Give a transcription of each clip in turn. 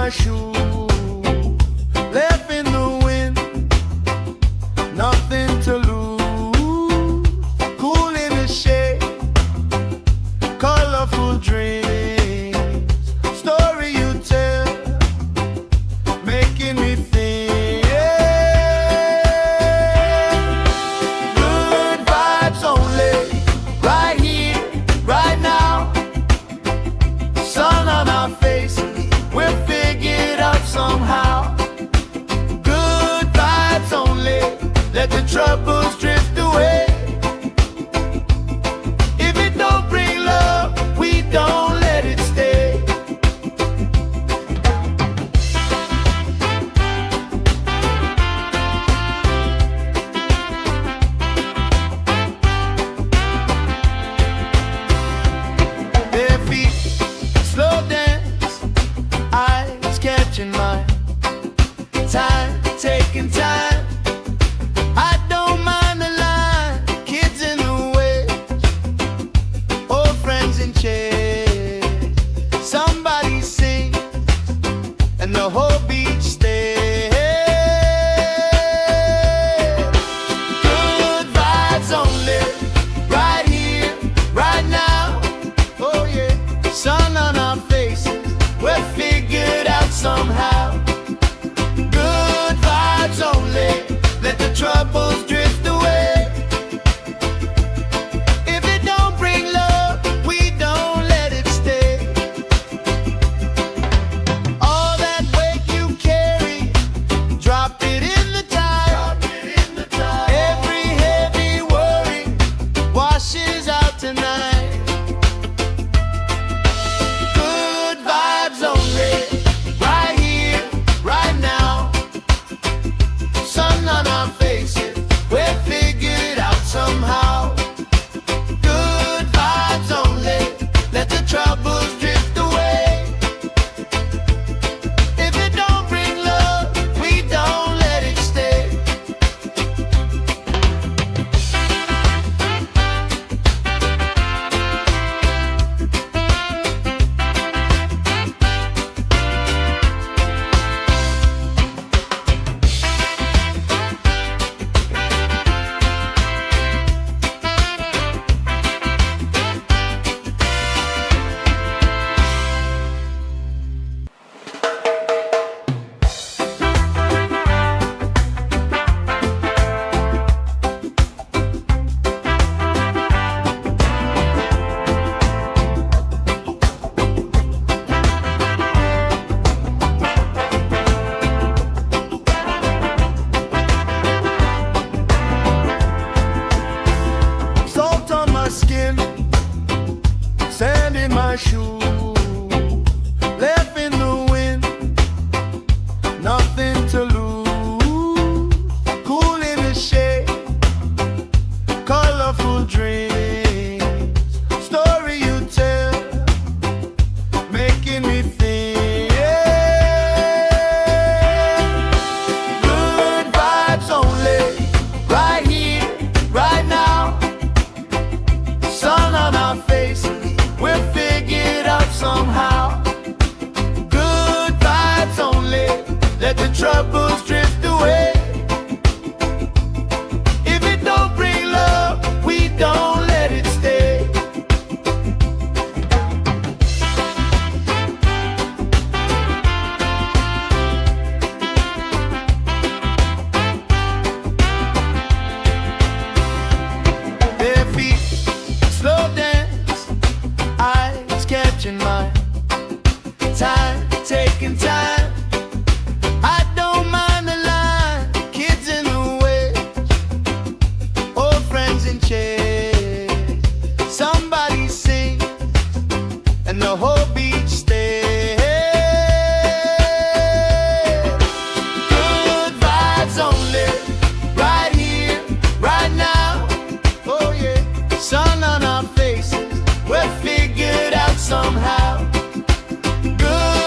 my shoe, left in the wind, nothing to lose. Cool in the shade, colorful dreams, story you tell, making me think. Good vibes only, right here, right now. Sun on our faces, we're figured out somehow. Good vibes only, let the troubles drift away. If it don't bring love, we don't let it stay. Bare feet, slow dance, eyes catching mine. Time, taking time. I don't mind the line. Kids in the way, old friends in chairs. Somebody sing, and the whole beach stays. Good vibes only, right here, right now. Oh yeah, sun on our faces, we're figured out somehow. Good vibes only, let the troubles drift away. If it don't bring love, we don't let it stay. All that weight you carry, drop it in the tide. Every heavy worry washes out tonight. Good vibes only, right here, right now. Sun on our faces, we're figured out somehow. Good vibes only, let the troubles drift away. If it don't bring love, we don't let it stay. Salt on my skin, sand in my shoe, left in the wind, nothing to lose. Cool in the shade, colorful dreams, story you tell, making me think. Good vibes only, right here, right now. Sun on our faces, we're figured out somehow. Good vibes only, let the troubles drift away. If it don't bring love, we don't let it stay. Bare feet, slow dance, eyes catching mine. Time, taking time. I don't mind the line. Kids in the way, old friends in chairs. Somebody sing, and the whole beach stays. Good vibes only, right here, right now. Oh yeah, sun on our faces, we're figured out somehow. Good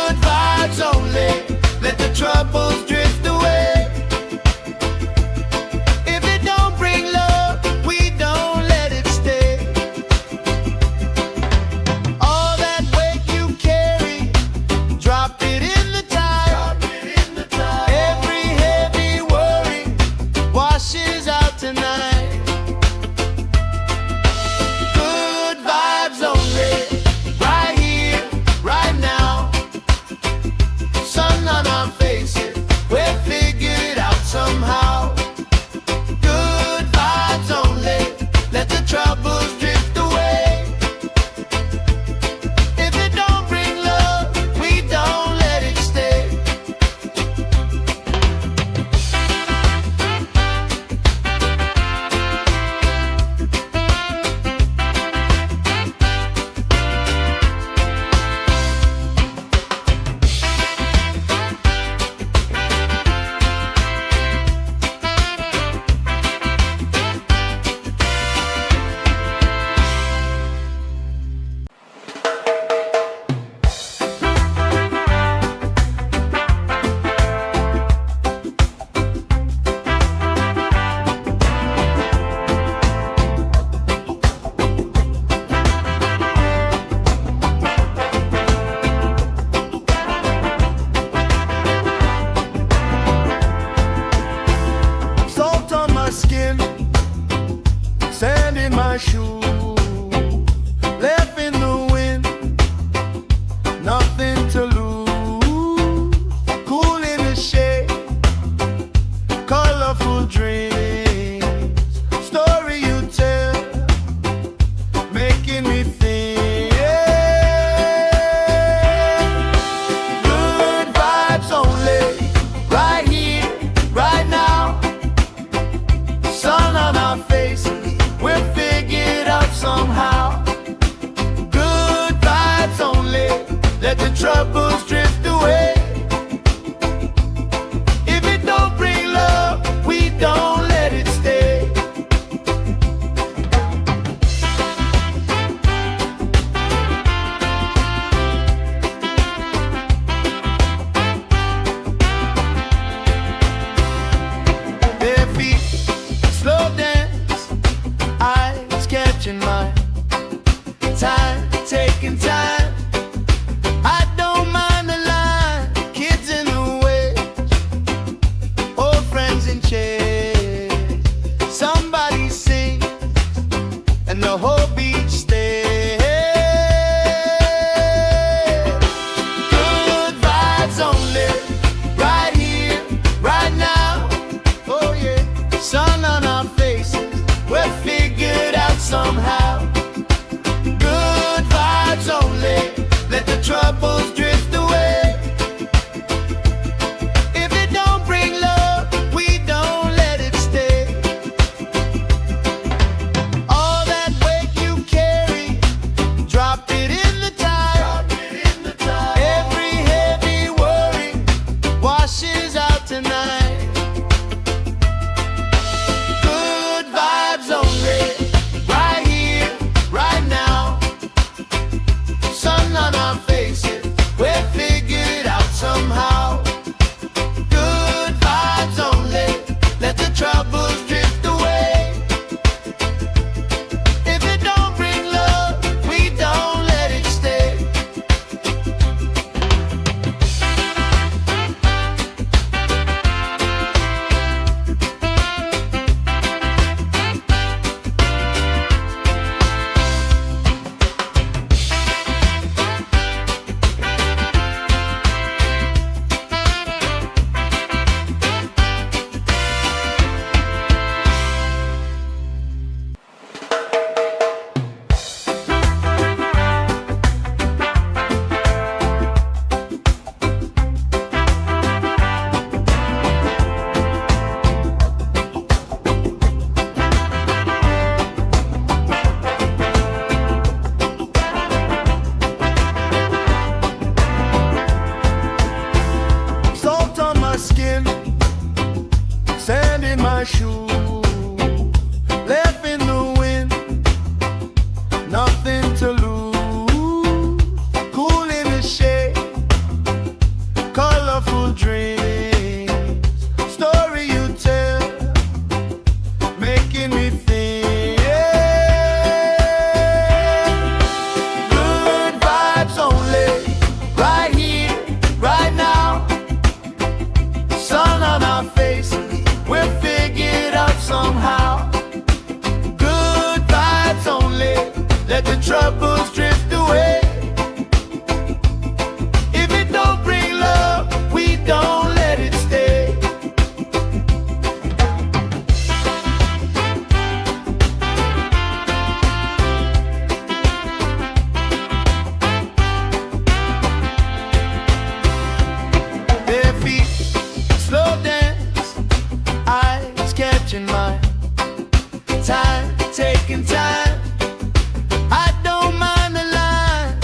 making me think. Good vibes only, right here, right now. Sun on our faces, we're figured out somehow. Good vibes only, let the troubles drift away. If it don't bring love, we don't let it stay. Bare feet, slow dance, eyes catching mine. Time, taking time. I don't mind the line. Kids in the way, old friends in chairs. Somebody sings and the whole beach stays. Good vibes only, right here, right now. Oh yeah, sun on our faces, we're figured out somehow. Good vibes only, let the troubles drift away. If it don't bring love, we don't let it stay. All that weight you carry, drop it in the tide. Every heavy worry washes out tonight. Good vibes only, right here, right now. Sun on our faces, we're figured out somehow. Good vibes only, let the troubles drift away. If it don't bring love, we don't let it stay. Salt on my skin, sand in my shoes, left in the wind, nothing to lose. Cool in the shade, colorful dreams, story you tell, making me think. Good vibes only, right here, right now. Sun on our faces, we're figured out somehow. Good vibes only, let the troubles drift away. If it don't bring love, we don't let it stay. Bare feet, slow dance, eyes catching mine. Time, taking time. I don't mind the line.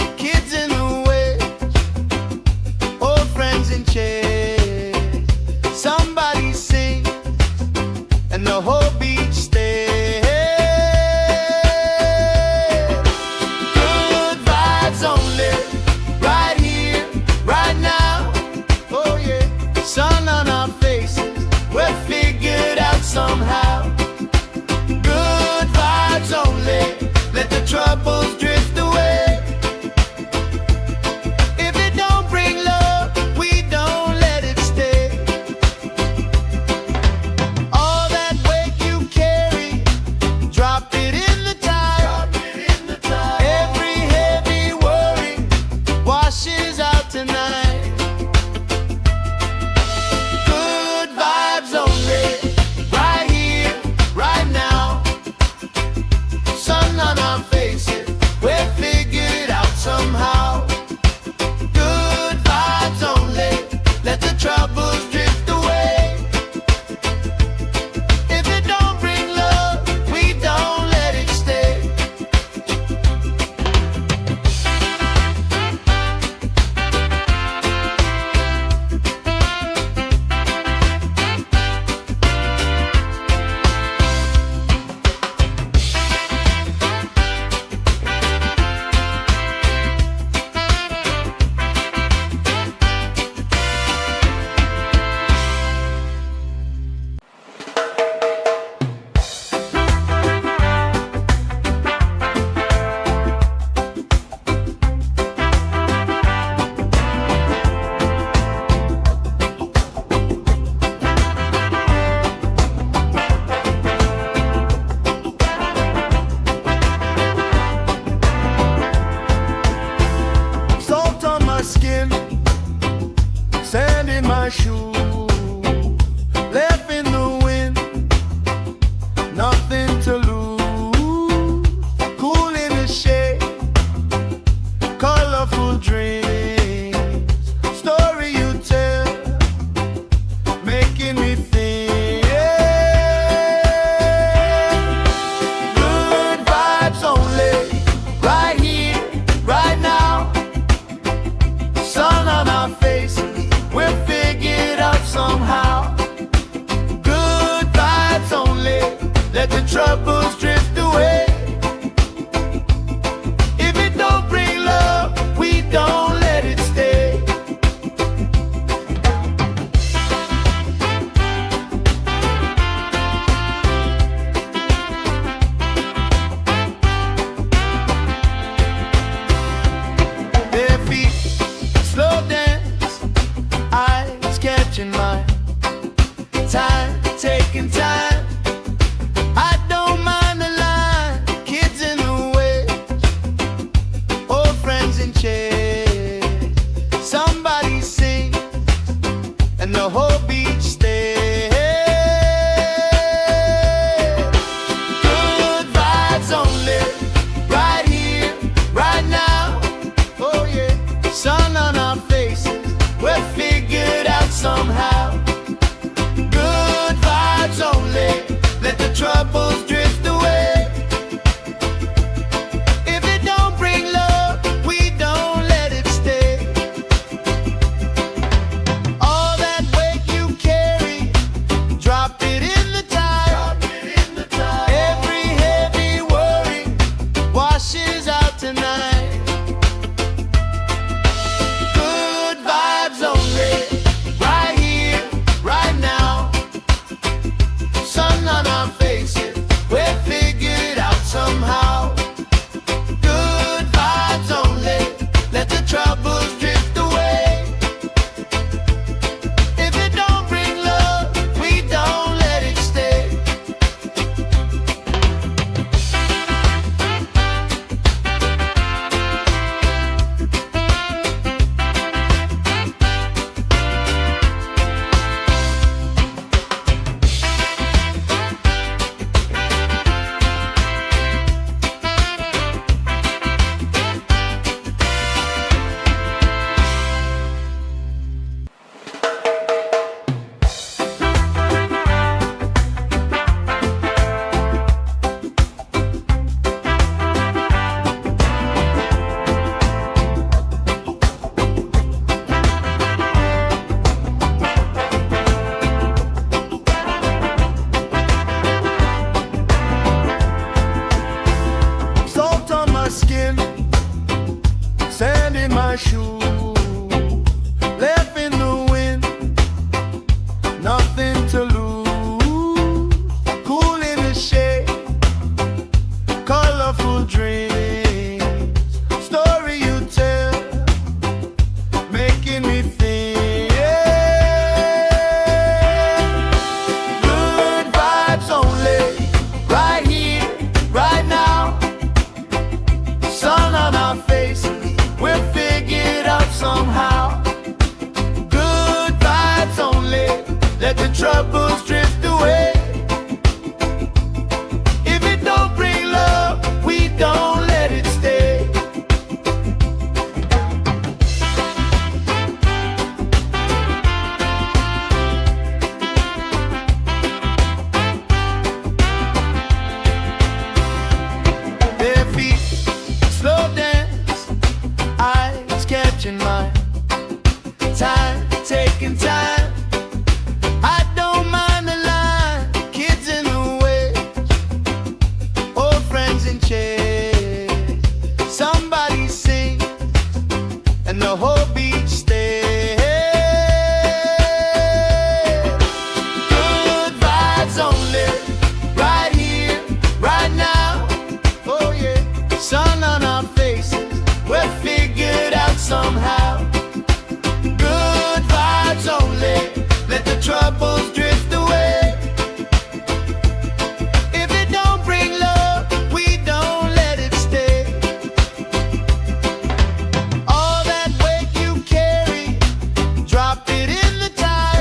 shoe, left in the wind, nothing to lose. Cool in the shade, colorful dreams, story you tell, making me think. Good vibes only, right here, right now. Sun on our faces, we'll figure it out somehow. Good vibes only, let the troubles drift away. If it don't bring love, we don't let it stay. Bare feet, slow dance, eyes catching mine. Time, taking time. I don't mind the line. Kids in the way, old friends in chairs. Somebody sing, and the whole beach stays. Good vibes only, right here, right now. Oh yeah, sun on our faces, we're figured out somehow. Good vibes only, let the troubles drift away. If it don't bring love, we don't let it stay. All that weight you carry, drop it in the tide. Every heavy worry washes out tonight. Good vibes only, right here, right now. Sun on our faces, we're figured out somehow. Good vibes only, let the troubles drift away. If it don't bring love, we don't let it stay. Salt on my skin, sand in my shoe, left in the wind, nothing to lose. Cool in the shade, colorful dreams, story you tell, making me think. Good vibes only, right here, right now. Sun on our faces, we'll figure it out somehow. Good vibes only, let the troubles drift away. If it don't bring love, we don't let it stay. Bare feet, slow dance, eyes catching mine. Time, taking time. I don't mind the line. Kids in the way, old friends in chairs. Somebody sing, and the whole beach stays. Good vibes only, right here, right now. Oh yeah, sun on our faces, we're figured out somehow. Good vibes only, let the troubles drift away. If it don't bring love, we don't let it stay. All that weight you carry, drop it in the tide.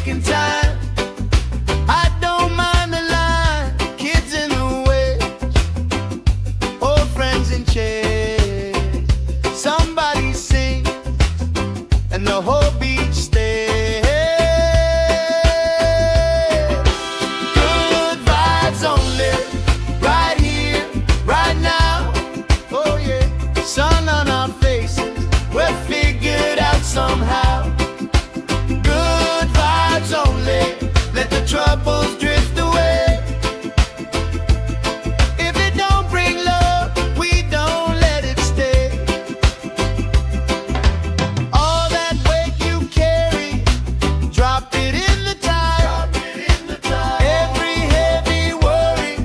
taking time. I don't mind the line, kids in the way, old friends in chairs. Somebody sing and the whole beach stays. Good vibes only, right here, right now. Oh yeah, sun on our faces, we're figured out somehow. Good vibes only, let the troubles drift away. If it don't bring love, we don't let it stay. All that weight you carry, drop it in the tide. Every heavy worry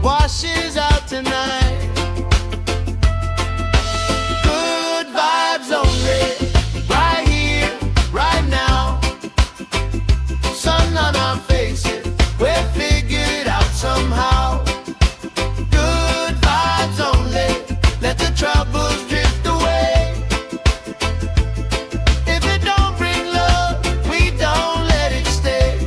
washes out tonight. Good vibes only, right here, right now. Sun on our faces, we're figured out somehow. Good vibes only, let the troubles drift away. If it don't bring love, we don't let it stay.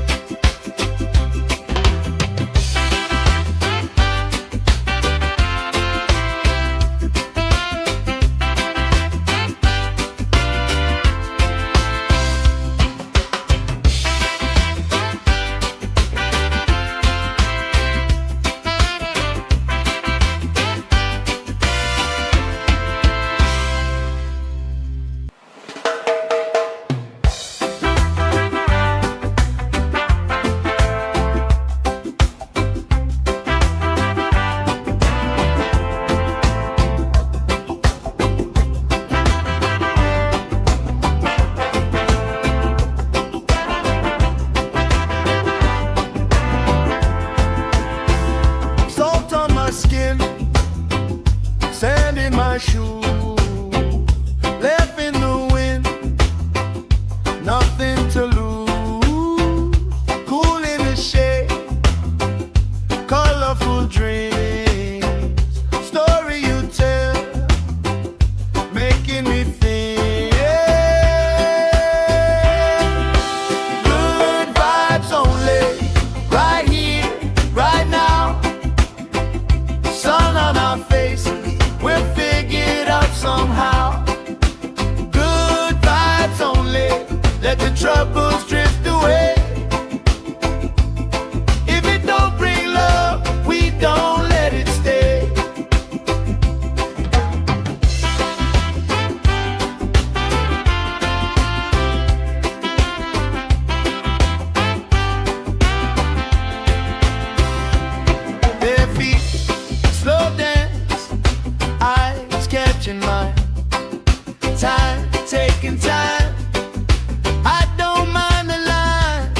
Salt on my skin, sand in my shoes, left in the wind, nothing to lose. Cool in the shade, colorful dreams, story you tell, making me think. Good vibes only, right here, right now. Sun on our faces, we're figured out somehow. Good vibes only, let the troubles drift away. If it don't bring love, we don't let it stay. Bare feet, slow dance, eyes catching mine. Time, taking time. I don't mind the line,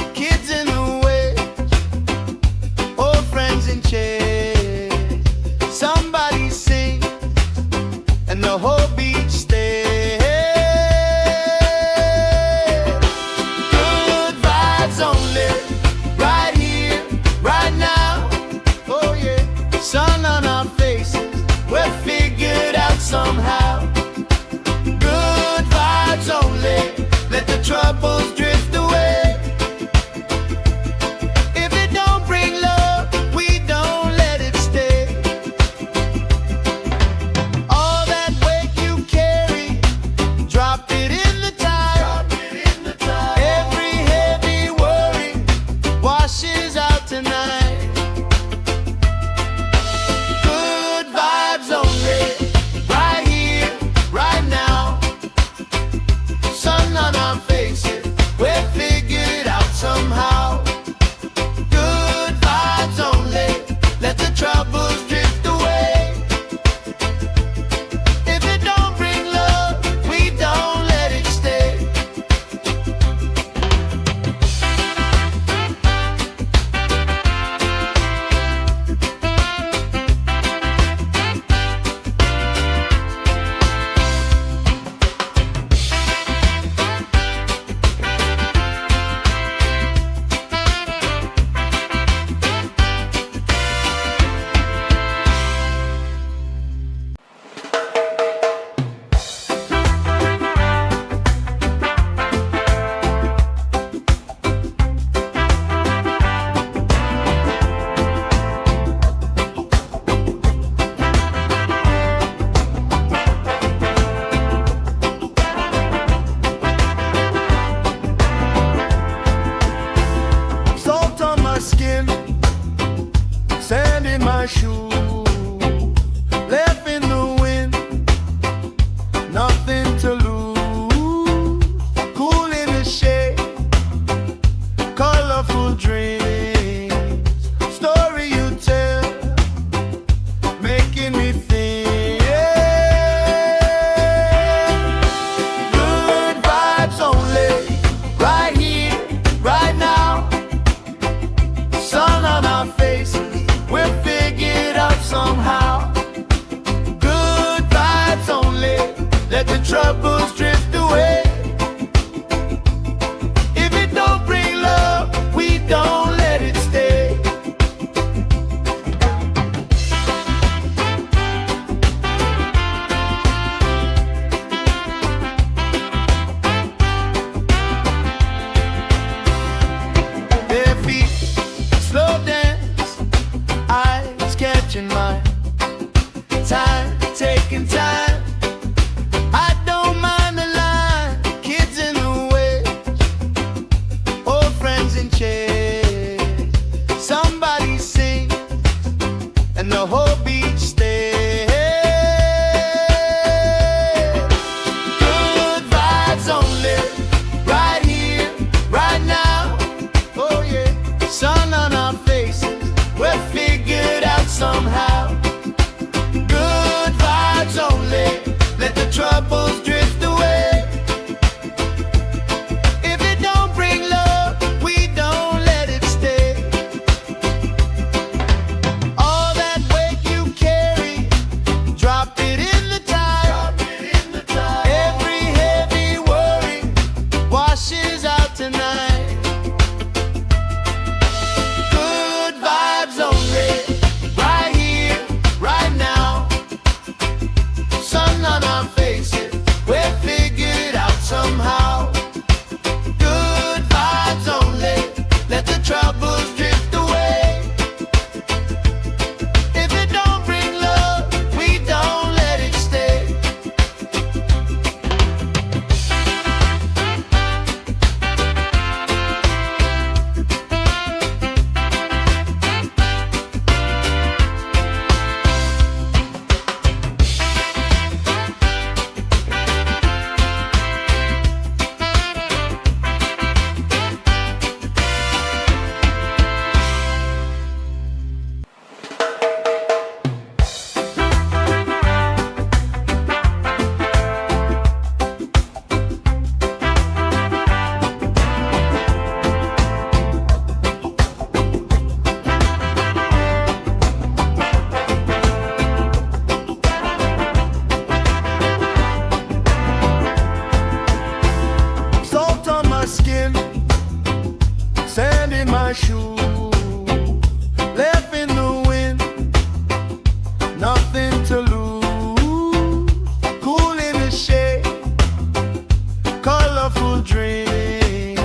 my shoe, left in the wind, nothing to lose. Cool in the shade, colorful dreams, story you tell, making me think. Good vibes only, right here, right now. Sun on our faces, we'll figure it out somehow. Good vibes only, let the troubles drift away. If it don't bring love, we don't let it stay. Bare feet, slow dance, eyes catching mine. Time, taking time. I don't mind the line. Kids in the way, old friends in chairs. Somebody sing, and the whole beach stays. Good vibes only, right here, right now. Oh yeah, sun on our faces, we're figured out somehow. Good vibes only, let the troubles drift away. If it don't bring love, we don't let it stay. All that weight you carry, drop it in the tide. Every heavy worry washes out tonight. Good vibes only, right here, right now. Sun on our faces, we're figured out somehow. Good vibes only, let the troubles drift away. If it don't bring love, we don't let it stay. Salt on my skin, sand in my shoe, left in the wind, nothing to lose. Cool in the shade, colorful dreams,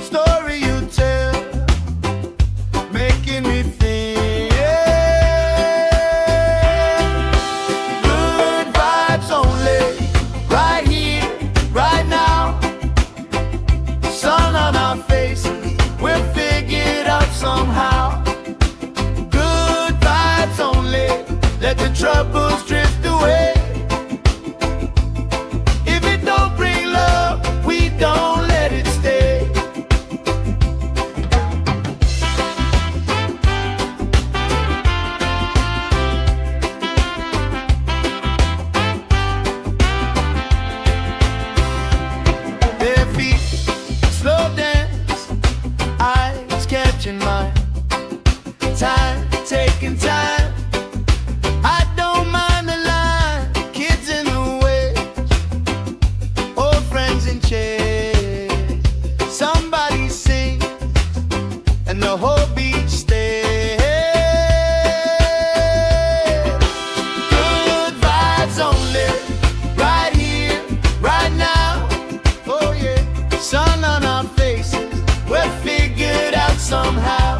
story you tell, making me think. Good vibes only, right here, right now. Sun on our faces, we'll figure it out somehow. Good vibes only, let the troubles drift away. If it don't bring love, we don't let it stay. Bare feet, slow dance, eyes catching mine. Time, taking time. I don't mind the line. Kids in the way, old friends in chairs. Somebody sing, and the whole beach stays. Good vibes only, right here, right now. Oh yeah, sun on our faces, we're figured out somehow.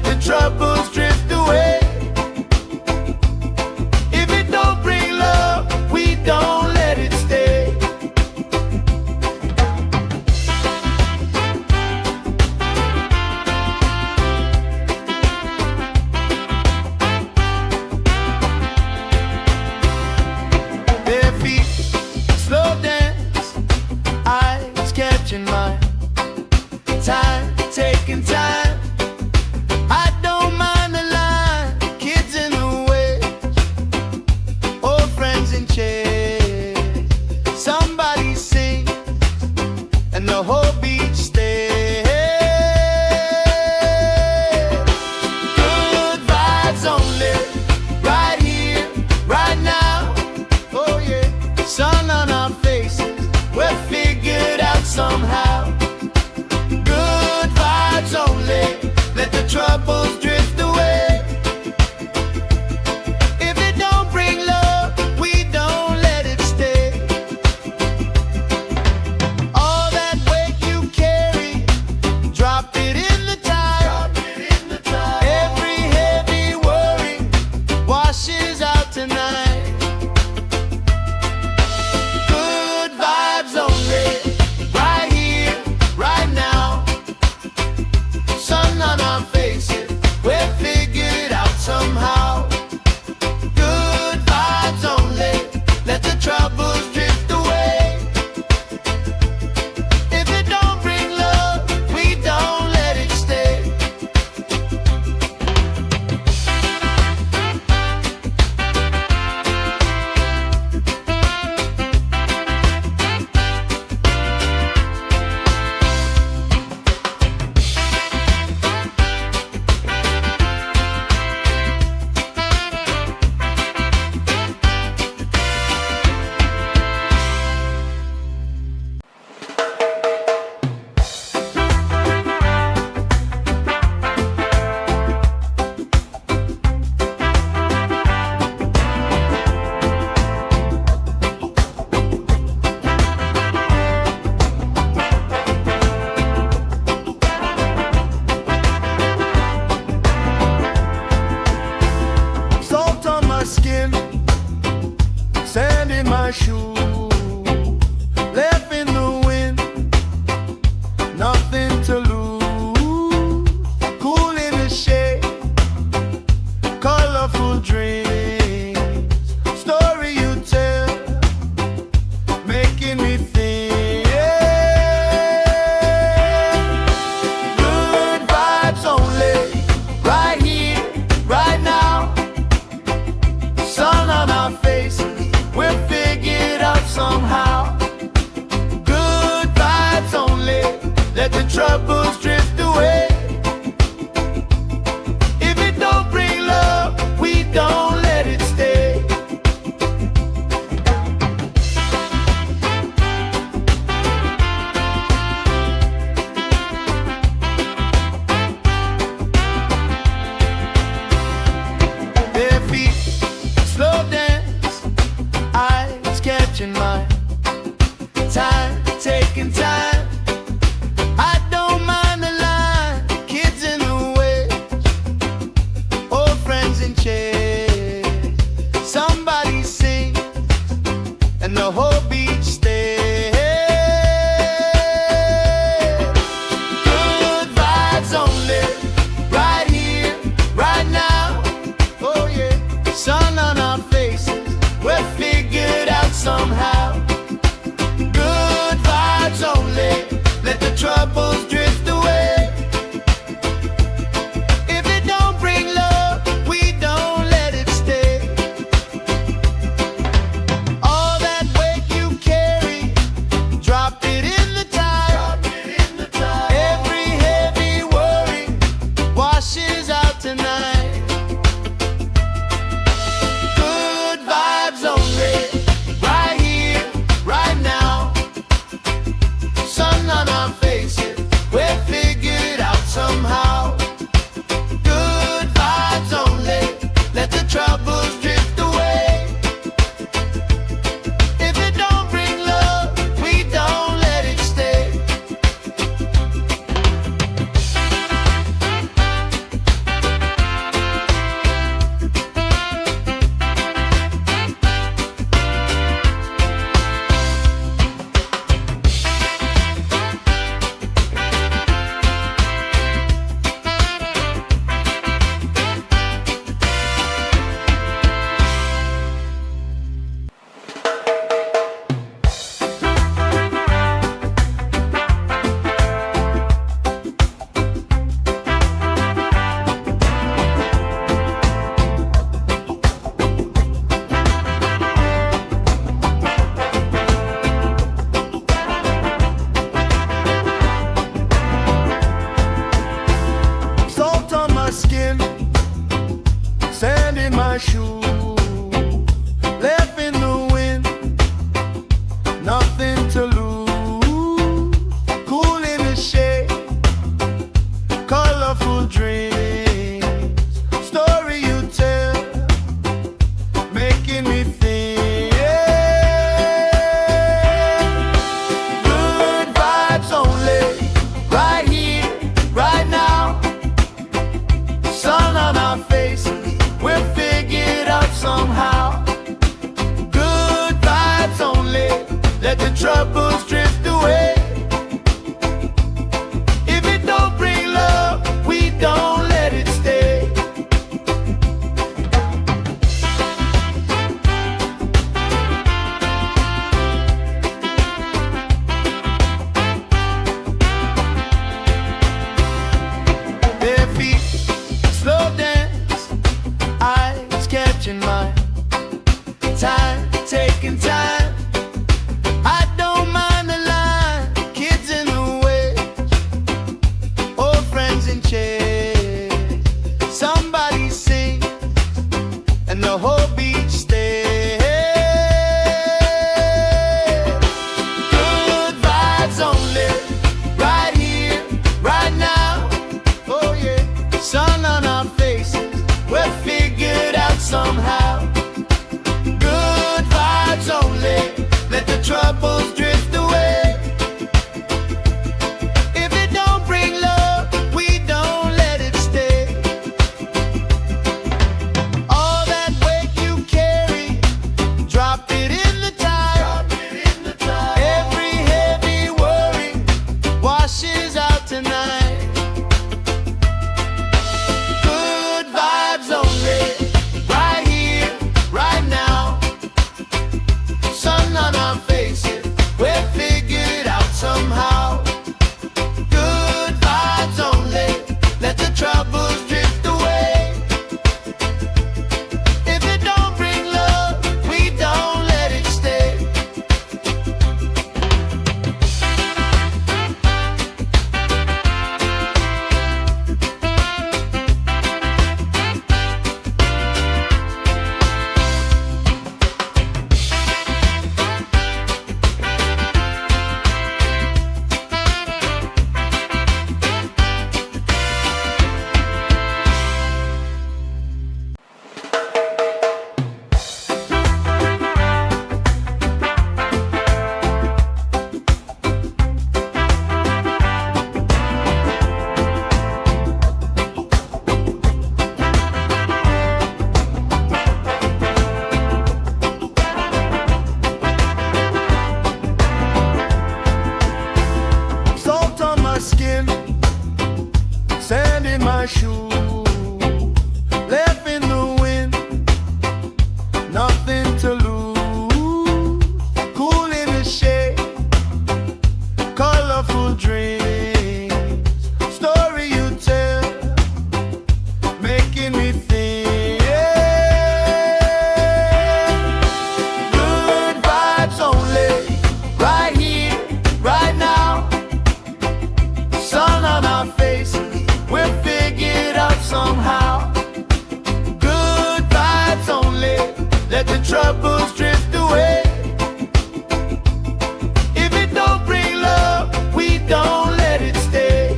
let the troubles drift away. If it don't bring love, we don't let it stay. Bare feet, slow dance, eyes catching mine. Time, taking time. I don't mind the line. Kids in the way, old friends in chairs. Somebody sing, and the whole beach stays. Good vibes only, right here, right now. Oh yeah, sun on our faces, we're figured out somehow. Good vibes only, let the troubles drift away. If it don't bring love, we don't let it stay. All that weight you carry, drop it in the tide. Every heavy worry washes out tonight. Good vibes only, right here, right now. Sun on our faces, we're figured out somehow. Good vibes only, let the troubles drift away. If it don't bring love, we don't let it stay. Salt on my skin, sand in my shoes, left in the wind, nothing to lose. Cool in the shade, colorful dreams, story you tell, making me think. Good vibes only, right here, right now. Sun on our faces, we're figured out somehow. Good vibes only, let the troubles drift away. If it don't bring love, we don't let it stay. Bare feet, slow dance, eyes catching mine. Time, taking time. I don't mind the line. Kids in the way, old friends in chairs. Somebody sing, and the whole beach stays. Good vibes only, right here, right now. Oh yeah, sun on our faces, we're figured out somehow. Good vibes only, let the troubles drift away. If it don't bring love, we don't let it stay. All that weight you carry, drop it in the tide. Every heavy worry washes out tonight. Good vibes only, right here, right now. Sun on our faces, we're shoe, left in the wind, nothing to lose. Cool in the shade, colorful dreams, story you tell, making me think. Good vibes only, right here, right now. Sun on our faces, we'll figure it out somehow. Good vibes only, let the troubles drift away. If it don't bring love, we don't let it stay. Bare feet, slow dance, eyes catching mine. Time, taking time. I don't mind the line, kids in the way, old friends in chairs. Somebody sing, and the whole beach stays. Good vibes only, right here, right now. Oh yeah, sun on our faces, we'll figure it out somehow. Good vibes only, let the troubles drift away. If it don't bring love, we don't let it stay. All that weight you carry, drop it in the tide. Every heavy worry washes out tonight. Good vibes only, right here, right now. Sun on our faces, we'll figure it out somehow. Good vibes only, let the troubles drift away. If it don't bring love, we don't let it stay. Salt on my skin, sand in my shoe, left in the wind, nothing to lose. Cool in the shade, colorful dreams, story you tell, making me think. Good vibes only, right here, right now. Sun on our faces, we'll figure it out somehow. Good vibes only, let the troubles drift away. If it don't bring love, we don't let it stay.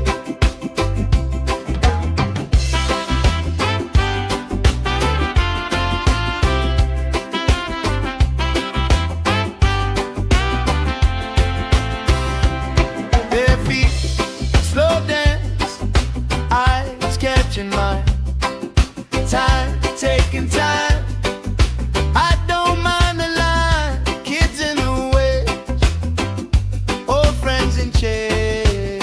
Bare feet, slow dance, eyes catching mine. Time, taking time. I don't mind the line, kids in the way, old friends in chairs.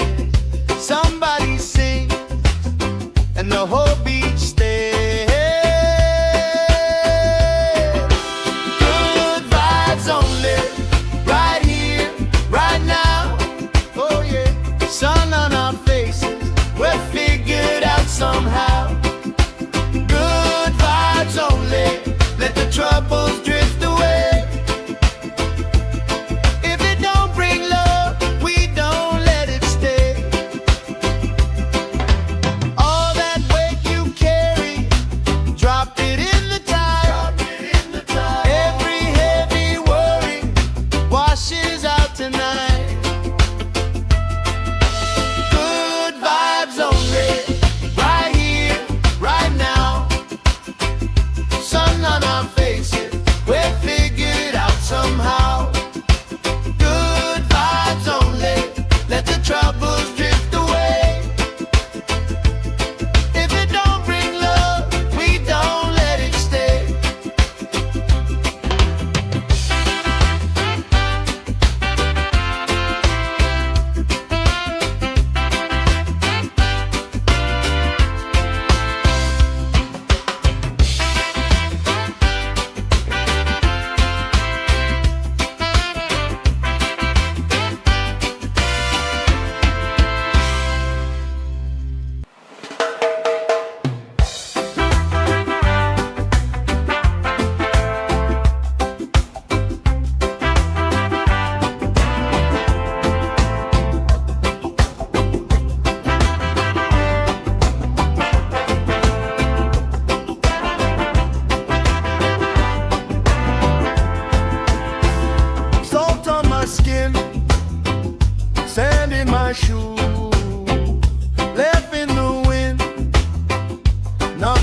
Somebody sing, and the whole beach stays. Good vibes only, right here, right now. Oh yeah, sun on our faces, we'll figure it out somehow. Good vibes only.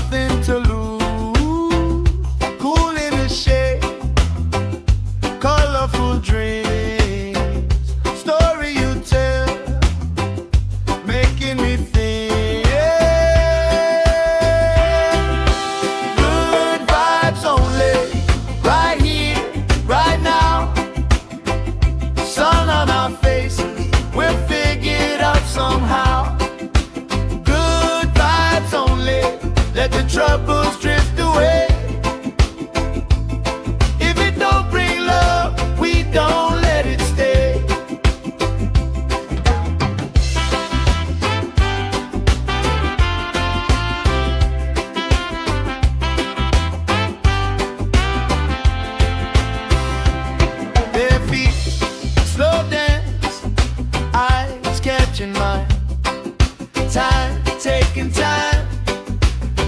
nothing to lose. Cool in the shade, colorful dreams. Story you tell, making me think. Good vibes only, right here, right now. Sun on our faces, we'll figure it out somehow. Good vibes only, let the troubles drift away. If it don't bring love, we don't let it stay. Bare feet, slow dance, eyes catching mine. Time, taking time.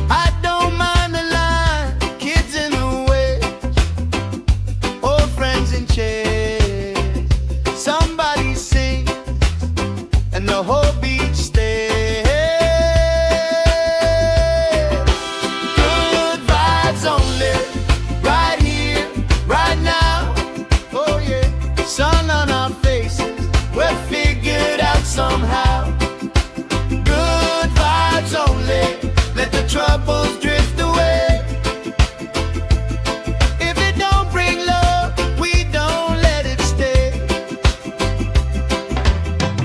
I don't mind the line. Kids in the way, old friends in chairs. Somebody sings and the whole beach stays. Good vibes only, right here, right now. Oh yeah, sun on our faces, we're figured out somehow. Good vibes only, let the troubles drift away. If it don't bring love, we don't let it stay.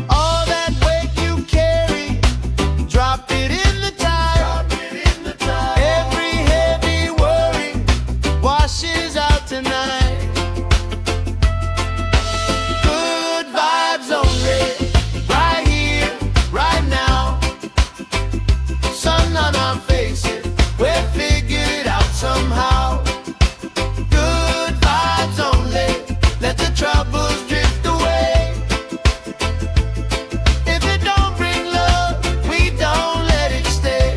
All that weight you carry, drop it in the tide. Every heavy worry washes out tonight. Good vibes only, right here, right now. Sun on our faces, we're figured out somehow. Good vibes only, let the troubles drift away. If it don't bring love, we don't let it stay.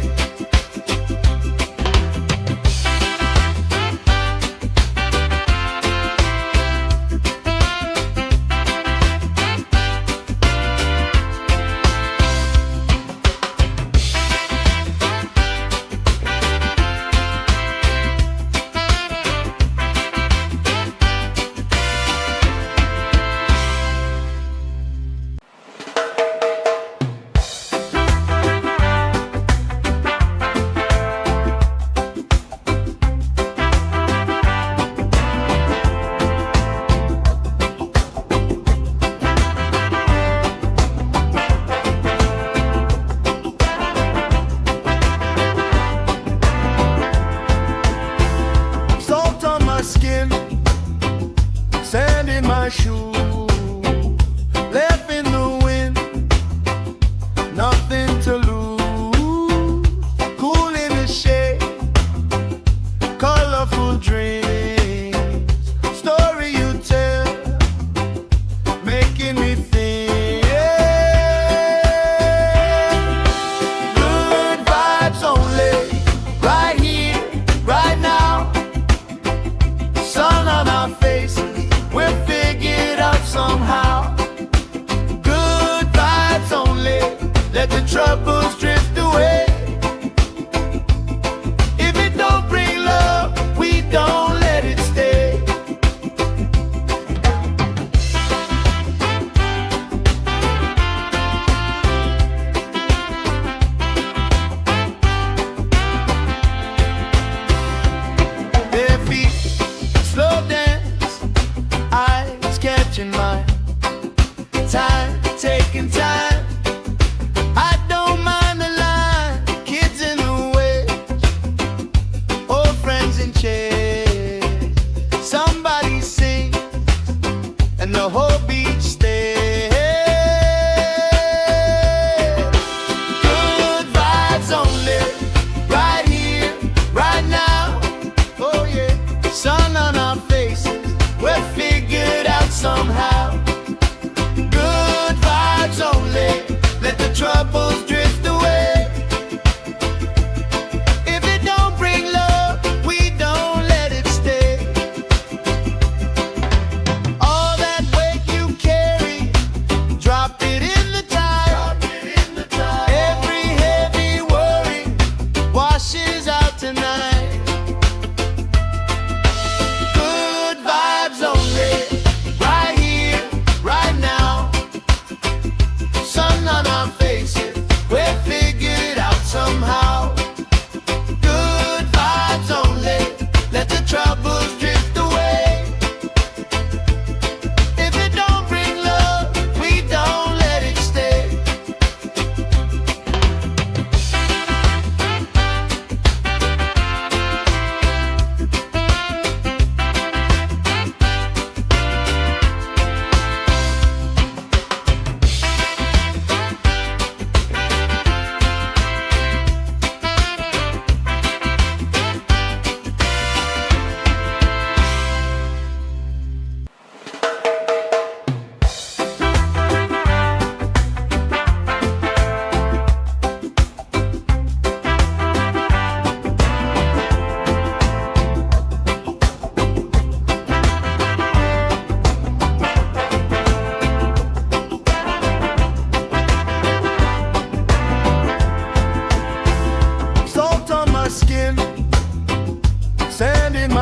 Salt on my skin, sand in my shoes, left in the wind, nothing to lose. Cool in the shade, colorful dreams. Story you tell, making me think. Good vibes only, right here, right now. Sun on our faces, we're figured out somehow. Good vibes only, let the troubles drift away. If it don't bring love, we don't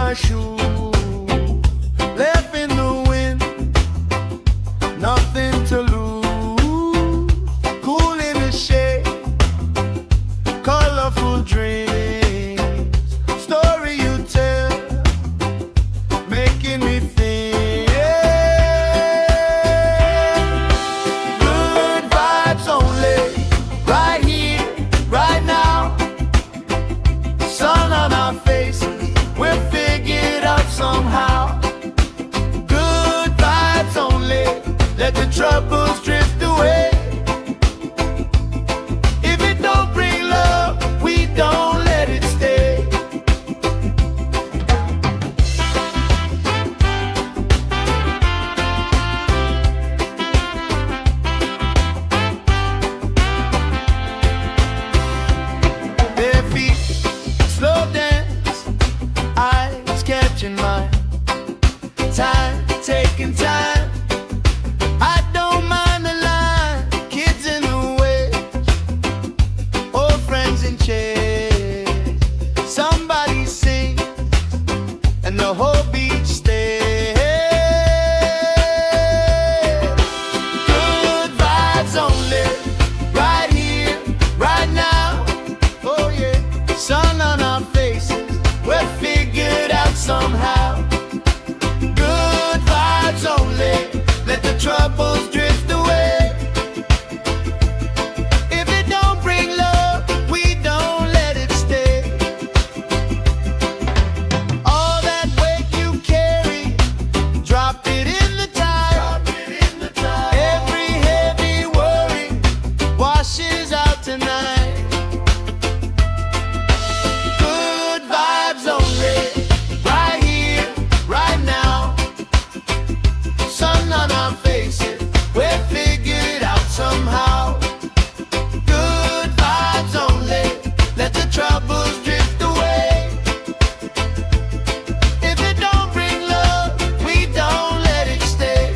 my shoe, left in the wind, nothing to lose. Cool in the shade, colorful dreams, story you tell, making me think. Good vibes only, right here, right now. Sun on our faces, we're figured out somehow. Good vibes only, let the troubles drift away. If it don't bring love, we don't let it stay. Bare feet, slow dance, eyes catching mine. Time, taking time. I don't mind the line, kids in the way, old friends in chairs. Somebody sings, and the whole beach stays. Good vibes only, right here, right now. Oh yeah, sun on our faces, we're figured out somehow. Good vibes only, let the troubles drift away. If it don't bring love, we don't let it stay. All that weight you carry, drop it in the tide. Every heavy worry washes out tonight. Good vibes only, right here, right now. Sun on our faces, we're figured out somehow. Good vibes only, let the troubles drift away. If it don't bring love, we don't let it stay.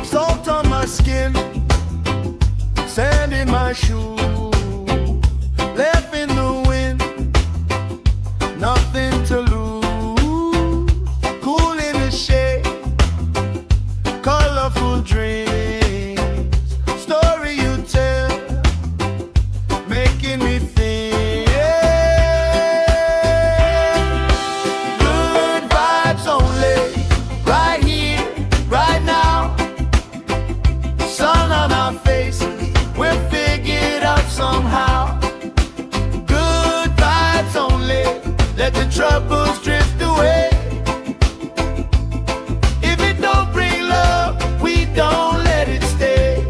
Salt on my skin, sand in my shoe, left in the wind, nothing to lose. Cool in the shade, colorful dreams, story you tell, making me think. Good vibes only, right here, right now. Sun on our faces, we're figured out somehow. Good vibes only, let the troubles drift away. If it don't bring love, we don't let it stay.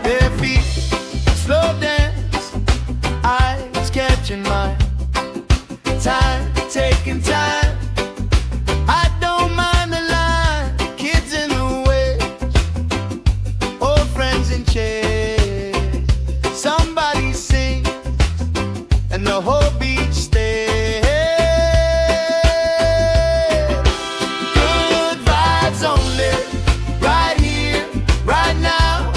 Bare feet, slow dance, eyes catching mine. Time, taking time. I don't mind the line, kids in the way, old friends in chairs. Somebody sings, and the whole beach stays. Good vibes only, right here, right now.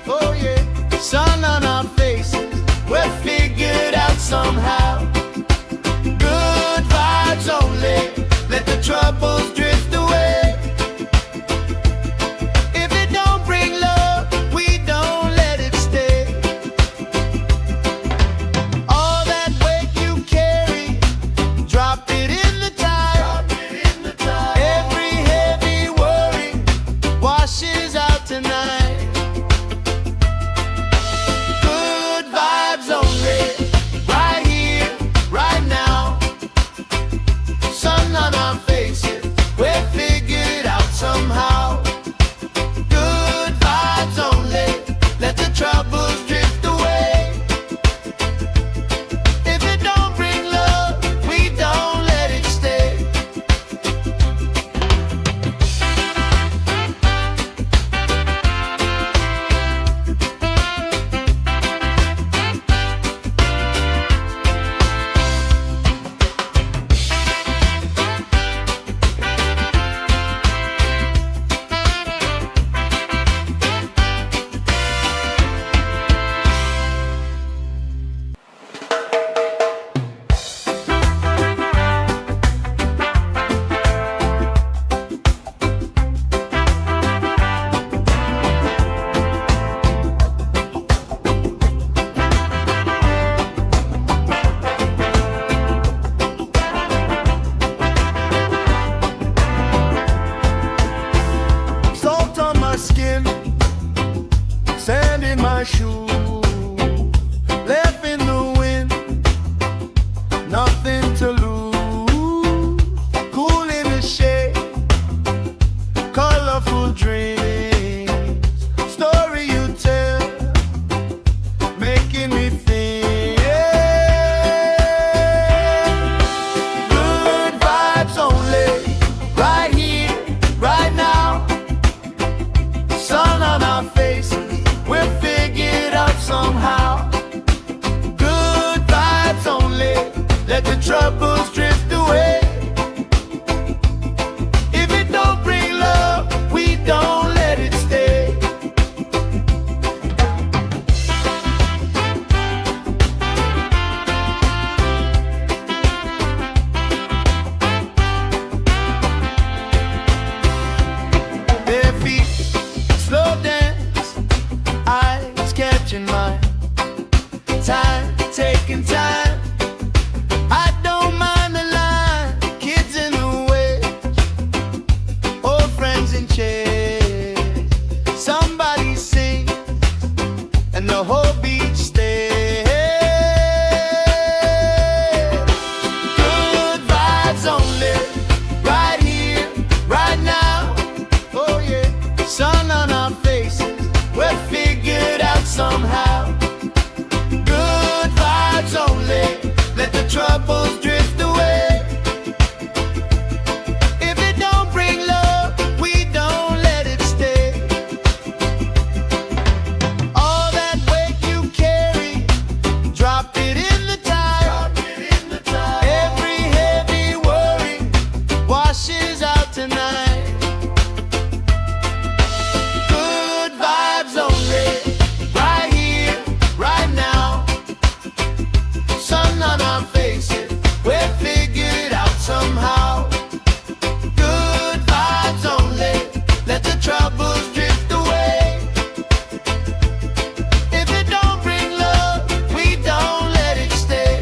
Oh yeah, sun on our faces, we're figured out somehow. Good vibes only. troubles drift away. If it don't bring love, we don't let it stay. Bare feet, slow dance, eyes catching mine. Time, taking time. I don't mind the line. Kids in the way, old friends in chairs. Somebody sings and the whole beach stays. Good vibes only, right here, right now. Oh yeah, sun on our faces, we're figured out somehow. Good vibes only, let the troubles drift away. If it don't bring love, we don't let it stay. All that weight you carry, drop it in the tide. Every heavy worry washes out tonight. Good vibes only, right here, right now. Sun on our faces, we're figured out somehow. Good vibes only, let the troubles drift away. If it don't bring love, we don't let it stay.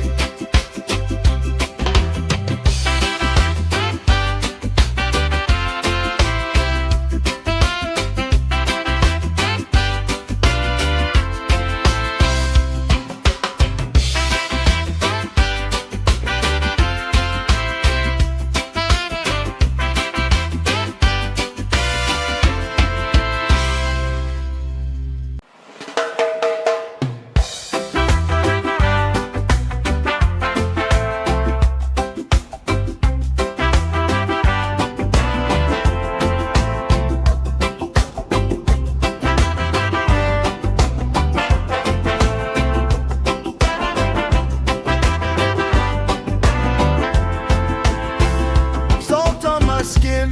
Salt on my skin,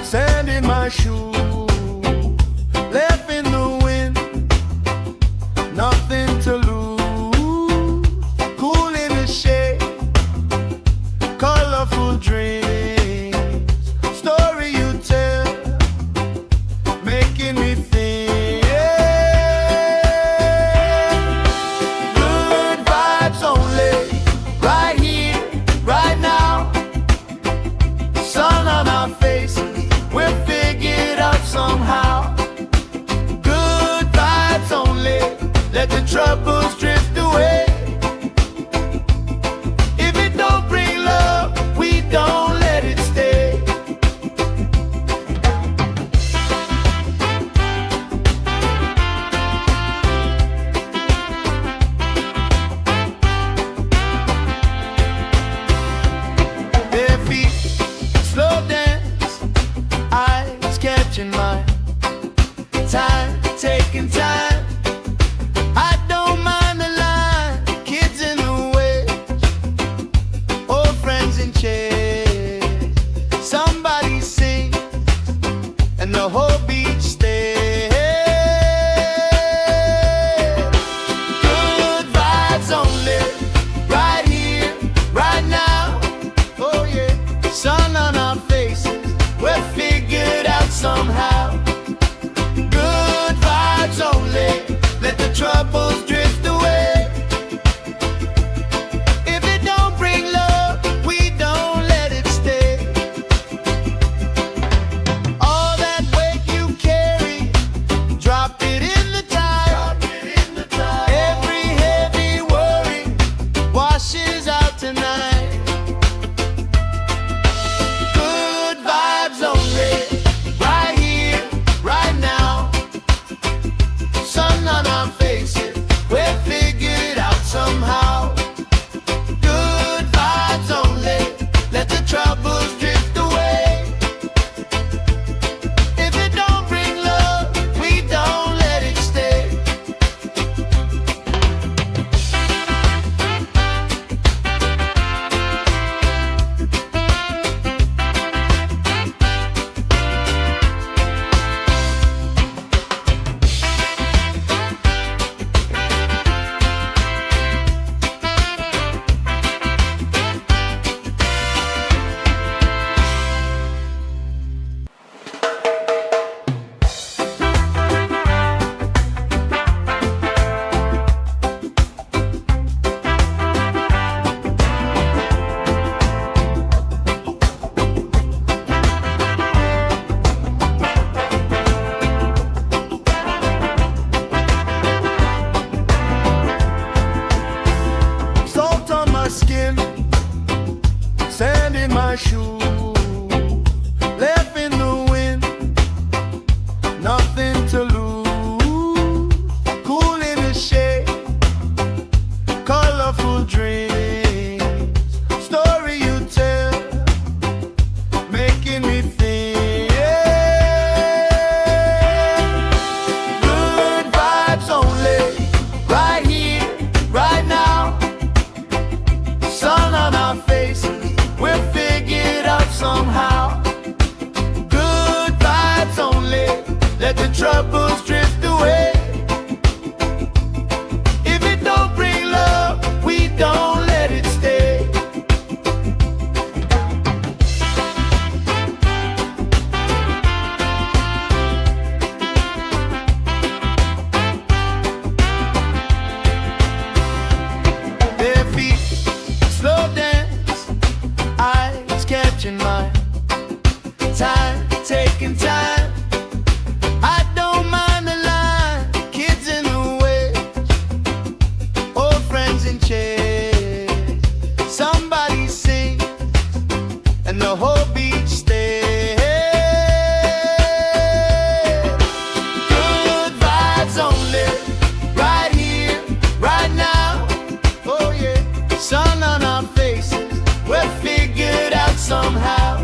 sand in my shoes, left in the wind, nothing to lose. Cool in the shade, colorful dreams, story you tell, making me think. Good vibes only, right here, right now. Sun on our faces, we're figured out somehow. Good vibes only, let the troubles drift away. If it don't bring love, we don't let it stay. Bare feet, slow dance, eyes catching mine. Time, taking time. I don't mind the line. Kids in the way, old friends in chairs. Somebody sings and the whole beach stays. Good vibes only, right here, right now. Oh yeah, sun on our faces, we're figured out somehow. Good vibes only, let the troubles drift away. If it don't bring love, we don't let it stay. All that weight you carry, drop it in the tide. Every heavy worry washes out tonight. Good vibes only, right here, right now. Sun on our faces, we're figured out somehow. Good vibes only, let the troubles drift away. If it don't bring love, we don't let it stay. shoes, left in the wind, nothing to lose. Cool in the shade, colorful dreams, story you tell, making me think. Good vibes only, right here, right now. Sun on our faces, we'll figure it out somehow. Good vibes only, let the troubles drift away. If it don't bring love, we don't let it stay. Their feet slow dance, eyes catching mine, time taking time. I don't mind the line, kids in the way, old friends in chairs. Somebody sings and the whole beach stays. Good vibes only, right here, right now. Oh yeah, sun on our faces, we'll figure it out somehow.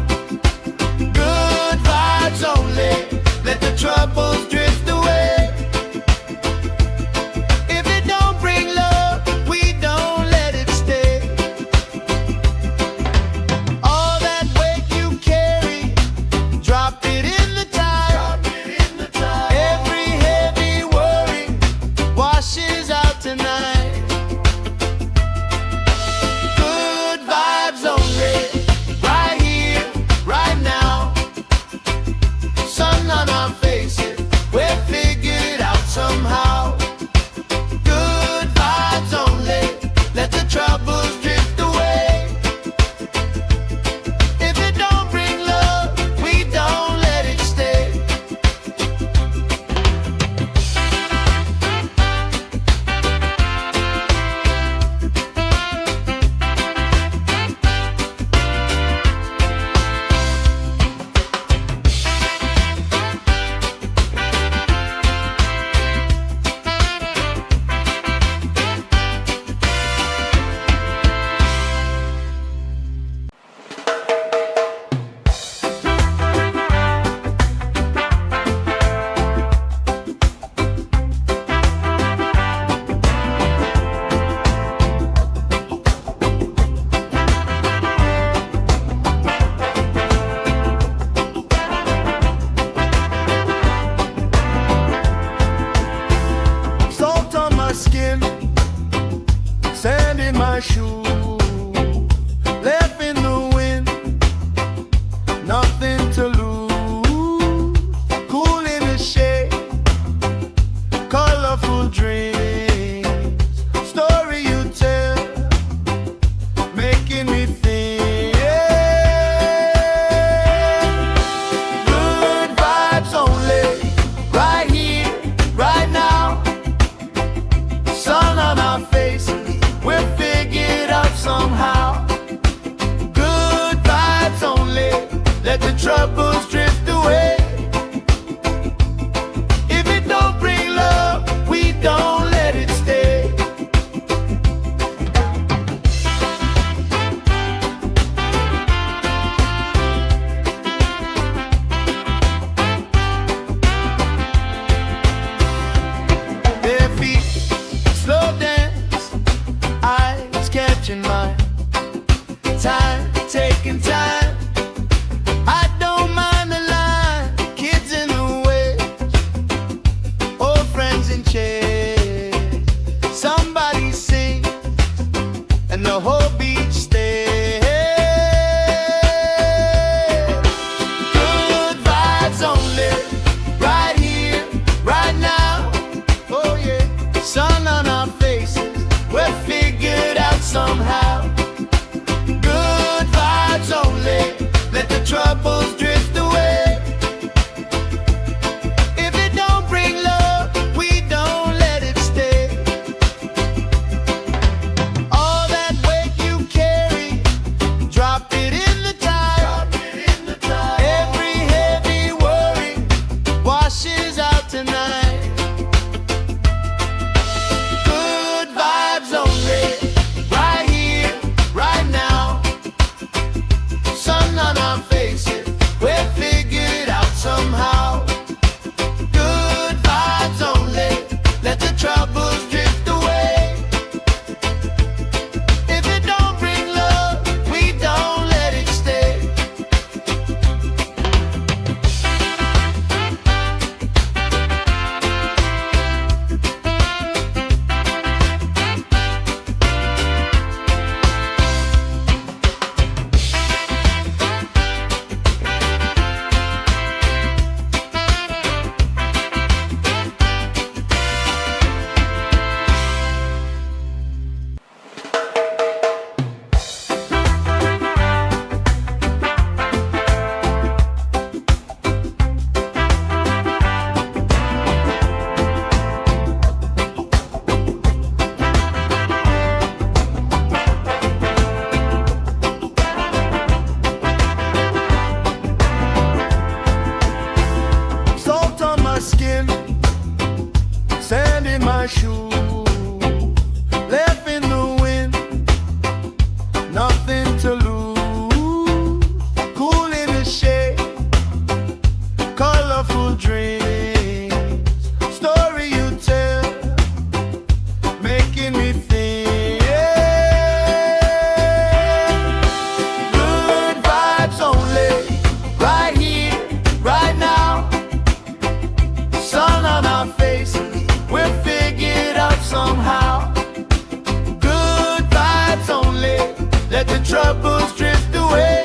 troubles drift away.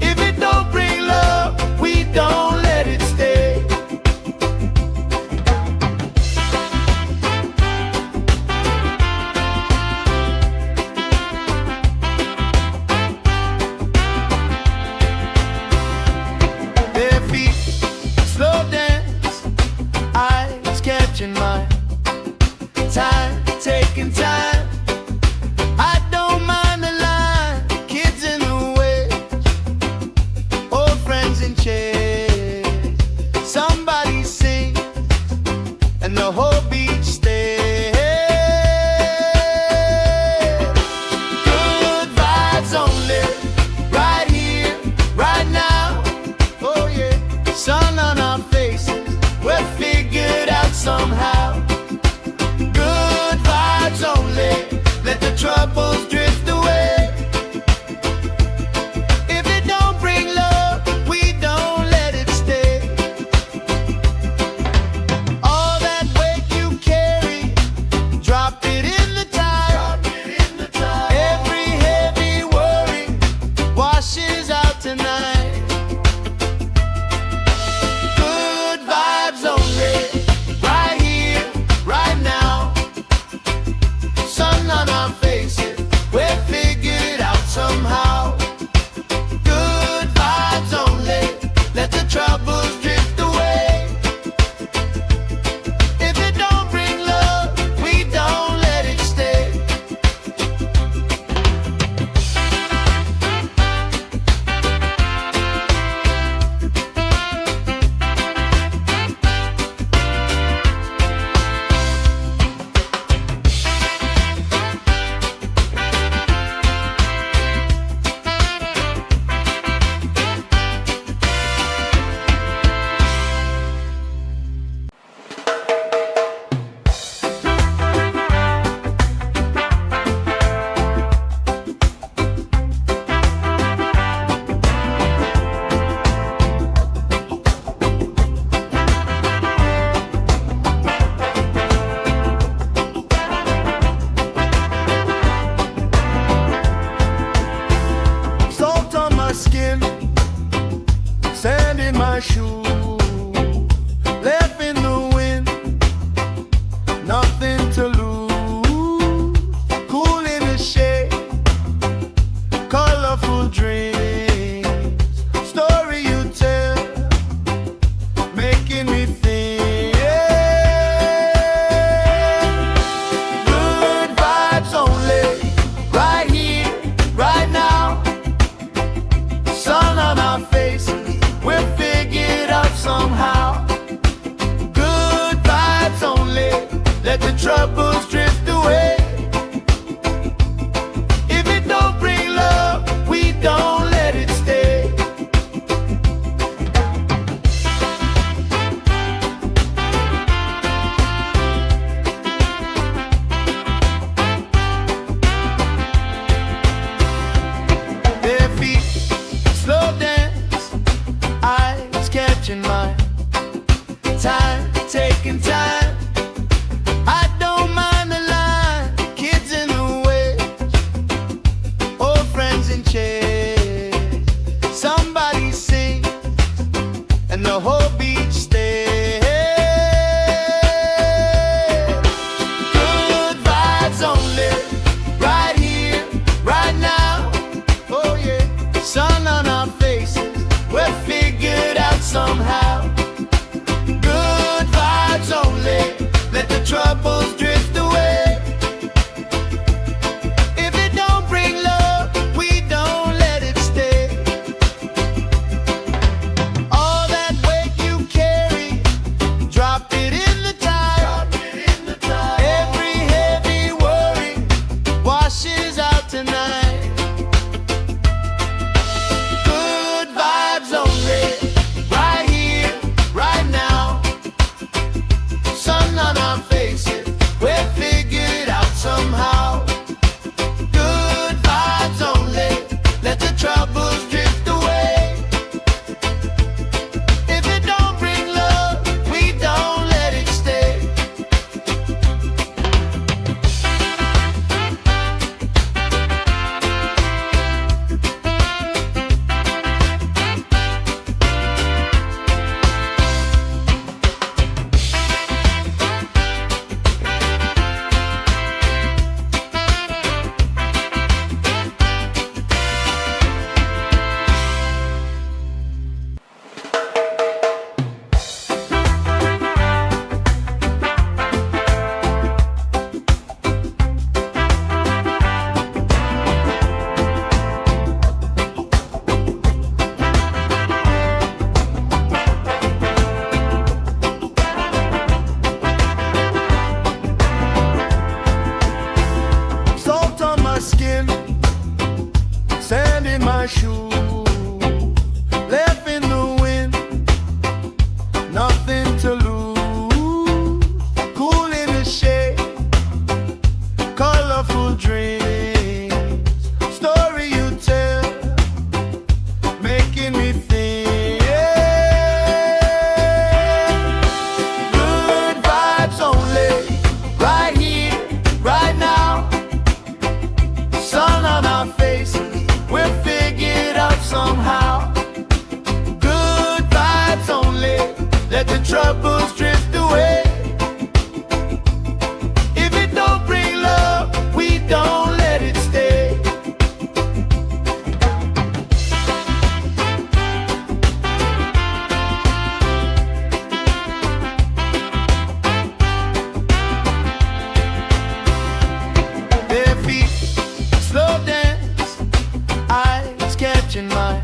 If it don't bring love, we don't let it stay. Bare feet, slow dance, eyes catching mine. Time, taking time. I don't mind the line. Kids in the way, old friends in chairs. Somebody sings and the whole beach stays. Good vibes only, right here, right now. Oh yeah, sun on our faces, we're figured out somehow. Good vibes only, let the troubles drift away. If it don't bring love, we don't let it stay. All that weight you carry, drop it in the tide. Every heavy worry washes out tonight. Good vibes only, right here, right now. Sun on our faces, we're figured out somehow. Good vibes only, let the troubles drift away. If it don't bring love, we don't let it stay. Salt on my skin, sand in my shoes, left in the wind, nothing to lose. Cool in the shade, colorful dreams, story you tell, making me think. Good vibes only, right here, right now. Sun on our faces, we're figured out somehow. Good vibes only, let the troubles drift away. If it don't bring love, we don't let it stay. Bare feet, slow dance, eyes catching mine. Time, taking time. I don't mind the line. Kids in the way, old friends in chairs. Somebody sings and the whole beach stays. Good vibes only, right here, right now. Oh yeah, sun on our faces, we're figured out somehow. Good vibes only, let the troubles drift away. If it don't bring love, we don't let it stay. All that weight you carry, drop it in the tide. Every heavy worry washes out tonight. Good vibes only, right here, right now. Sun on our faces, we're figured out somehow. Good vibes only, let the troubles drift away. If it don't bring love, we don't let it stay. shoe, left in the wind, nothing to lose. Cool in the shade, colorful dreams, story you tell, making me think. Good vibes only, right here, right now. Sun on our faces, we're figured out somehow. Good vibes only, let the troubles drift away. If it don't bring love, we don't let it stay. Their feet slow dance, eyes catching mine,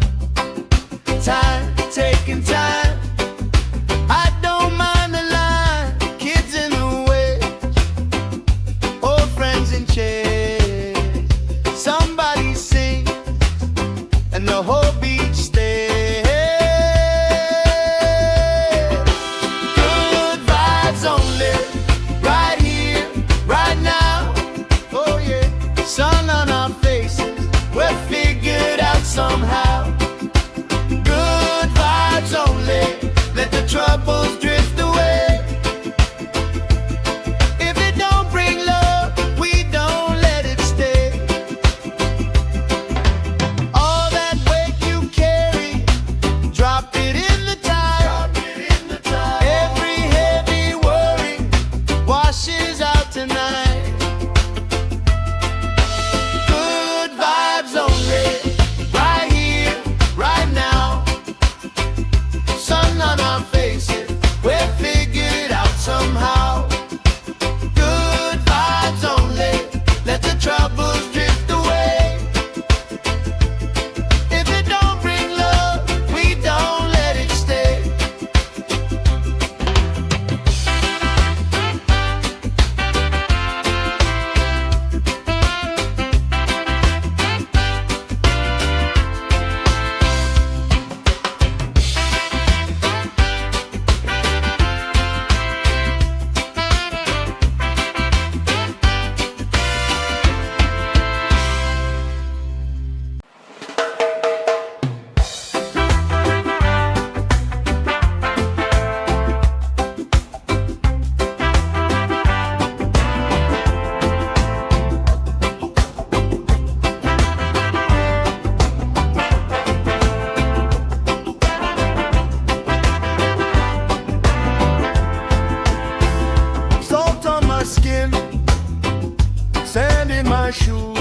time taking time. I don't mind the line, kids in the way, old friends in chairs. Somebody sings and the whole beach stays. Good vibes only, right here, right now. Oh yeah, sun on our faces, we're figured out somehow. Good vibes only, let the troubles drift away. If it don't bring love, we don't let it stay. All that weight you carry, drop it in the tide. Every heavy worry washes out tonight. Good vibes only, right here, right now. Sun on our faces, we're figured out somehow. Good vibes only, let the troubles drift away. If it don't bring love, we don't let it stay. Salt on my skin, sand in my shoe,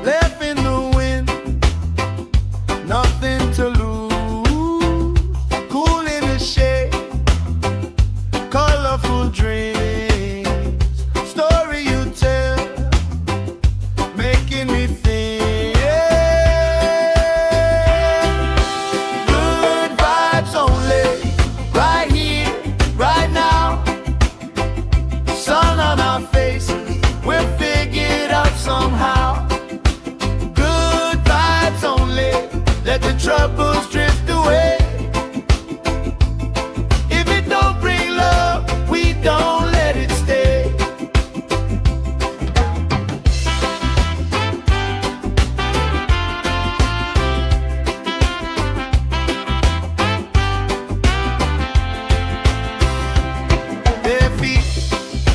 left in the wind, nothing to lose. Cool in the shade, colorful dreams, story you tell, making me think. Good vibes only, right here, right now. Sun on our faces, we're figured out somehow. Good vibes only, let the troubles drift away. If it don't bring love, we don't let it stay. Their feet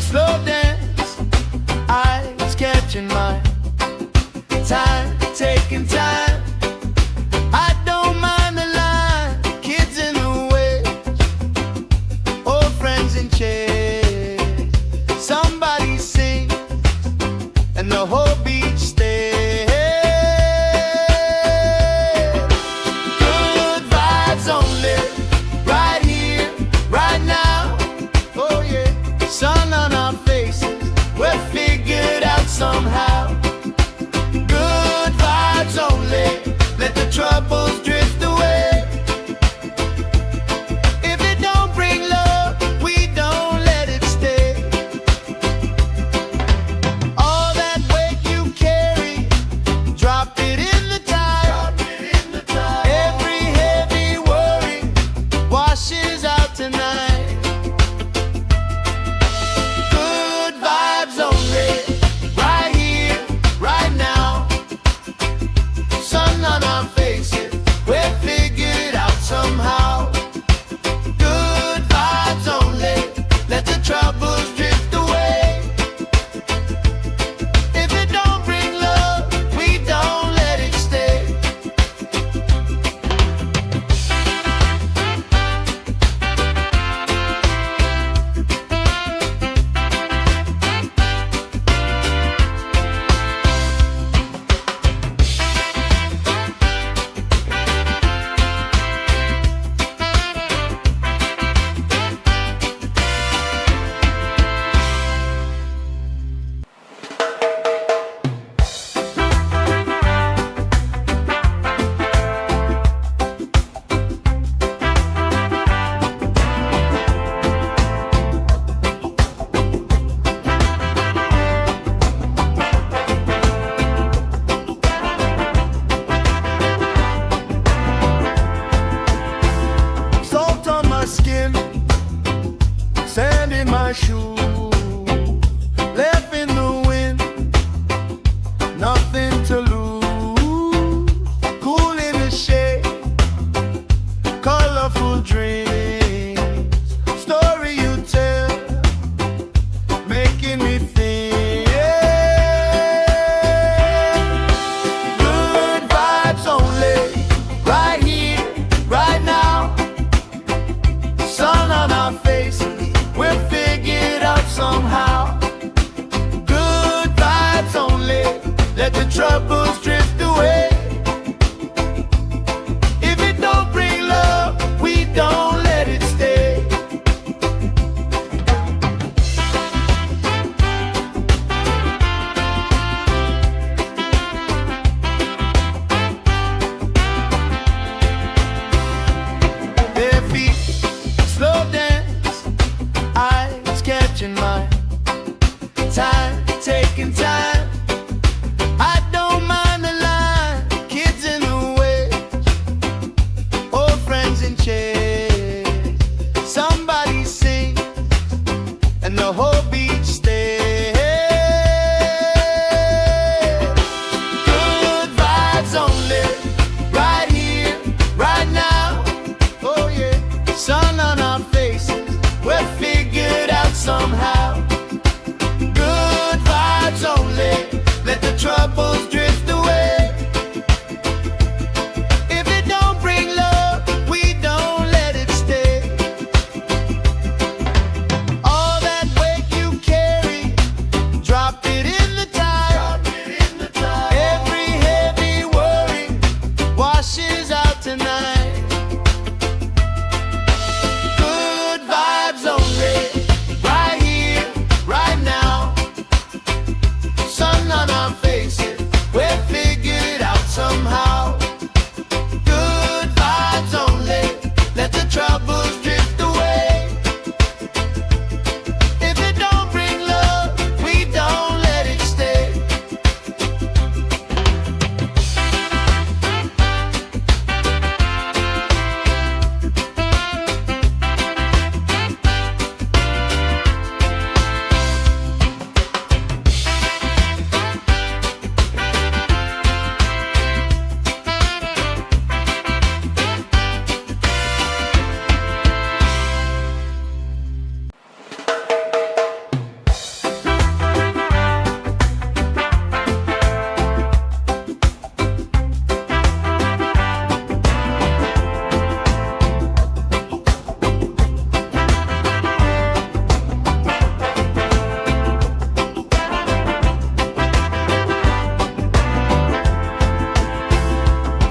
slow dance, eyes catching mine, time taking time. I don't mind the line, kids in the way, old friends in chairs. Somebody sings and the whole beach stays. Good vibes only, right here, right now. Oh yeah, sun on our faces, we're figured out somehow. Good vibes only, let the troubles drift away. If it don't bring love, we don't let it stay. Bare feet, slow dance, eyes catching mine. Time, taking time. I don't mind the line. Kids in the way, old friends in chairs. Somebody sing, and the whole beach stays. Good vibes only, right here, right now. Oh yeah, sun on our faces, we're figured out somehow. Good vibes only, let the troubles drift away. If it don't bring love, we don't let it stay. All that weight you carry, drop it in the tide. Every heavy worry washes out tonight. Good vibes only, right here, right now. Sun on our faces, we're figured out somehow. Good vibes only, let the troubles drift away. If it don't bring love, we don't let it stay.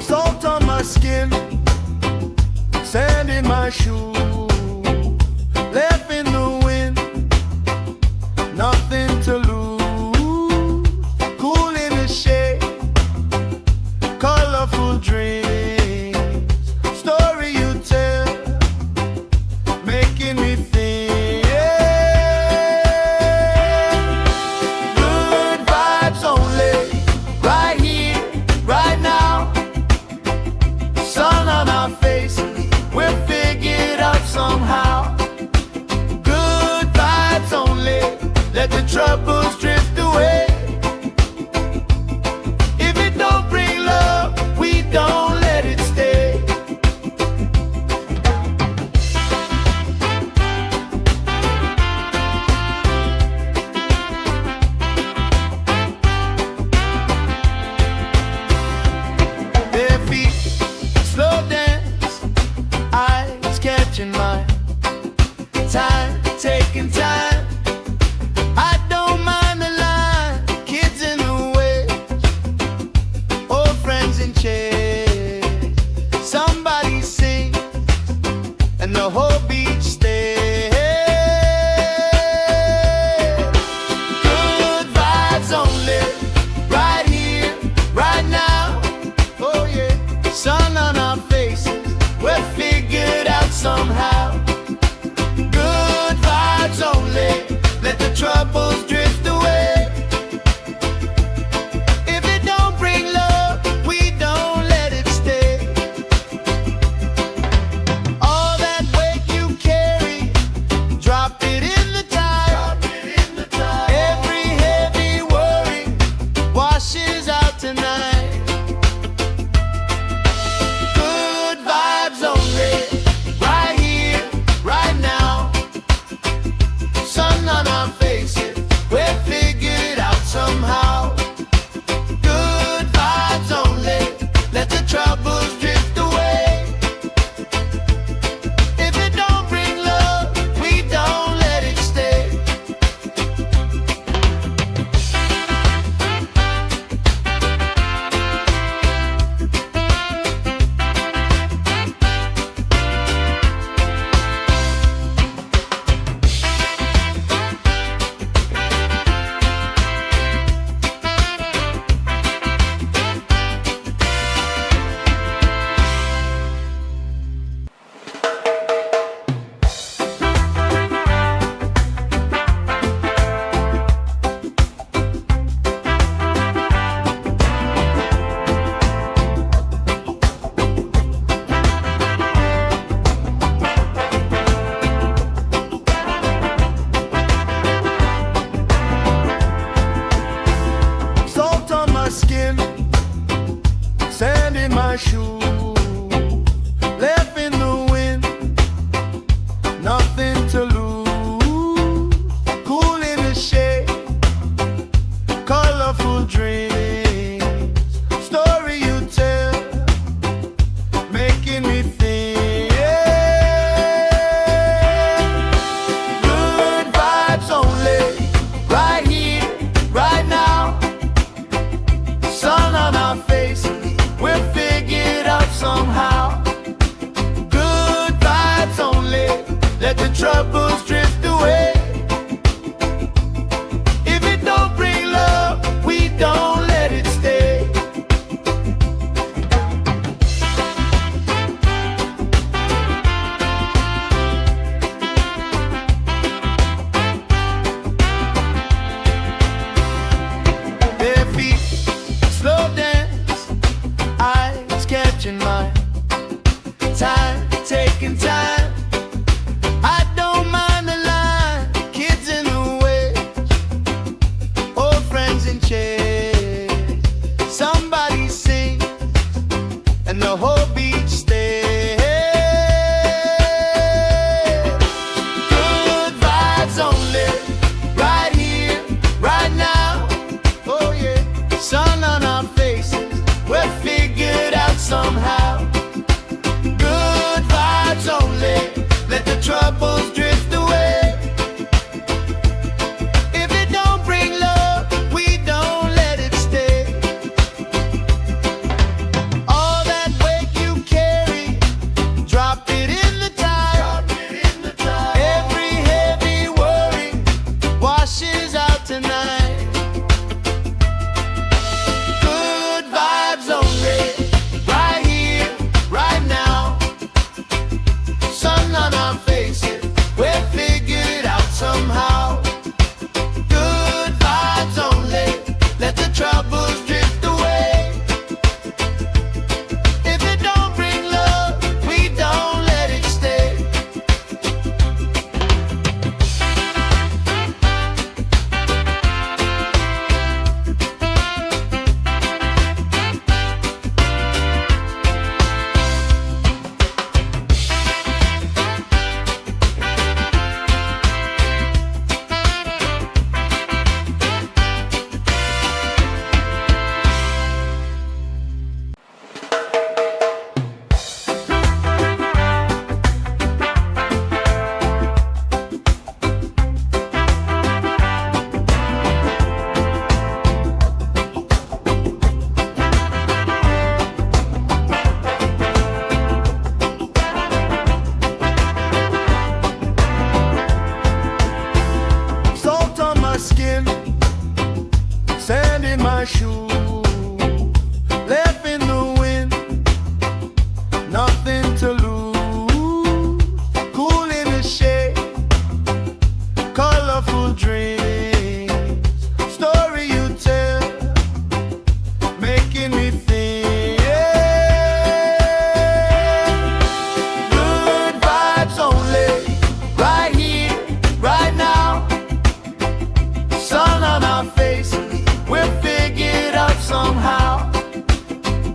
Salt on my skin, sand in my shoes, left in the wind, nothing to lose. Cool in the shade, colorful dreams, story you tell, making me think. Good vibes only, right here, right now. Sun on our faces, we're figured out somehow. Good vibes only, let the troubles drift away. If it don't bring love, we don't in my shoe, left in the wind, nothing to lose. Cool in the shade, colorful dreams, story you tell, making me think. Good vibes only, right here, right now. Sun on our faces, we'll figure it out somehow. Good vibes only, let the troubles drift away. If it don't bring love, we don't let it stay. Bare feet, slow dance, eyes catching mine. Time, taking time. I don't mind the line, kids in the way, old friends in chairs. Somebody sings and the whole beach stays. Good vibes only, right here, right now. Oh yeah, sun on our faces, we'll figure it out somehow. Good vibes only, let the troubles drift away. If it don't bring love, we don't let it stay. All that weight you carry, drop it in the tide. Every heavy worry washes out tonight. Good vibes only, right here, right now. Sun on our faces, we'll figure it out somehow. Good vibes only, let the troubles drift away. If it don't bring love, we don't let it stay. Salt on my skin, sand in my shoe, left in the wind, nothing to lose. Cool in the shade, colorful dreams, story you tell, making me think. Good vibes only, right here, right now. Sun on our faces, we'll figure it out somehow.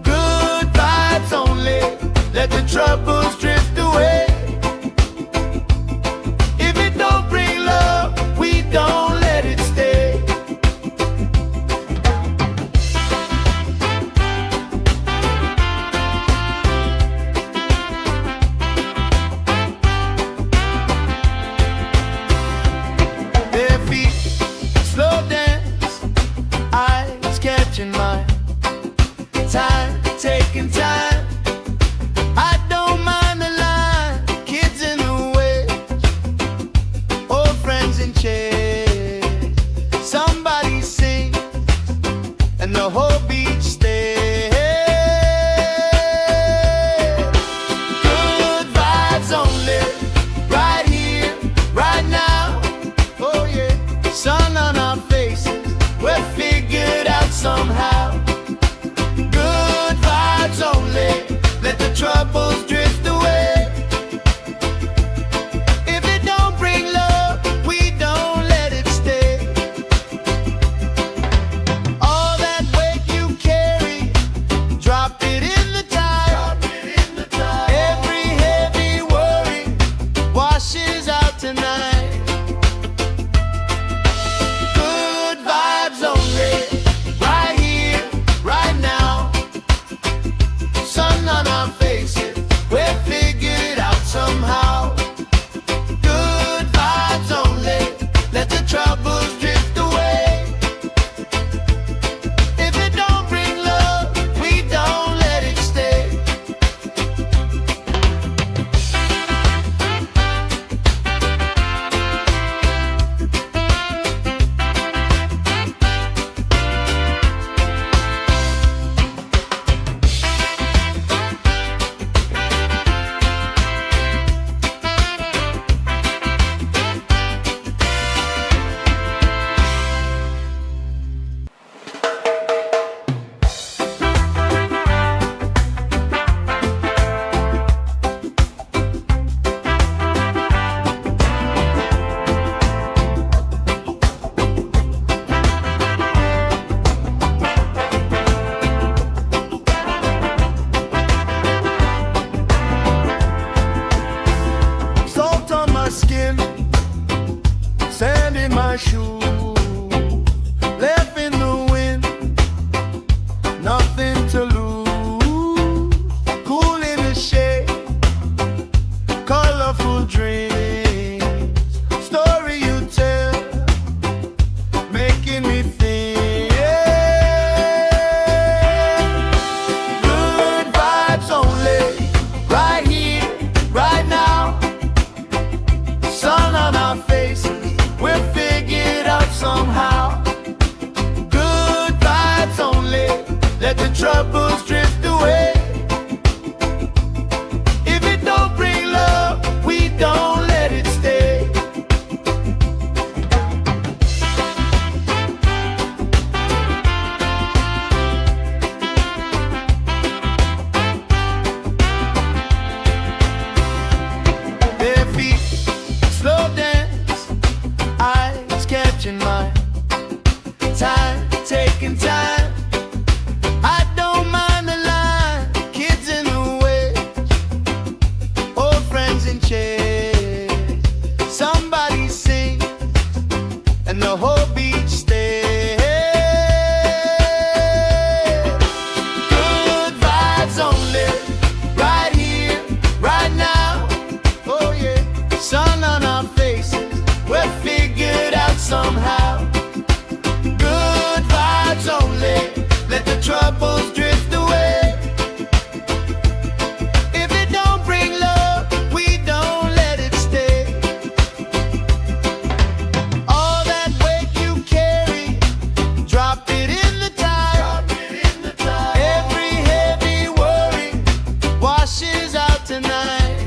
Good vibes only, let the troubles drift away. If it don't bring love, we don't let it stay. Bare feet, slow dance, eyes catching mine. Time, taking time. I don't mind the line, kids in the way, old friends in chairs. Somebody sings and the whole beach stays. Good vibes only, right here, right now. Oh yeah, sun on our faces, we'll figure it out somehow. Good vibes only, troubles drift away. If it don't bring love, we don't let it stay. Bare feet, slow dance, eyes catching mine. Time, taking time. I don't mind the line. Kids in the way, old friends in chairs. Somebody sing, and the whole beach stays. Good vibes only, right here, right now. Oh yeah, sun on our faces, we're figured out somehow. Good vibes only, let the troubles drift away. If it don't bring love, we don't let it stay. All that weight you carry, drop it in the tide. Every heavy worry washes out tonight.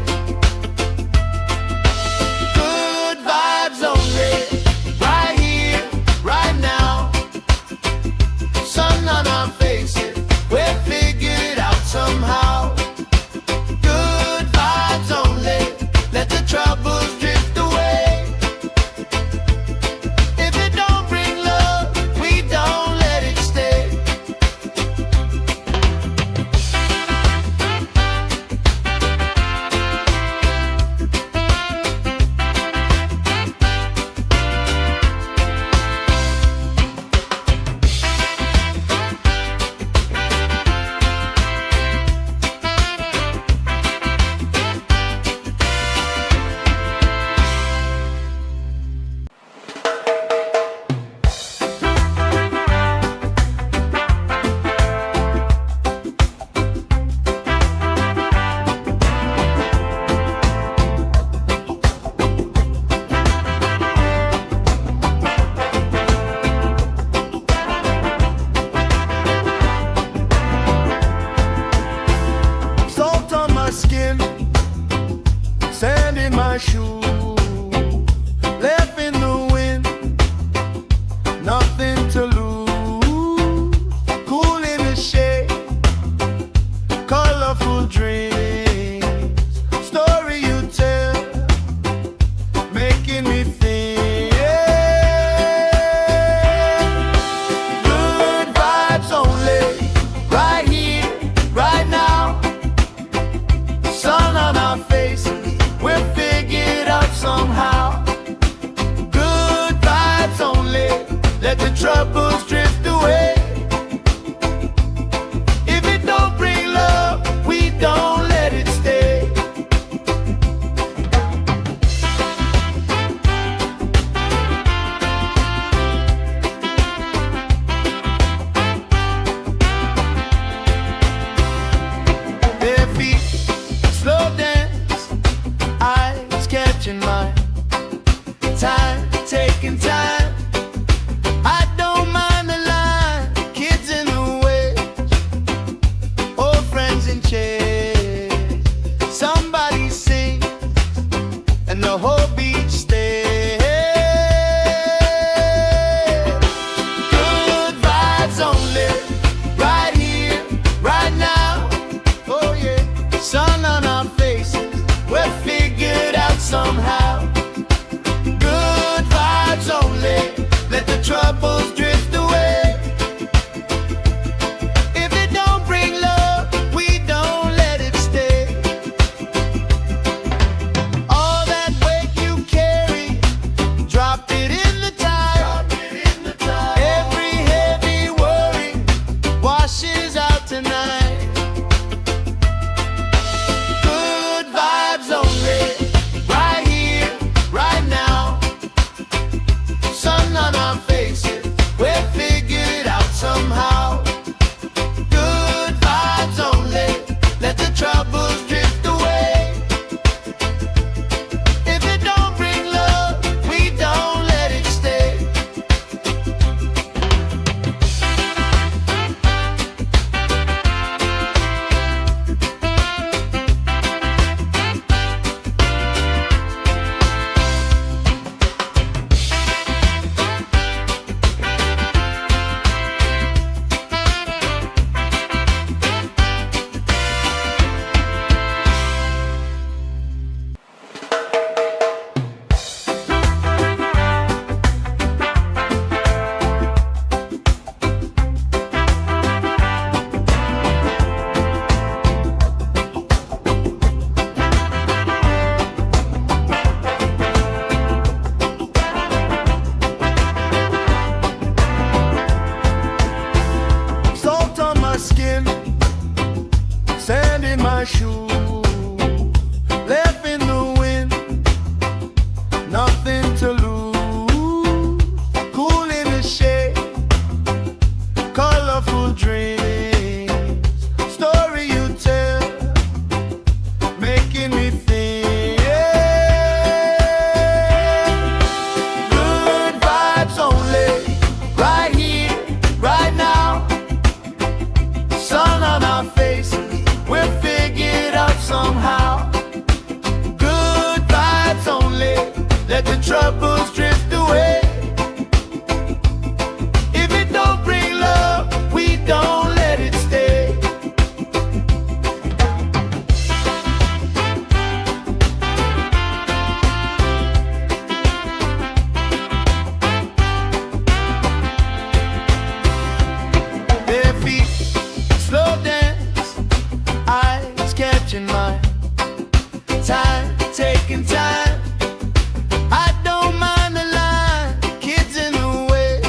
Good vibes only, right here, right now. Sun on our faces, we're figured out somehow. Good vibes only, let the troubles drift away. If it don't bring love, we don't let it stay. Salt on my skin, sand in my shoes, left in the wind, nothing to lose. Cool in the shade, colorful dreams, story you tell, making me think. Good vibes only, right here, right now. Sun on our faces, we're figured out somehow. Good vibes only, let the troubles drift away. If it don't bring love, we don't let it stay. Bare feet, slow dance, eyes catching mine. Time, taking time. I don't mind the line. Kids in the way, old friends in chairs. Somebody sing, and the whole beach stays. Good vibes only, right here, right now. Oh yeah, sun on our faces, we're figured out somehow. Good vibes only, let the troubles drift away. If it don't bring love, we don't let it stay. All that weight you carry, drop it in the tide. Every heavy worry washes out tonight. Good vibes only, right here, right now. Sun on our faces, we're figured out somehow. Good vibes only, let the troubles drift away. If it don't bring love, we don't let it stay. shoe, left in the wind, nothing to lose. Cool in the shade, colorful dreams, story you tell, making me think. Good vibes only, right here, right now. Sun on our faces, we'll figure it out somehow. Good vibes only, let the troubles drift away. If it don't bring love, we don't let it stay. Bare feet, slow dance, eyes catching mine. Time, taking time. I don't mind the line. Kids in the way,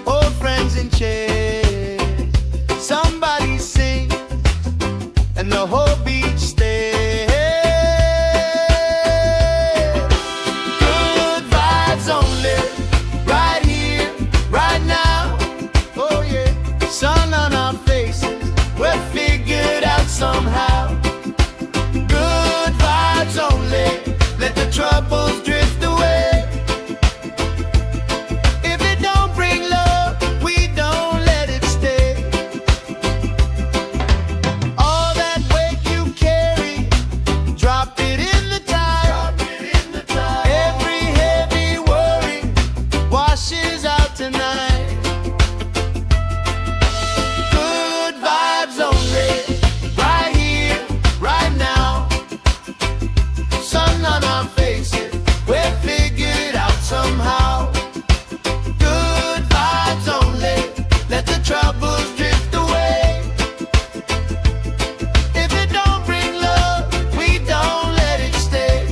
old friends in chairs. Somebody sing, and the whole beach stays. Good vibes only, right here, right now. Oh yeah, sun on our faces, we'll figure it out somehow. Good vibes only, let the troubles drift away. If it don't bring love, we don't let it stay. All that weight you carry, drop it in the tide. Every heavy worry washes out tonight. Good vibes only, right here, right now. Sun on our faces, we'll figure it out somehow. Good vibes only, let the troubles drift away. If it don't bring love, we don't let it stay.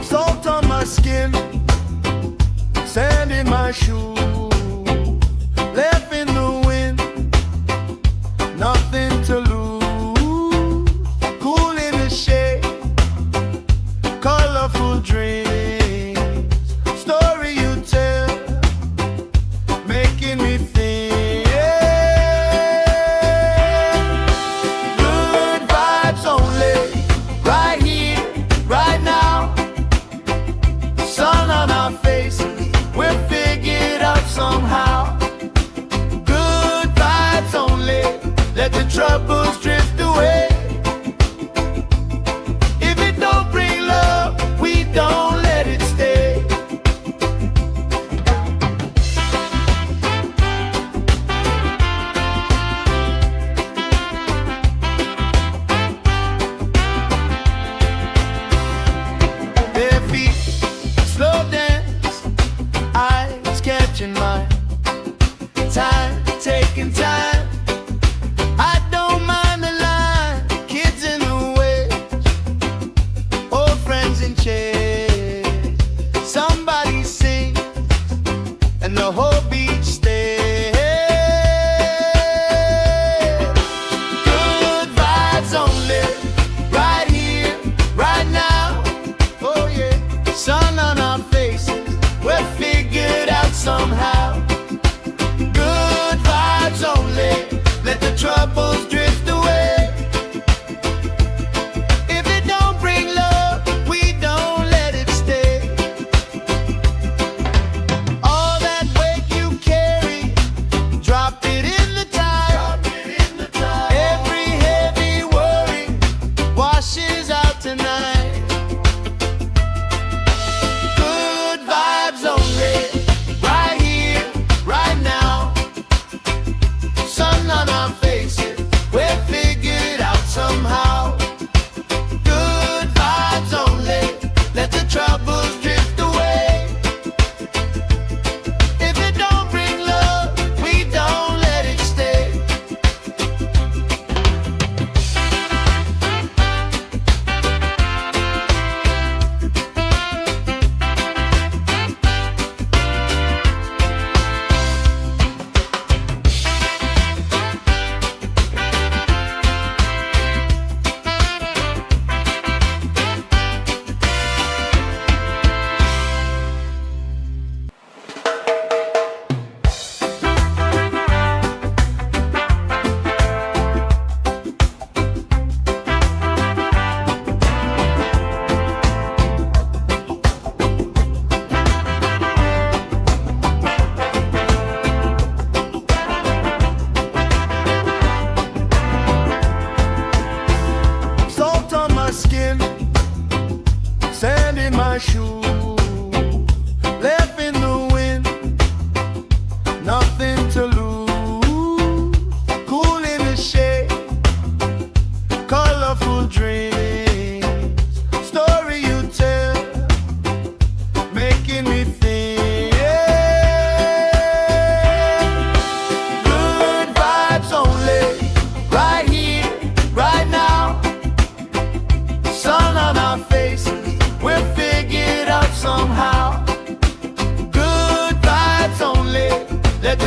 Salt on my skin, sand in my shoe, left in the wind, nothing to lose. Cool in the shade, colorful dreams, story you tell, making me think. Good vibes only, right here, right now. Sun on our faces, we'll figure it out somehow. Good vibes only, let the troubles drift away. If it don't bring love, we don't let it stay. Bare feet, slow dance, eyes catching mine. Time, taking time. I don't mind the line. Kids in the way, old friends in chairs. Somebody sing, and the whole beach stays. Good vibes only, right here, right now. Oh yeah, sun on our faces, we'll figure it out somehow. Good vibes only, let the troubles drift away. If it don't bring love, we don't let it stay. All that weight you carry,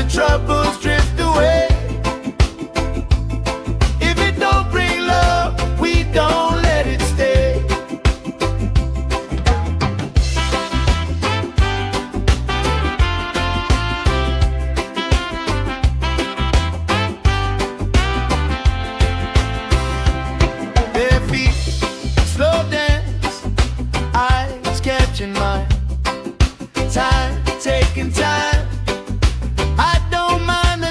troubles drift away. If it don't bring love, we don't let it stay. Bare feet, slow dance, eyes catching mine. Time, taking time. I don't mind the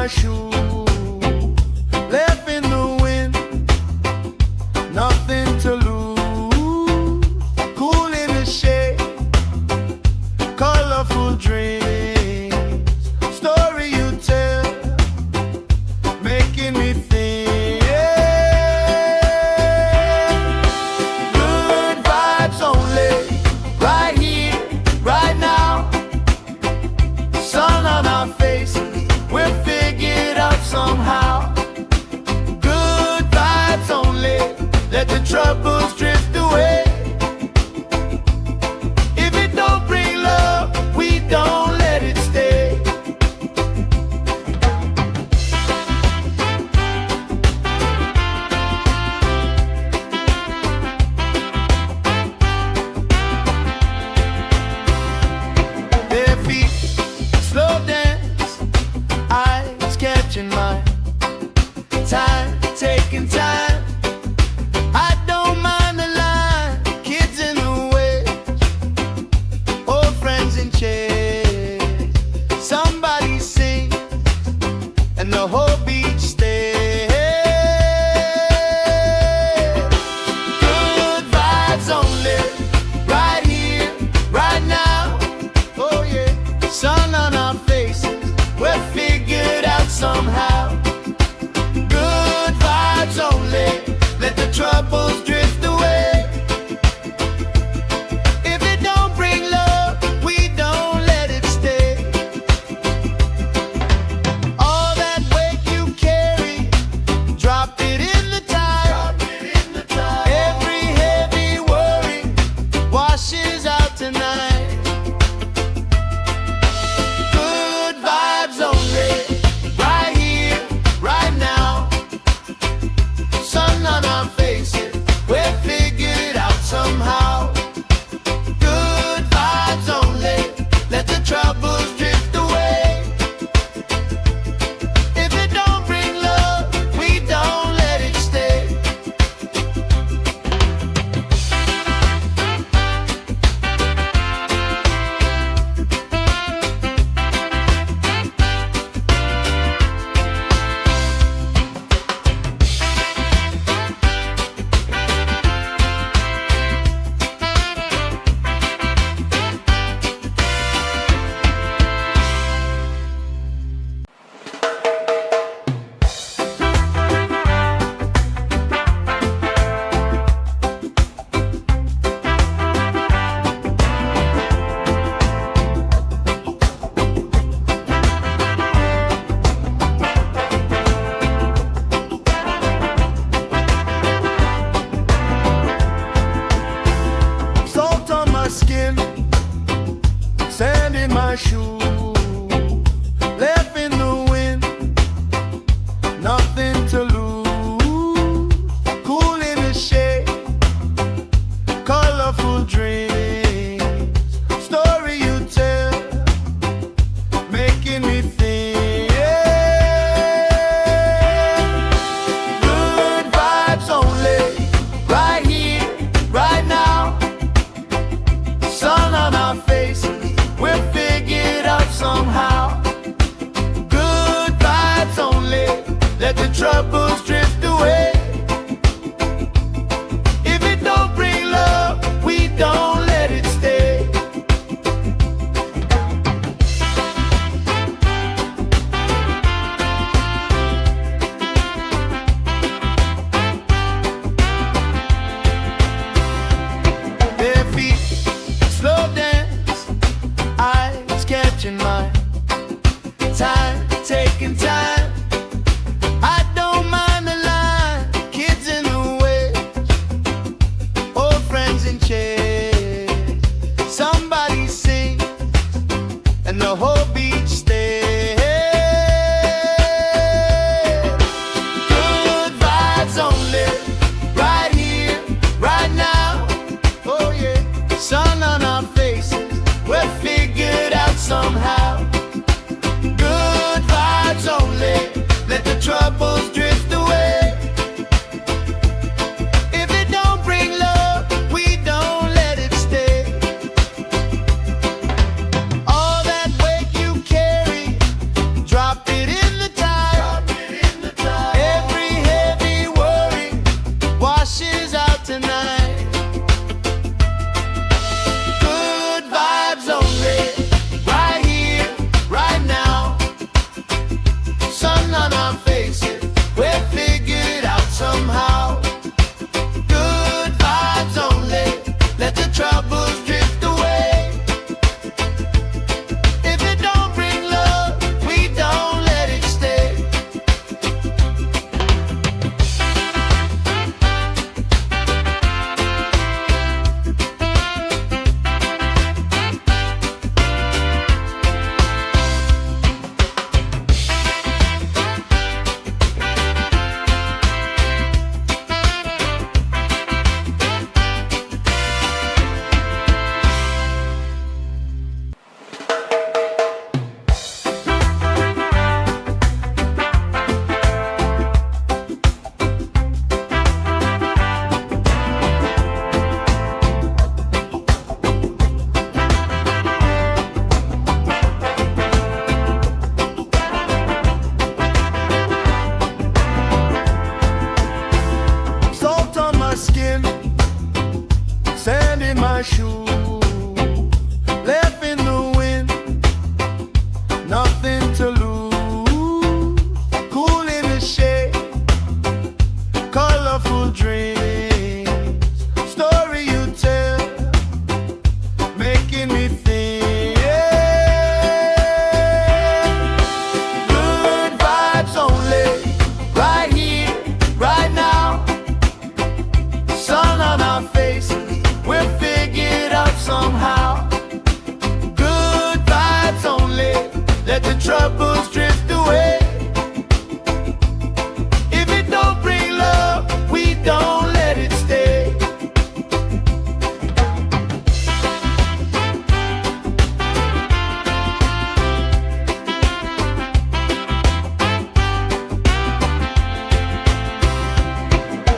shoe, left in the wind, nothing to lose. Cool in the shade, colorful dreams, story you tell, making me think. Good vibes only, right here, right now. Sun on our faces, we'll figure it out somehow. Good vibes only, let the troubles drift away. If it don't bring love, we don't let it stay. Bare feet, slow dance, eyes catching mine. Time, taking time. I don't mind the line, kids in the way, old friends in chairs. Somebody sing, and the whole beach stays. Good vibes only, right here, right now. Oh yeah, sun on our faces, we'll figure it out somehow. Good vibes only, let the troubles drift away. If it don't bring love, we don't let it stay. All that weight you carry, drop it in the tide. Every heavy worry washes out tonight. Good vibes only, right here, right now. Sun on our faces, we'll figure it out somehow. Good vibes only, let the troubles drift away. If it don't bring love, we don't let it stay. Salt on my skin, sand in my shoe, left in the wind, nothing to lose. Cool in the shade, colorful dreams, story you tell, making me think. Good vibes only, right here, right now. Sun on our faces, we'll figure it out somehow. Good vibes only, let the troubles drift away. If it don't bring love, we don't let it stay. Bare feet, slow dance, eyes catching mine. Time, taking time. I don't mind the line, kids in the way, old friends in chairs. Somebody sing, and the whole beach stays. Good vibes only, right here, right now. Oh yeah, sun on our faces, we'll figure it out somehow. Good vibes only. let the troubles drift away. If it don't bring love, we don't let it stay.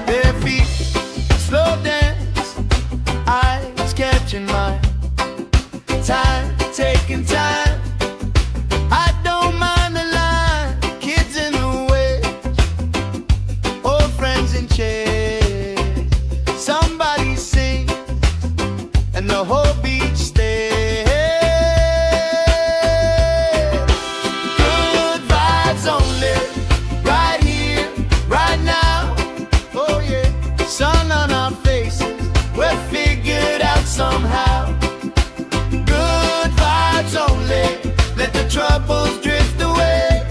Bare feet, slow dance, eyes catching mine. Time, taking time. I don't mind the line. Kids in the way, old friends in chairs. Somebody sing, and the whole beach stays. Good vibes only, right here, right now. Oh yeah, sun on our faces, we're figured out somehow. Good vibes only, let the troubles drift away.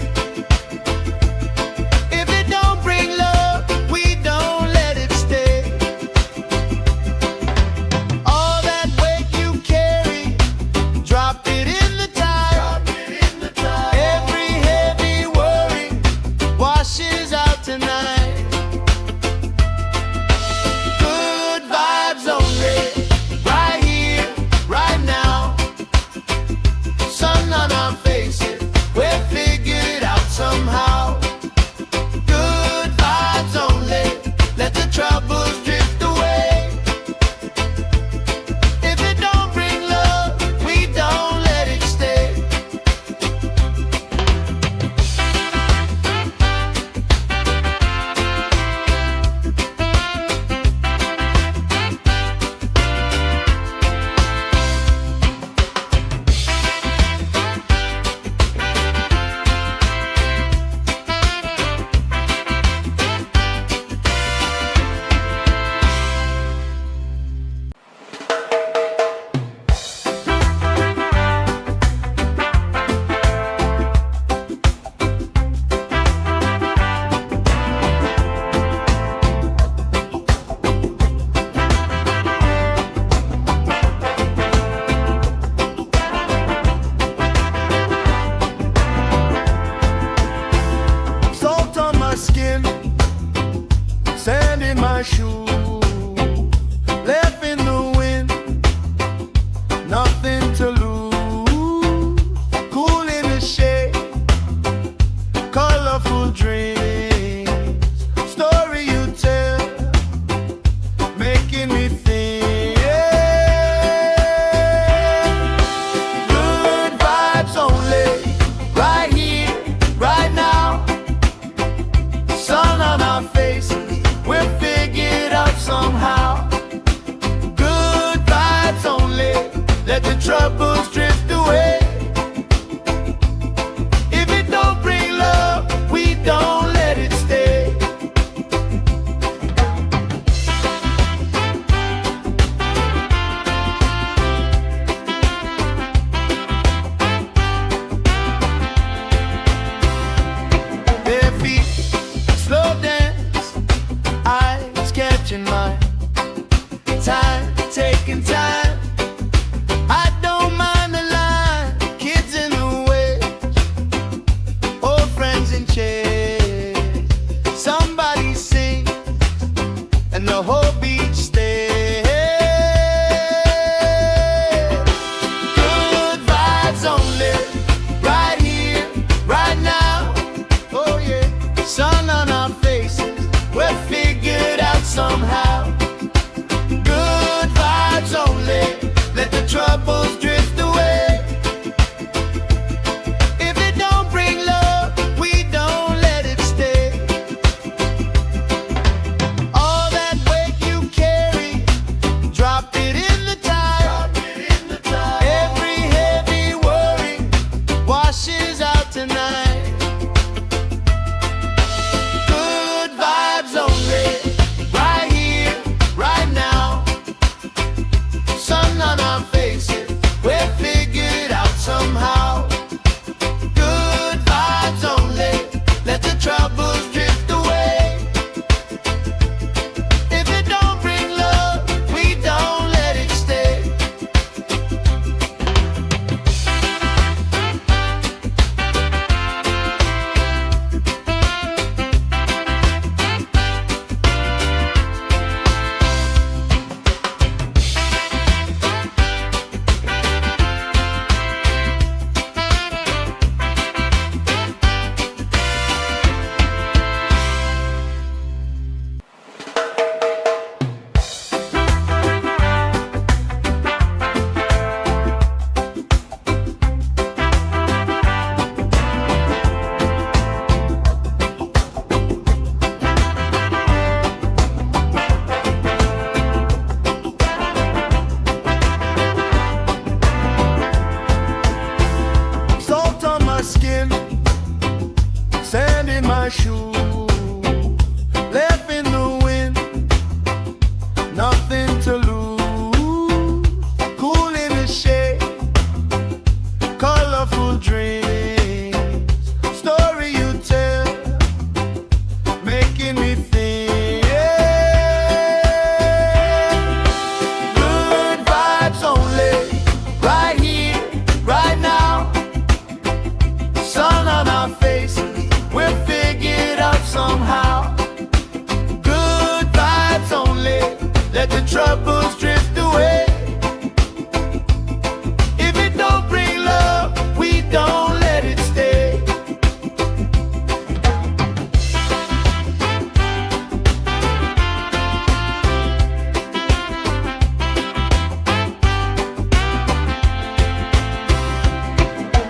If it don't bring love, we don't let it stay. All that weight you carry, drop it in the tide. Every heavy worry washes out tonight. Good vibes only, right here, right now. Sun on our faces, we're figured out somehow. Good vibes only, let the troubles drift away. If it don't bring love, we don't let it stay. Salt on my skin, sand in my shoes, left in the wind, nothing to lose. Cool in the shade, colorful dreams, story you tell, making me think. Good vibes only, right here, right now. Sun on our faces, we're figured out somehow. Good vibes only, let the troubles drift away. If it don't bring love, we don't walking, sand in my shoe, left in the wind, nothing to lose. Cool in the shade, colorful dreams, story you tell, making me think. Good vibes only, right here, right now. Sun on our faces, we'll figure it out somehow. Good vibes only, let the troubles drift away. If it don't bring love, we don't let it stay.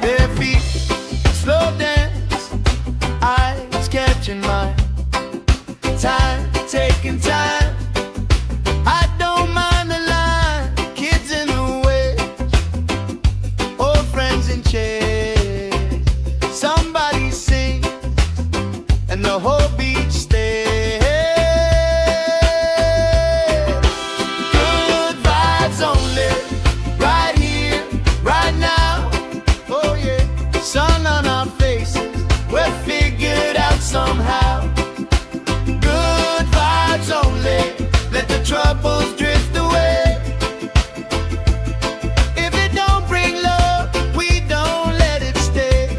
Bare feet, slow dance, eyes catching mine. Time, taking time. I don't mind the line, kids in the way, old friends in chairs. Somebody sing, and the whole beach stays. Good vibes only, right here, right now. Oh yeah, sun on our faces, we'll figure it out somehow. Good vibes only, let the troubles drift away. If it don't bring love, we don't let it stay.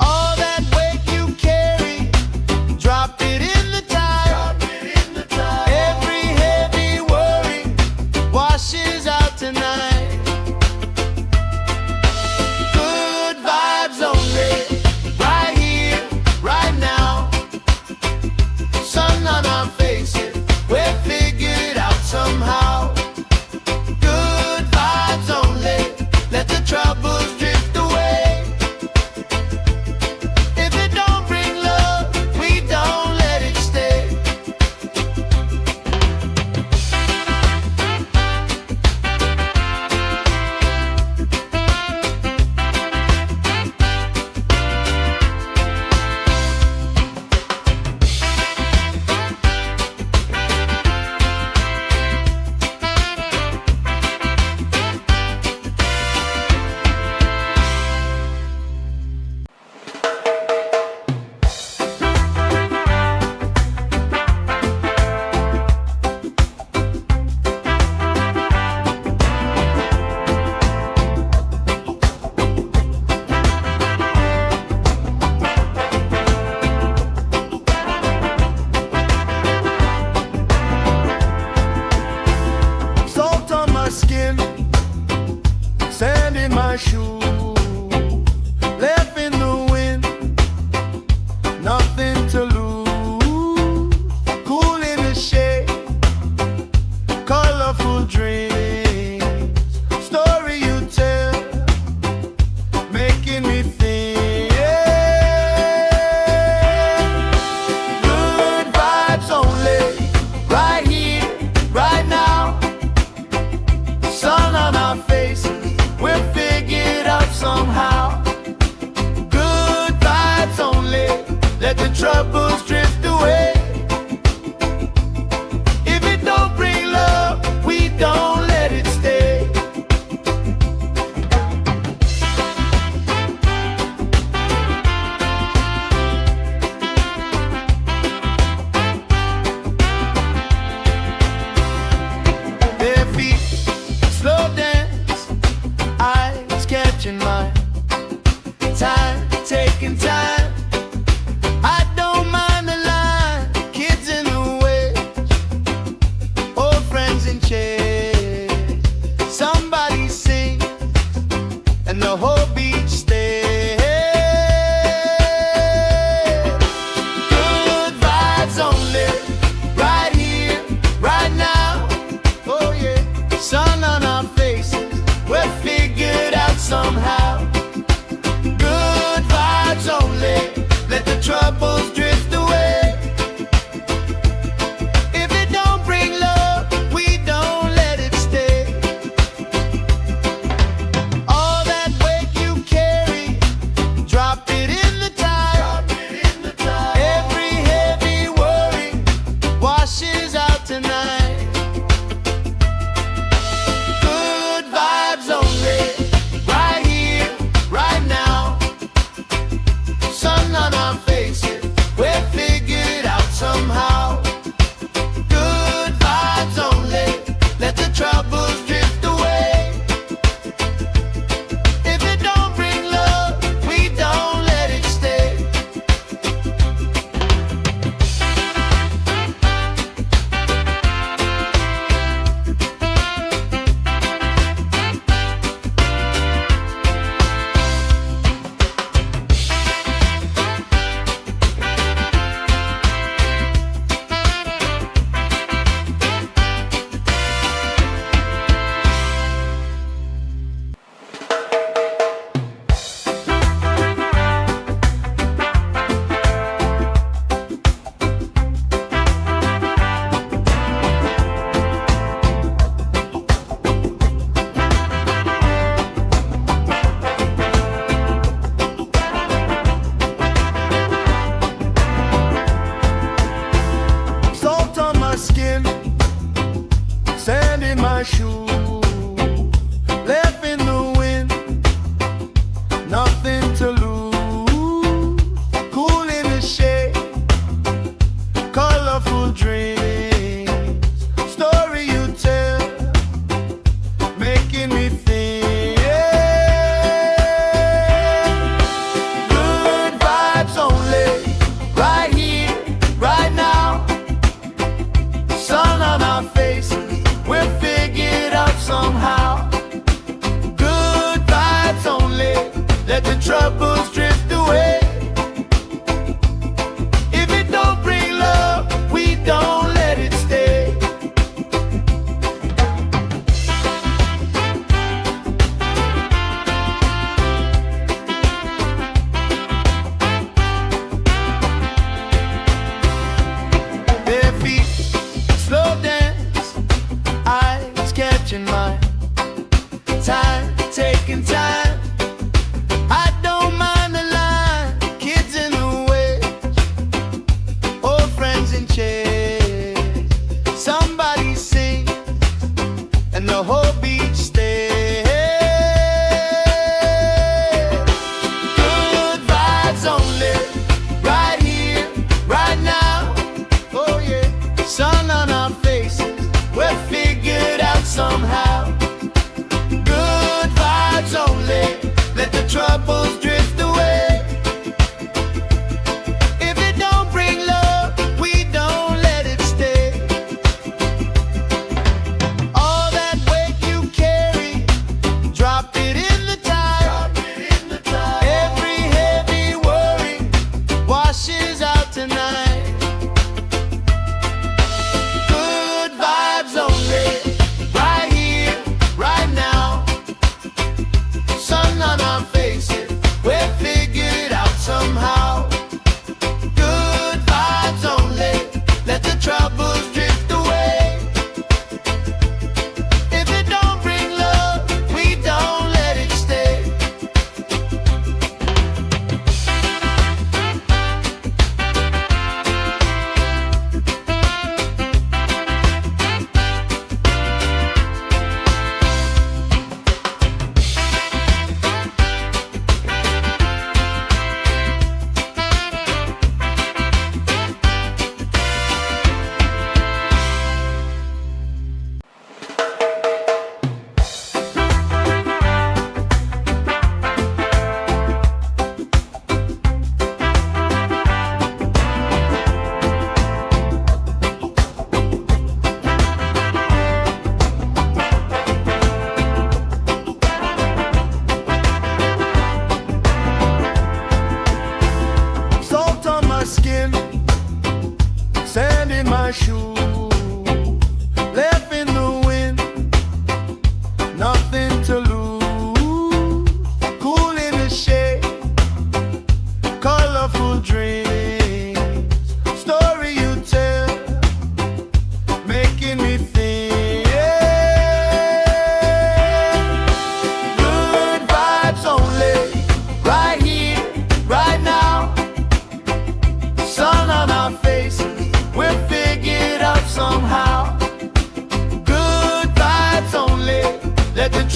All that weight you carry, drop it in the tide. Every heavy worry washes out tonight. Good vibes only, right here, right now. Sun on our faces, we're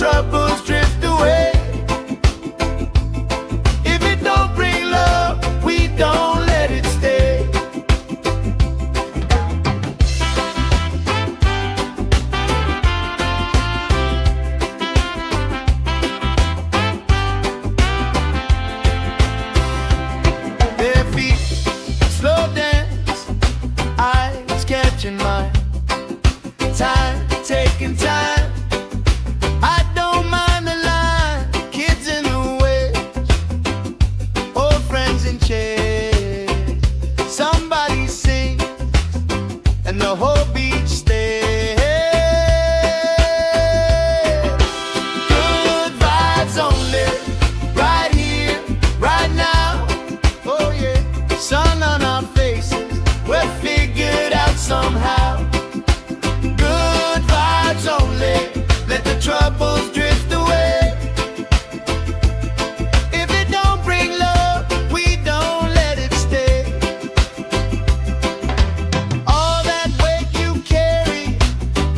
troubles drift away. If it don't bring love, we don't let it stay. Their feet slow dance, eyes catching mine. Time, taking time. I don't mind the line. Kids in the way, old friends in chairs. Somebody sing, and the whole beach stays. Good vibes only, right here, right now. Oh yeah, sun on our faces, we're figured out somehow. Good vibes only, let the troubles drift away. If it don't bring love, we don't let it stay. All that weight you carry,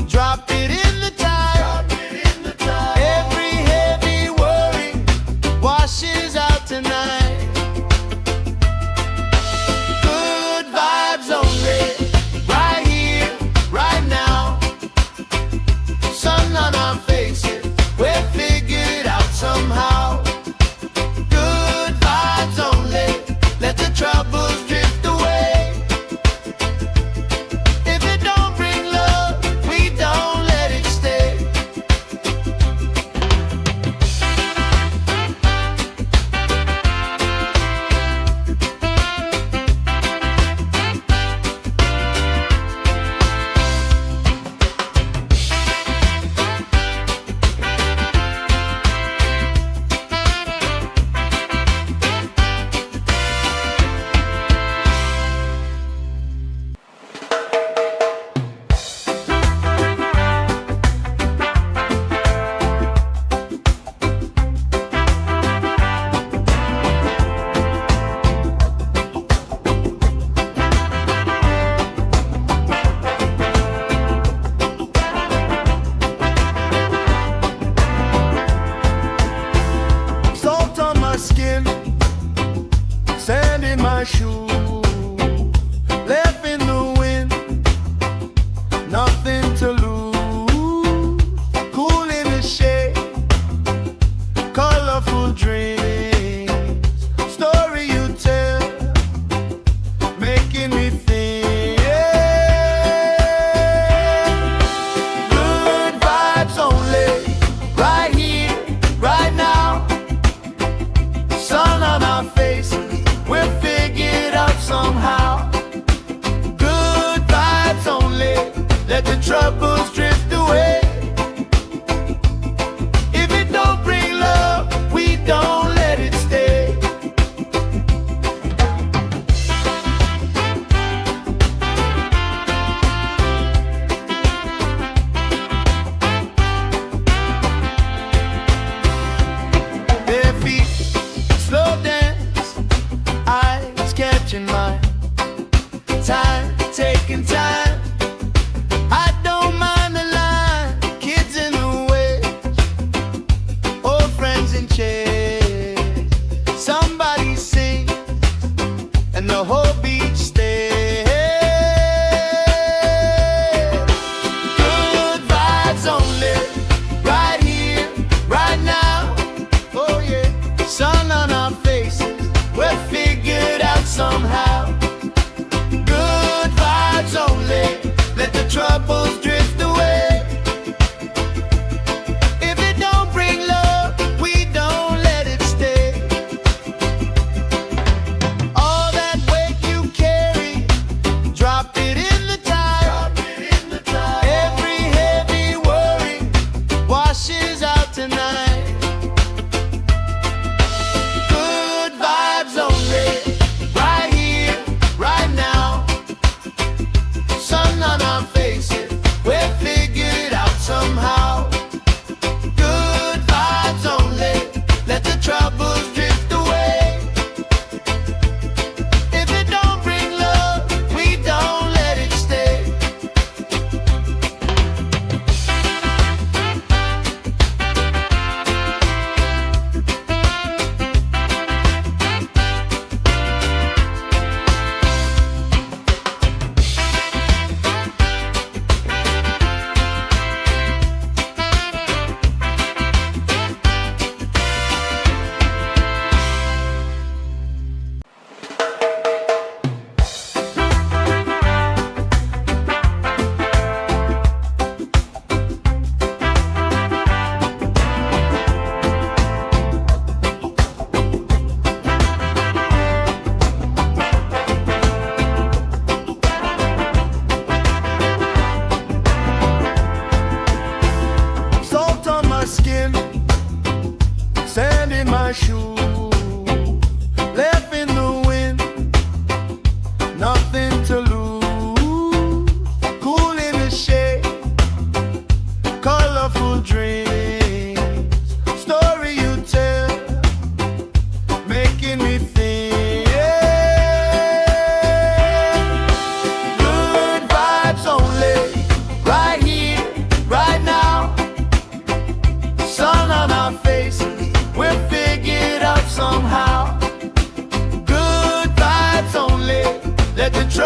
drop it in the tide. Every heavy worry washes out tonight. Good vibes only, right here, right now. Sun on our faces, we're figured out somehow. Good vibes only, let the troubles drift away. If it don't bring love, we don't let it stay. Salt on my skin, sand in my shoes, left in the wind, nothing to lose. Cool in the shade, colorful dreams, story you tell, making me think. Good vibes only, right here, right now. Sun on our faces, we're figured out somehow. Good vibes only, let the troubles drift away. If it don't bring love, we don't let it stay. Their feet slow dance, eyes catching mine. Time, taking time. I don't mind the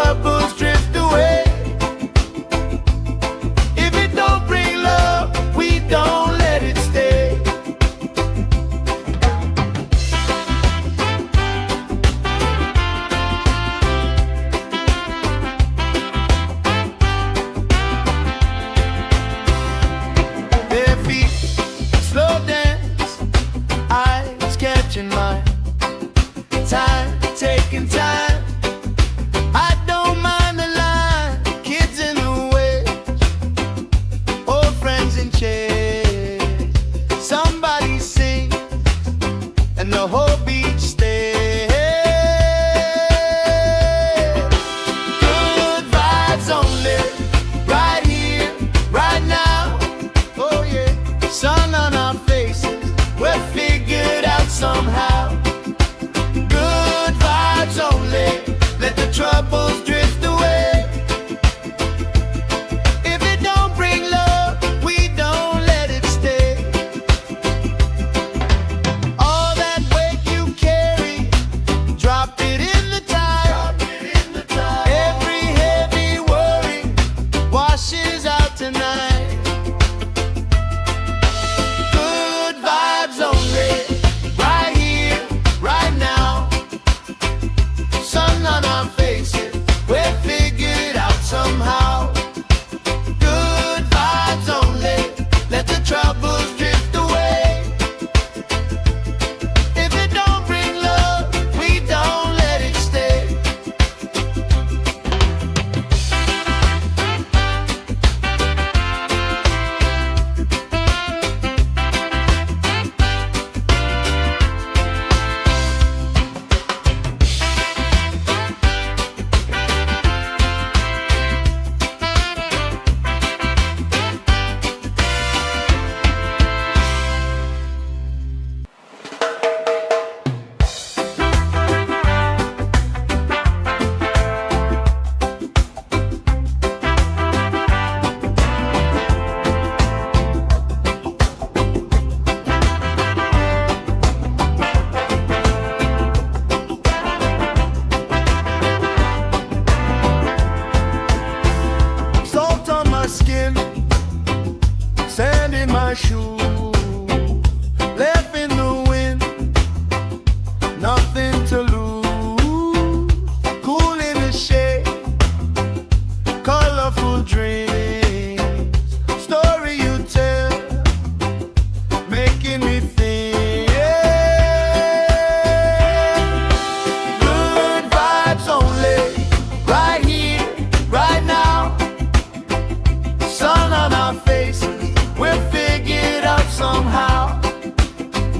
troubles drift away. If it don't bring love, we don't let it stay. Bare feet, slow dance, eyes catching mine. Time, taking time. I don't mind the line. Kids in the way, old friends in chairs. Somebody sing, and the whole beach stays. Good vibes only, right here, right now. Oh yeah, sun on our faces, we're figured out somehow. Good vibes only, let the troubles drift away. If it don't bring love, we don't let it stay. All that weight you carry, drop it in the tide. Every heavy worry washes out tonight. Good vibes only, right here, right now. Sun on our faces, we're figured out somehow. Good vibes only, let the troubles drift away. If it don't bring love, we don't let it stay. Salt on my skin, sand in my shoes, left in the wind, nothing to lose. Cool in the shade, colorful dreams, story you tell, making me think. Good vibes only, right here, right now. Sun on our faces, we're figured out somehow.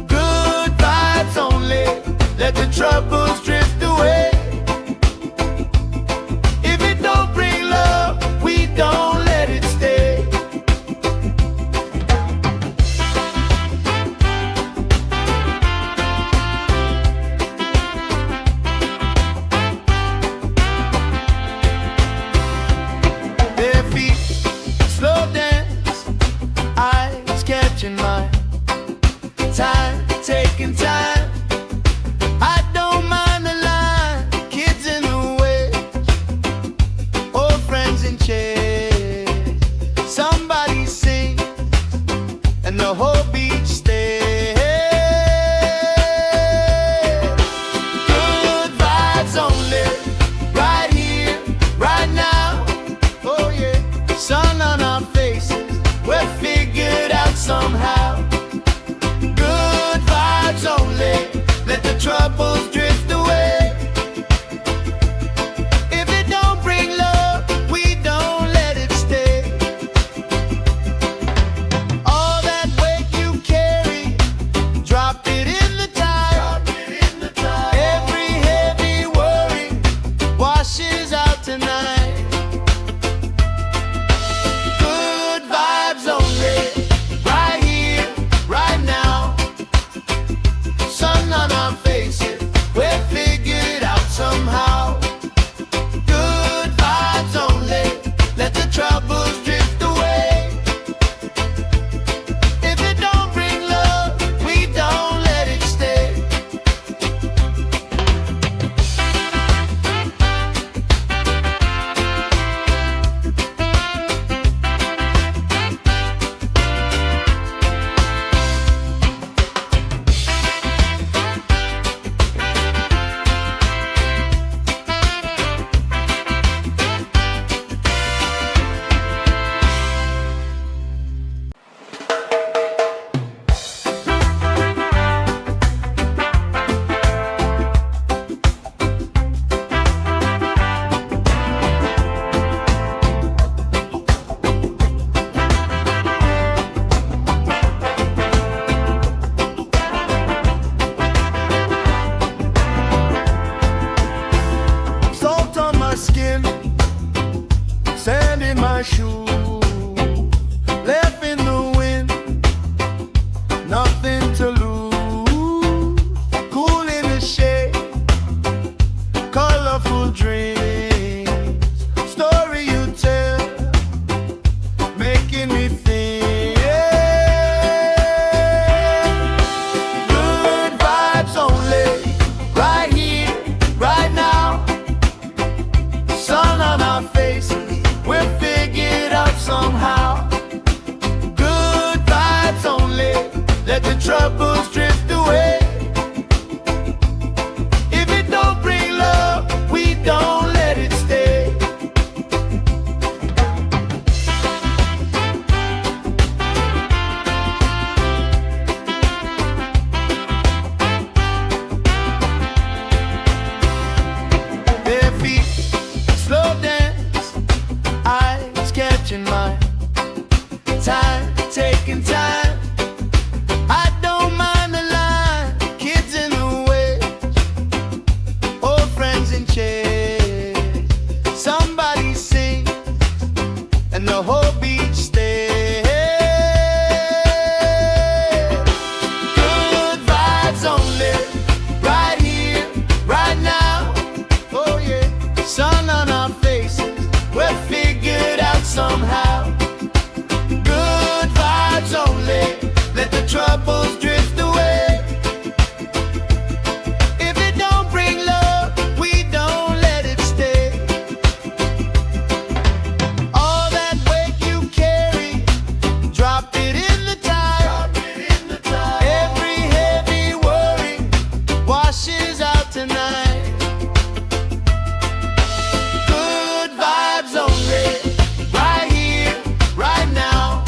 Good vibes only, let the troubles drift away. If it don't bring love, we don't let it stay. Bare feet, slow dance, eyes catching mine. Time, taking time. I don't mind somehow. Good vibes only, let the troubles drift away. If it don't bring love, we don't let it stay. All that weight you carry, drop it in the tide. Every heavy worry washes out tonight. Good vibes only, right here, right now.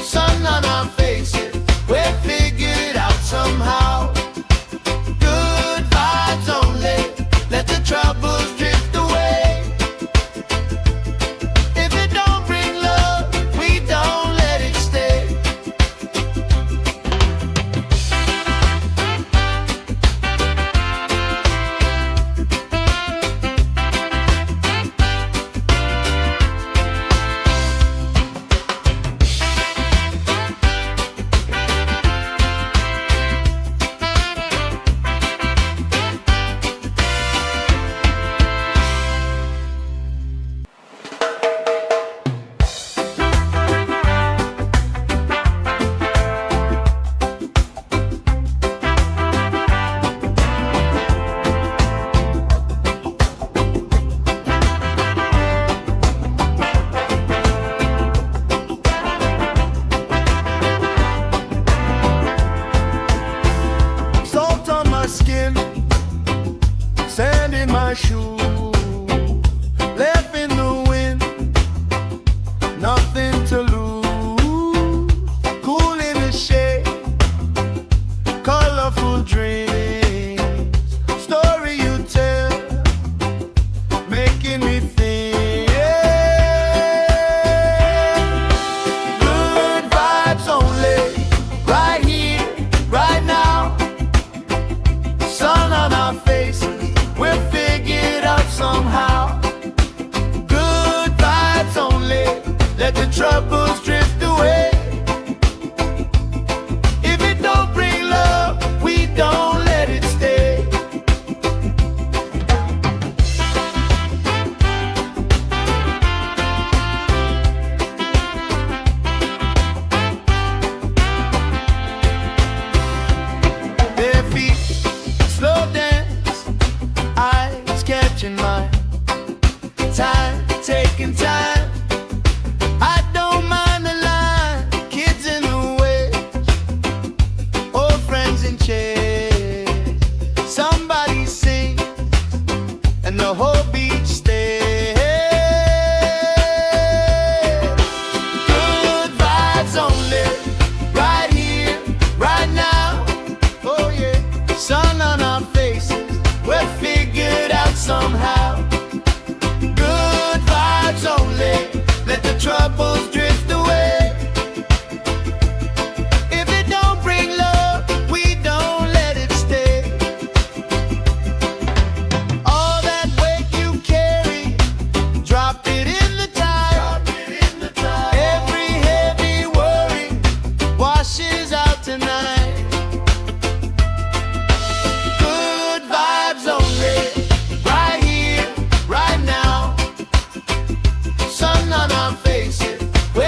Sun on our faces, we're figured out somehow. Good vibes only, let the troubles drift away. If it don't bring love, we don't let it stay. Salt on my skin, sand in my shoes, left in the wind, nothing to lose. Cool in the shade, colorful dreams, story you tell, making me think. Good vibes only, right here, right now. Sun on our faces, we're figured out somehow. Good vibes only, let the troubles drift away. If it don't bring love, we don't let it stay. Bare feet, slow dance, eyes catching mine. Time, taking time. I don't mind the line, kids in the waves, old friends in chairs. Somebody sings, and the whole beach stays. Good vibes only, right here, right now. Oh yeah, sun on our faces, we're figured out somehow. Good vibes only, let the troubles drift away. If it don't bring love, we don't let it stay. All that weight you carry, drop it in the tide. Every heavy worry washes out tonight. Good vibes only, right here, right now. Sun on our faces, we're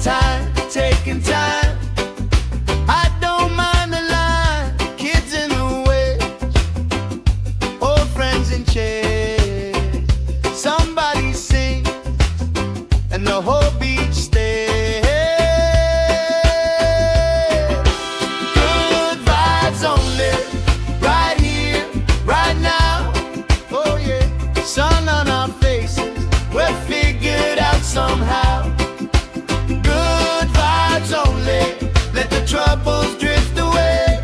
Time, taking time. I don't mind the line. Kids in the way, old friends in chairs. Somebody sing and the whole beach stays. Good vibes only, right here, right now. Oh yeah, sun on our faces, we're figured out somehow. Good vibes only, let the troubles drift away.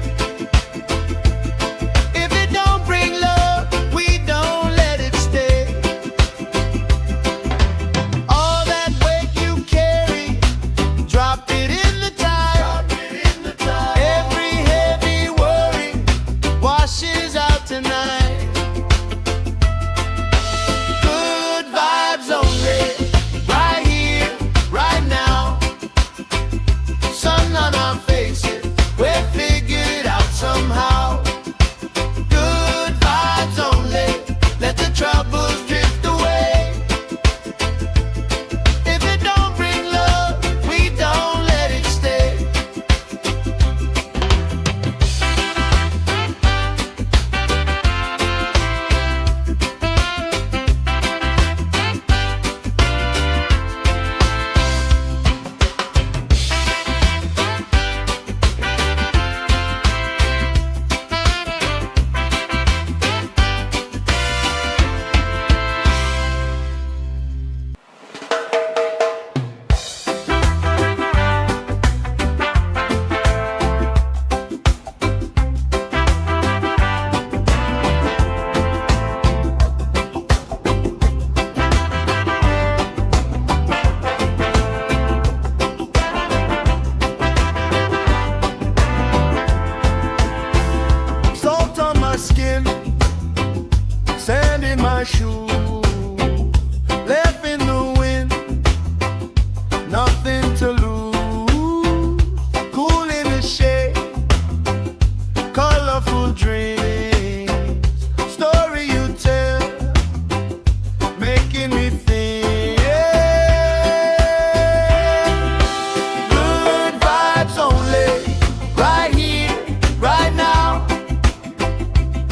If it don't bring love, we don't let it stay. All that weight you carry, drop it in the tide. Every heavy worry washes out tonight. Good vibes only, right here, right now. Sun on our faces, we're figured out somehow. Good vibes only, let the troubles drift away. If it don't bring love, we don't let it stay. Salt on my skin, sand in my shoes, left in the wind, nothing to lose. Cool in the shade, colorful dreams, story you tell, making me think. Good vibes only, right here, right now.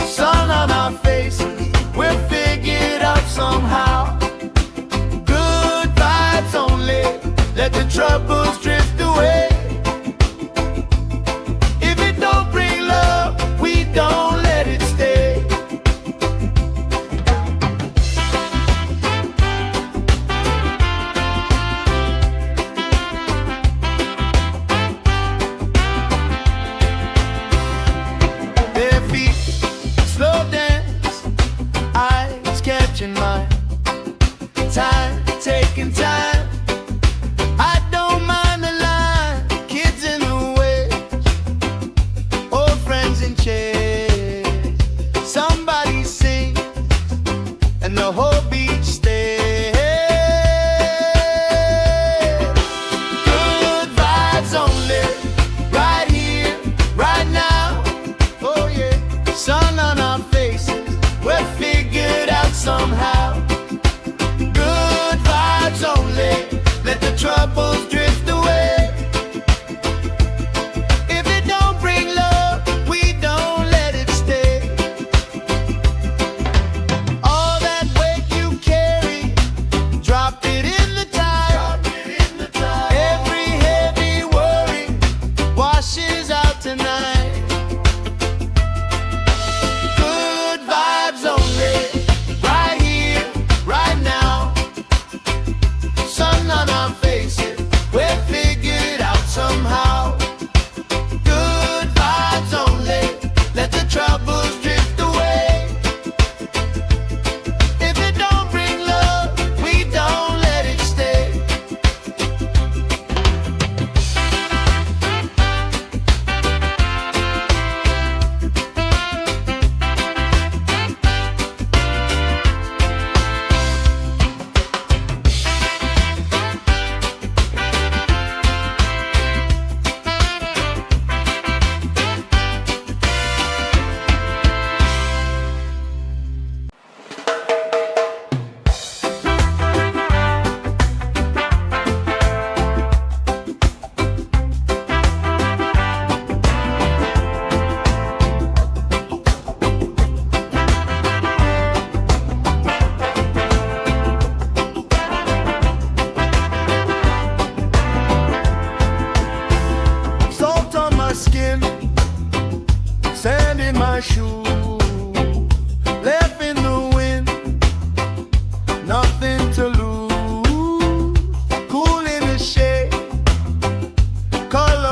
Sun on our faces, we're figured out somehow. Good vibes only, let the troubles drift away. If it don't bring love, we don't let it stay. Their feet slow dance, eyes catching mine. Time, taking time. I don't mind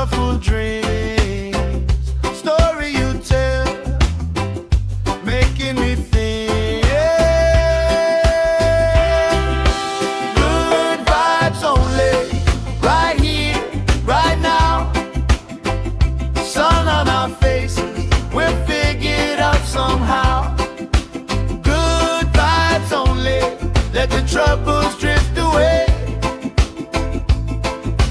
colorful dreams, story you tell, making me think. Good vibes only, right here, right now. Sun on our faces, we'll figure it out somehow. Good vibes only, let the troubles drift away.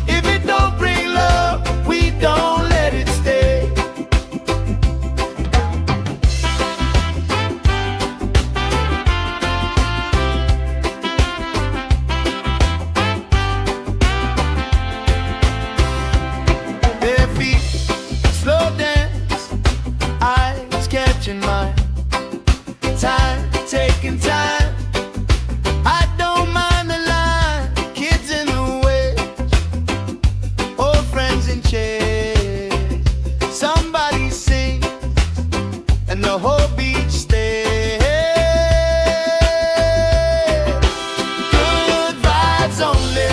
If it don't bring love, we don't let it stay. Bare feet, slow dance, eyes catching mine. Time, taking time. I don't mind the line, kids in the way, old friends in chairs. Somebody sing, and the whole beach stays. Good vibes only,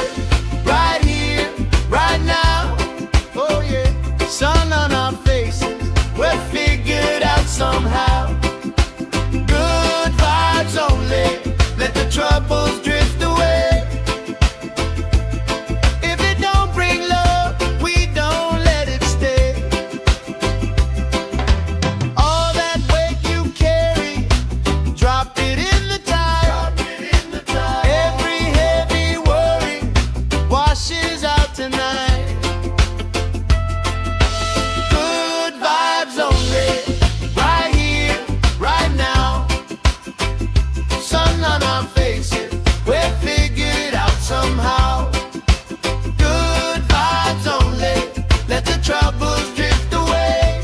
right here, right now. Oh yeah, sun on our faces, we'll figure it out somehow. Good vibes only, let the troubles drift away. If it don't bring love, we don't let it stay. All that weight you carry, drop it in the tide. Every heavy worry washes out tonight. Good vibes only, right here, right now. Sun on our faces, we'll figure it out somehow. Good vibes only, let the troubles drift away.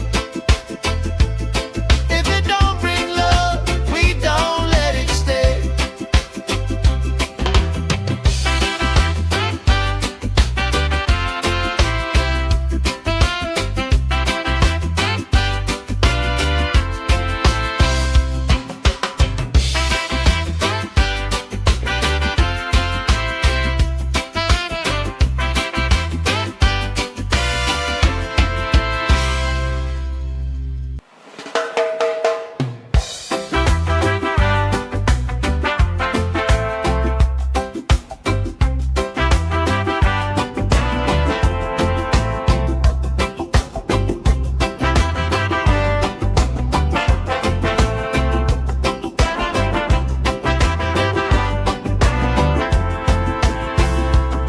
If it don't bring love, we don't let it stay.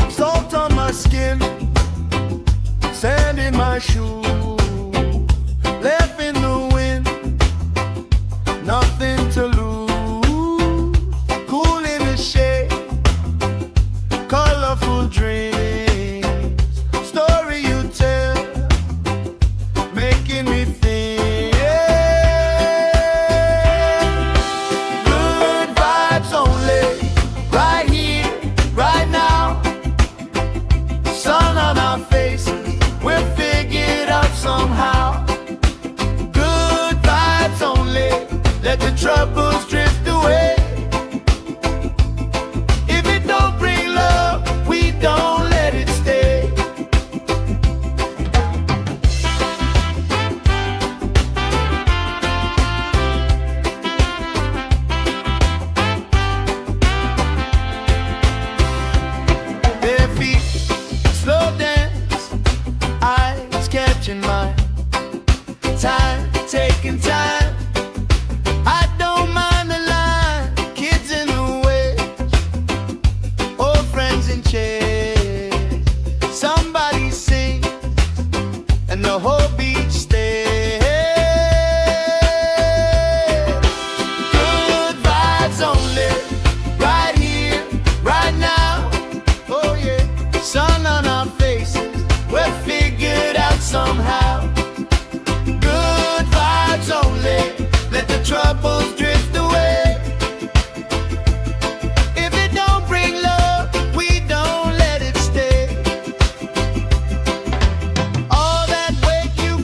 Salt on my skin, sand in my shoes, left in the wind, nothing to lose. Cool in the shade, colorful dreams, story you tell, making me think. Good vibes only, right here, right now. Sun on our faces, we'll figure it out somehow. Good vibes only, let the troubles drift away. If it don't bring love, we don't let it stay. Bare feet, slow dance, eyes catching mine. Time, taking time. I don't mind the line, kids in the way, old friends in chairs. Somebody sing, and the whole beach stays. Good vibes only, right here, right now. Oh yeah, sun on our faces, we'll figure it out somehow. Good vibes only, let the troubles drift away. If it don't bring love, we don't let it stay. All that weight you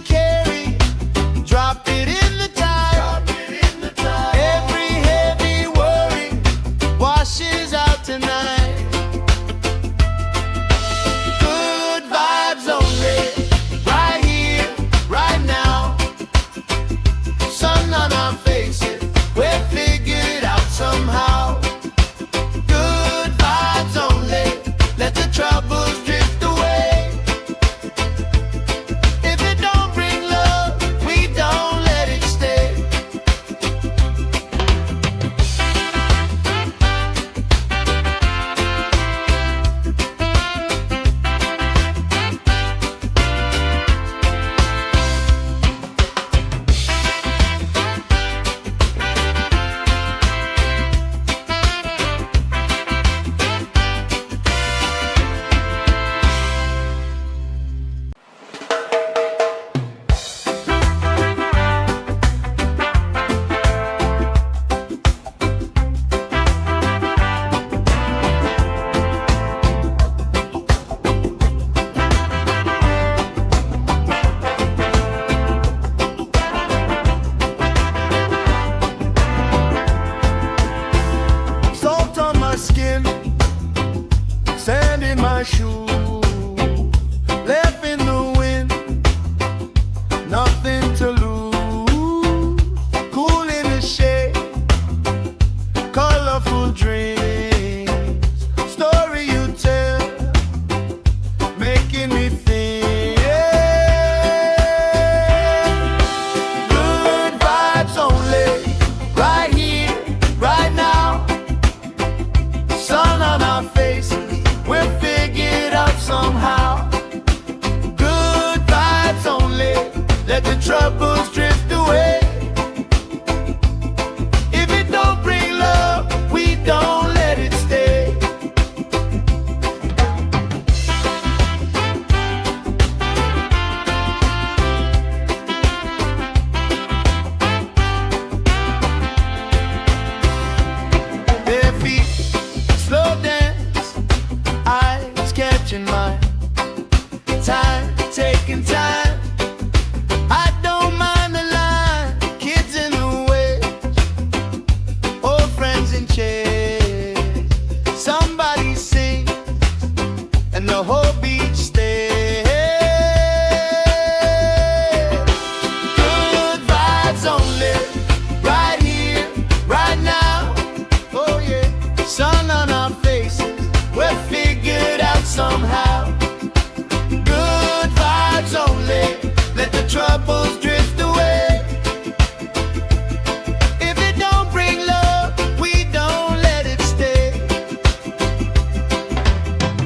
each step. Good vibes only, right here, right now. Oh yeah, sun on our faces, we're figured out somehow. Good vibes only, let the troubles drift away. If it don't bring love, we don't let it stay.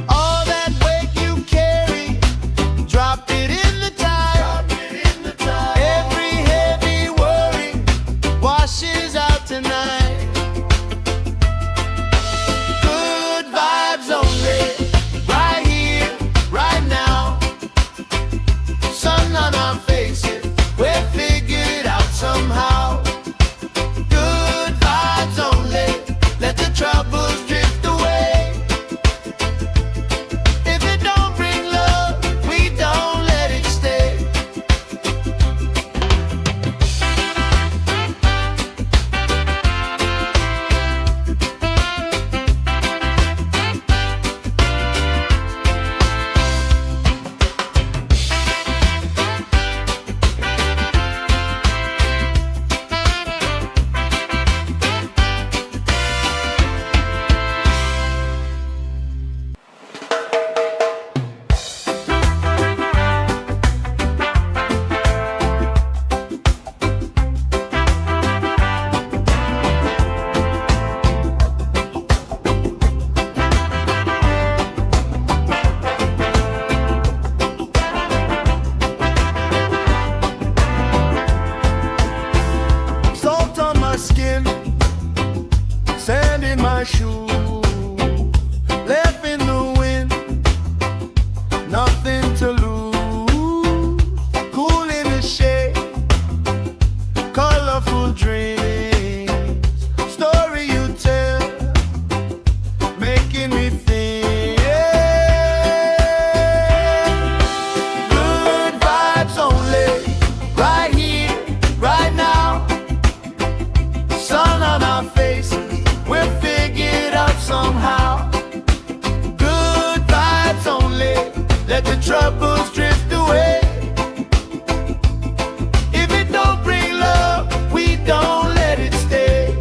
All that weight you carry, drop it in the tide. Every heavy worry washes out tonight. Good vibes only, right here, right now. Sun on our faces, we're figured out somehow. Good vibes only, let the troubles drift away. If it don't bring love, we don't let it stay. Salt on my skin, sand in my shoes, left in the wind, nothing to lose. Cool in the shade, colorful dreams, story you tell, making me think. Good vibes only, right here, right now. Sun on our faces, we're figured out somehow. Good vibes only, let the troubles drift away. If it don't bring love, we don't let it stay.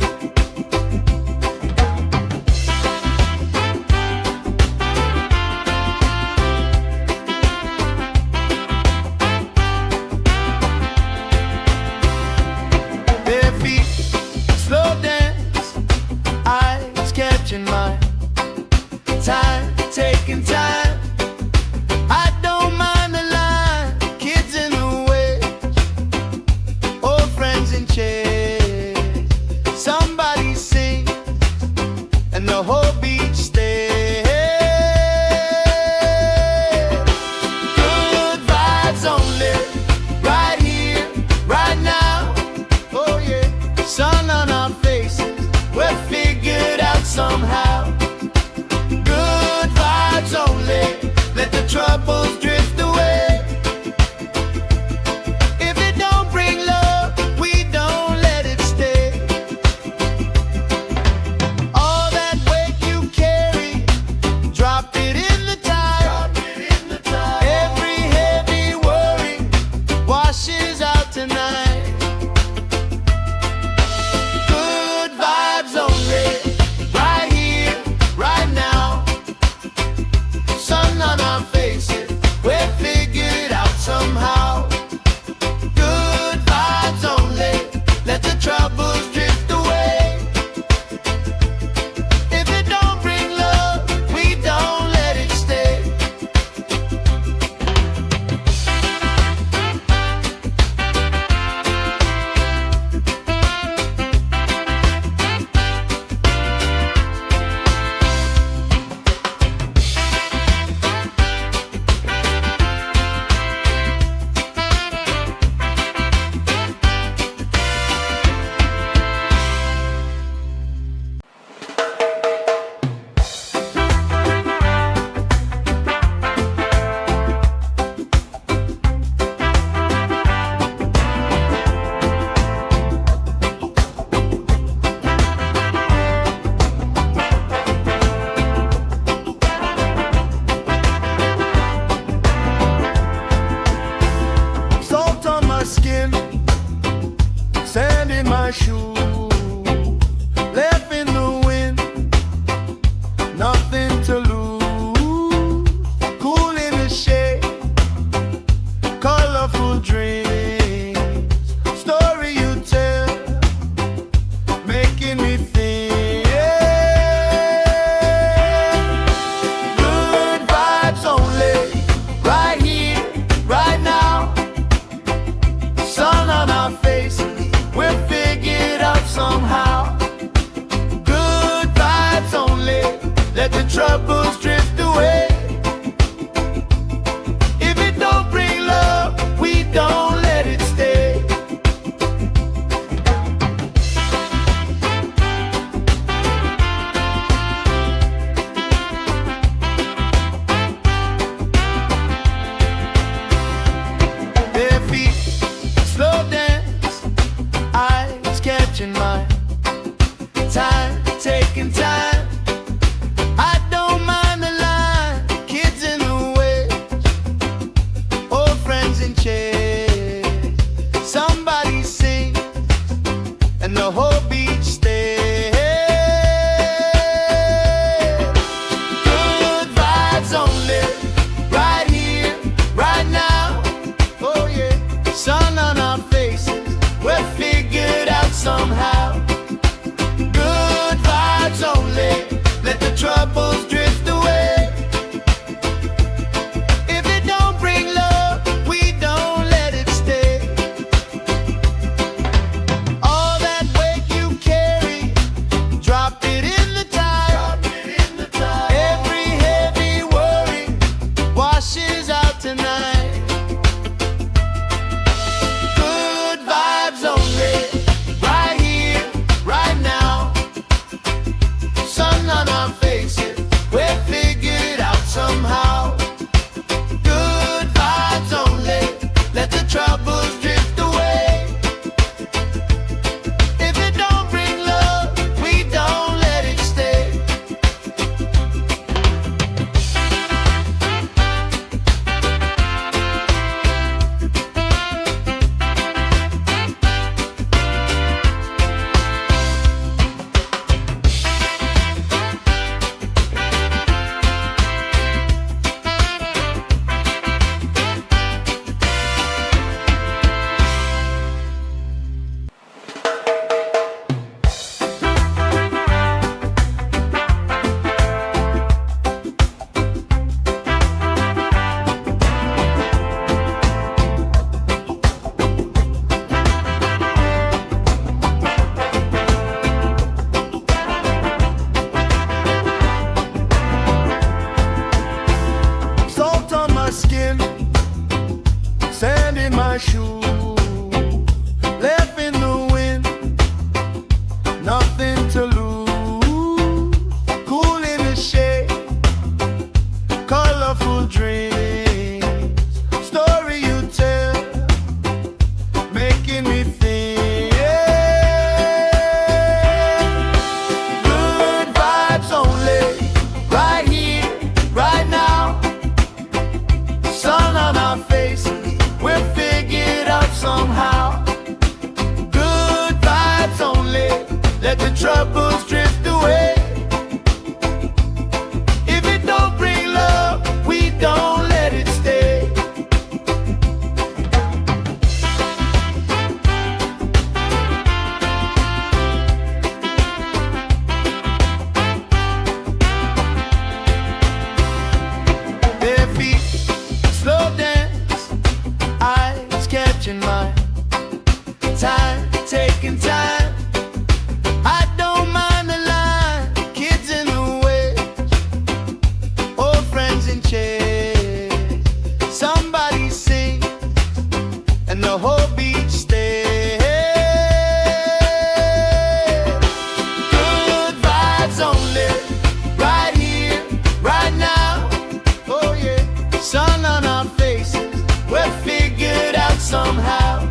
Bare feet, slow dance, eyes catching mine. Time, taking time, I don't mind. troubles drift away. If it don't bring love, we don't let it stay. Their feet slow dance, eyes catching mine. Time, taking time. I don't mind the line. Kids in the way, old friends in chairs. Somebody sings and the whole beach stays. Good vibes only, right here, right now. Oh yeah, sun on our faces, we're figured out somehow. Good vibes only, let the troubles drift away. If it don't bring love, we don't let it stay. All that weight you carry, drop it in the tide. Every heavy worry washes out tonight. Good vibes only, right here, right now. Sun on our faces, we're figured out somehow. Good vibes only, let the troubles drift away. If it don't bring love, we don't let it stay. Salt on my skin, sand in my shoes, left in the wind, nothing to lose. Cool in the shade, colorful dreams, story you tell, making me think. Good vibes only, right here, right now. Sun on our faces, we're figured out somehow. Good vibes only, let the troubles drift away. If it don't bring love, we don't let it stay. Their feet slow dance, eyes catching mine. Time, taking time. I don't mind the line. Kids in the way, old friends in chairs. Somebody sings and the whole beach stays. Good vibes only, right here, right now. Oh yeah, sun on our faces, we're figured out somehow.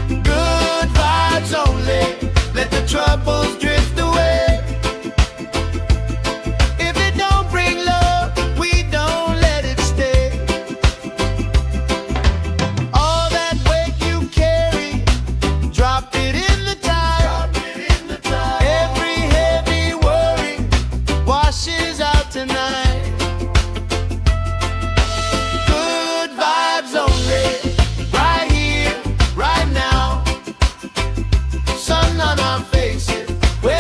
Good vibes only, let the troubles drift away. If it don't bring love, we don't let it stay. All that weight you carry, drop it in the tide. Every heavy worry washes out tonight. Good vibes only, right here, right now. Sun on our faces, we're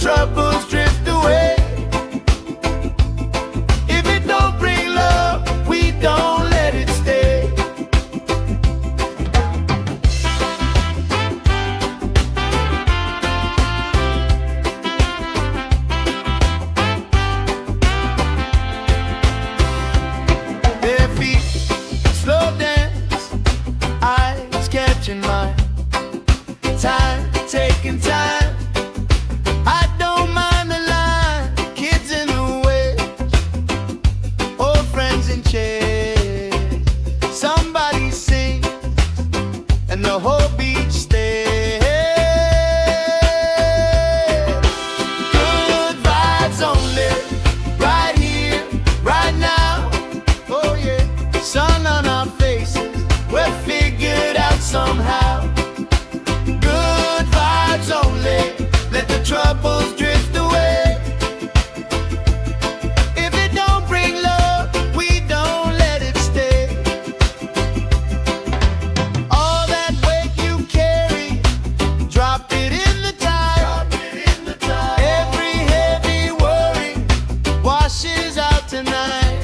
troubles drift away. If it don't bring love, we don't let it stay. Bare feet, slow dance, eyes catching mine. Time, taking time. I don't mind the line. Kids in the way, old friends in chairs. Somebody sings and the whole beach stays. Good vibes only, right here, right now. Oh yeah, sun on our faces, we're figured out somehow. Good vibes only, let the troubles drift away. If it don't bring love, we don't let it stay. All that weight you carry, drop it in the tide. Every heavy worry washes out tonight.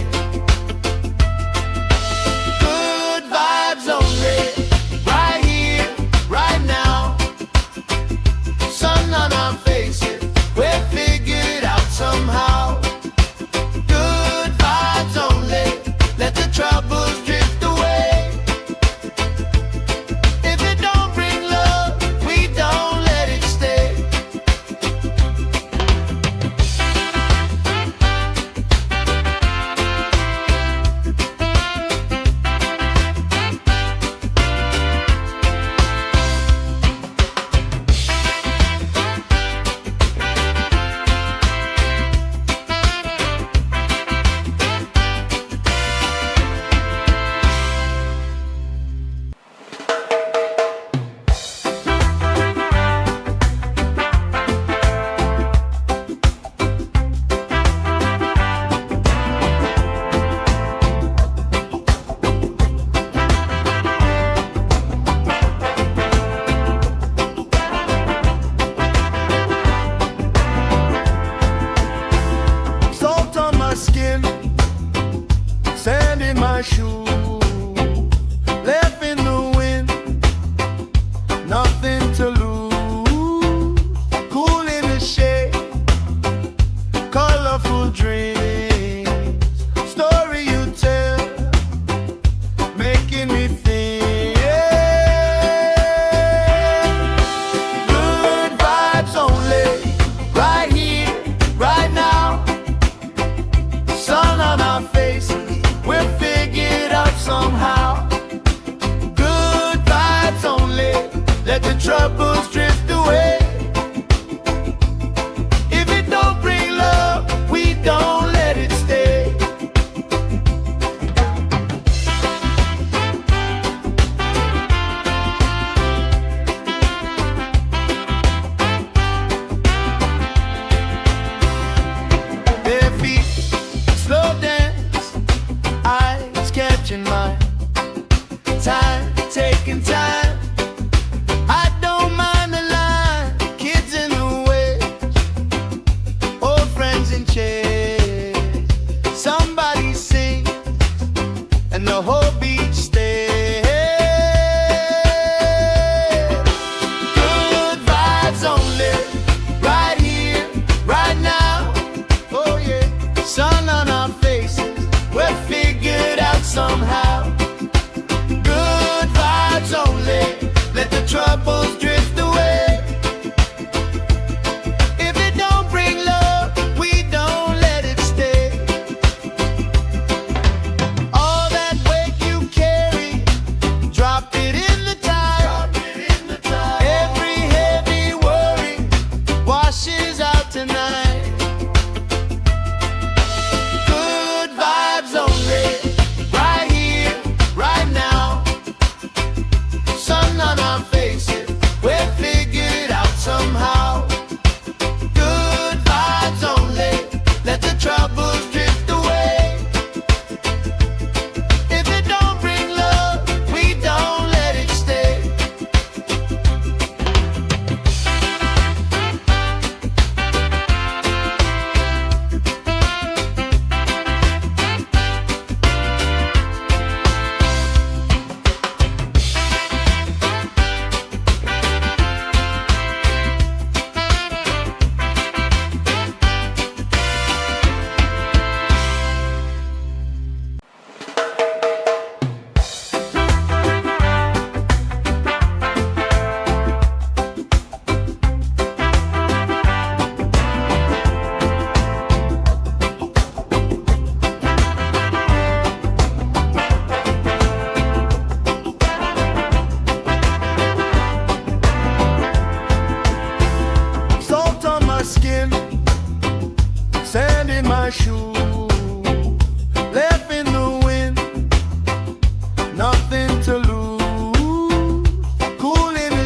Good vibes only, right here, right now. Sun on our faces, we're figured out somehow. Good vibes only, let the troubles drift away. If it don't bring love, we don't let it stay. Salt on my skin, sand in my shoes, left in the wind, nothing to lose. Cool in the shade, colorful dreams, story you tell, making me think. Good vibes only, right here, right now. Sun on our faces, we're figured out somehow. Good vibes only, let the troubles drift away. If it don't bring love, we don't let it stay. Bare feet, slow dance, eyes catching mine. Time, taking time. I don't mind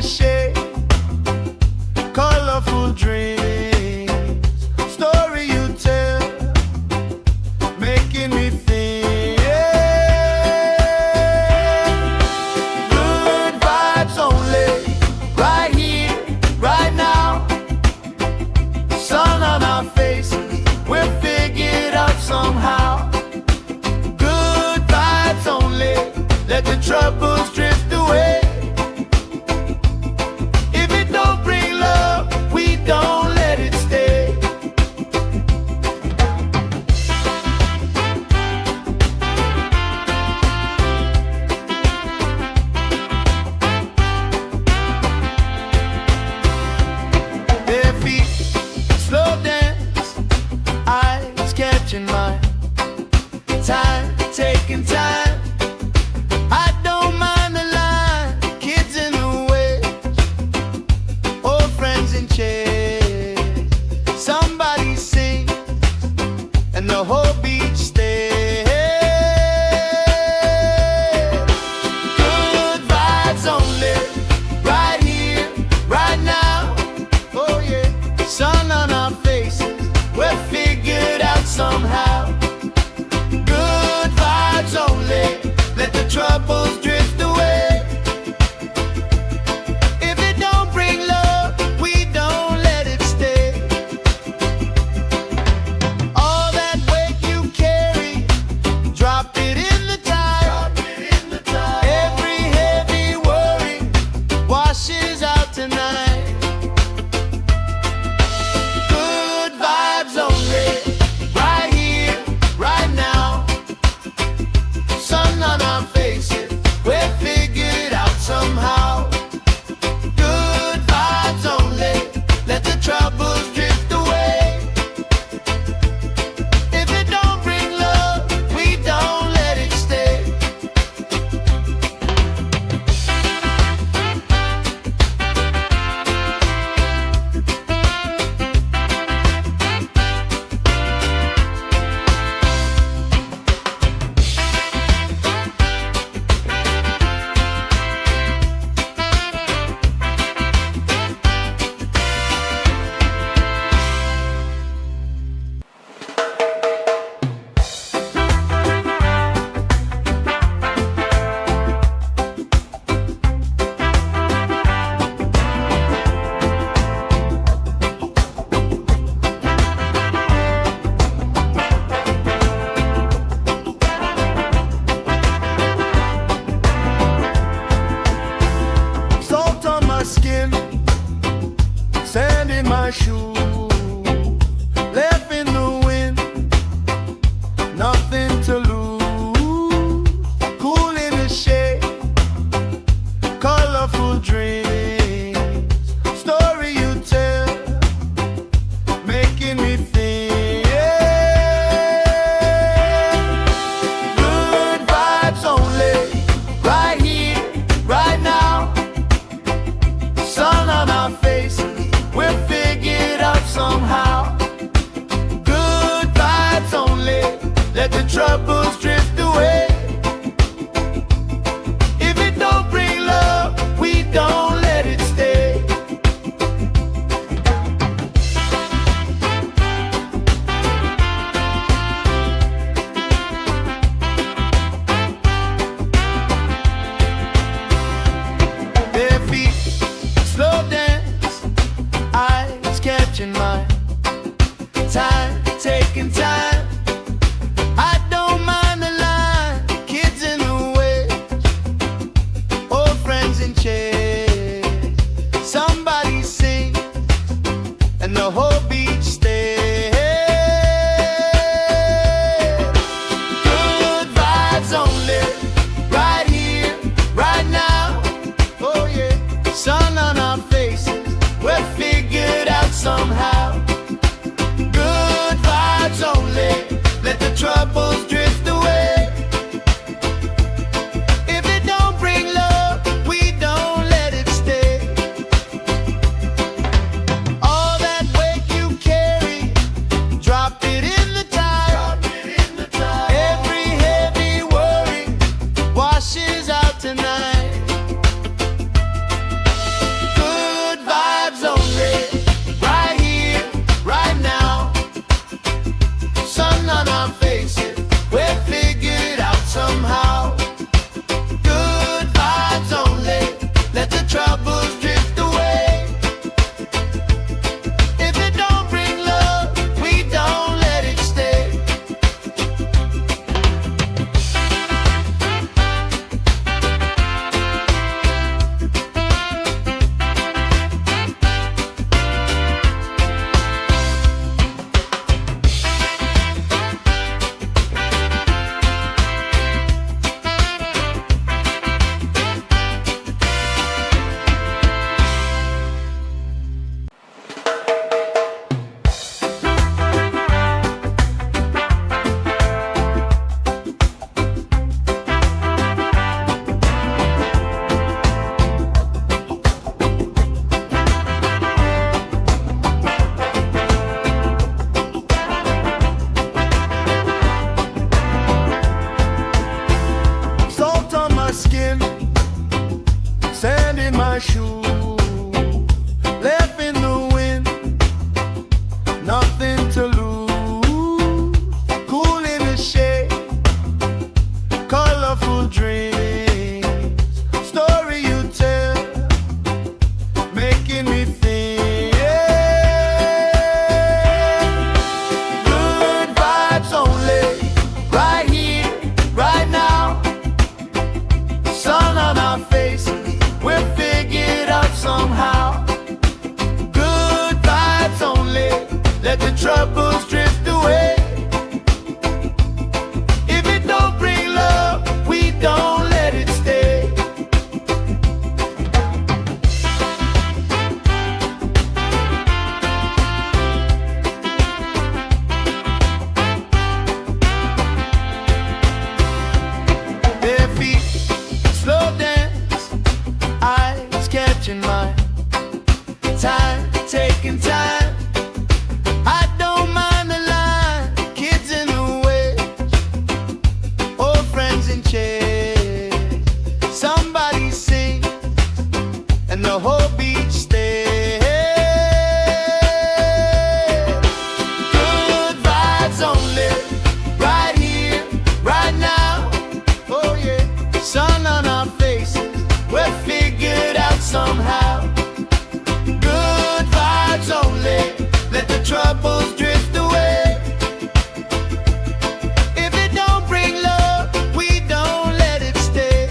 shade, colorful dreams, story you tell, making me think. Good vibes only, right here, right now. Sun on our faces, we'll figure it out somehow. Good vibes only, let the troubles drift away. If it don't bring love, we don't let it stay. Their feet slow dance, eyes catching mine, time taking time. I don't mind the line, kids in the way, old friends in chairs. Somebody sings and the whole beach stays. Good vibes only, right here, right now. Oh yeah, sun on our faces, we're figured out somehow. Good vibes only, let the troubles drift away. If it don't bring love, we don't let it stay. All that weight you carry, drop it in the tide. Every heavy worry washes out tonight. Good vibes only, right here, right now. Sun on our faces, we'll figure it out somehow. Good vibes only, let the troubles drift away. If it don't bring love, we don't let it stay. Salt on my skin, sand in my shoes, left in the wind, nothing to lose. Cool in the shade, colorful dreams, story you tell, making me think. Good vibes only, right here, right now. Sun on our faces, we'll figure it out somehow. Good vibes only, let the troubles drift away. If it don't bring love, we don't let it stay. Their feet slow dance, eyes catching mine, time taking time. I don't mind the line, kids in the way, old friends in chairs. Somebody sings and the whole beach stays. Good vibes only, right here, right now. Oh yeah, sun on our faces, we're figured out somehow. Good vibes only, let the troubles drift away. If it don't bring love, we don't let it stay. All that weight you carry, drop it in the tide. Every heavy worry washes out tonight. my shoe, left in the wind, nothing to lose. Cool in the shade, colorful dreams, story you tell, making me think. Good vibes only, right here, right now. Sun on our faces, we'll figure it out somehow. Good vibes only, let the troubles drift away. If it don't bring love, we don't let it stay. Bare feet, slow dance, eyes catching mine. Time, taking time. I don't mind the line. Kids in the way, old friends in chairs. Somebody sings and the whole beach stays. Good vibes only, right here, right now. Oh yeah, sun on our faces, we'll figure it out somehow. Good vibes only, let the troubles drift away. If it don't bring love, we don't let it stay.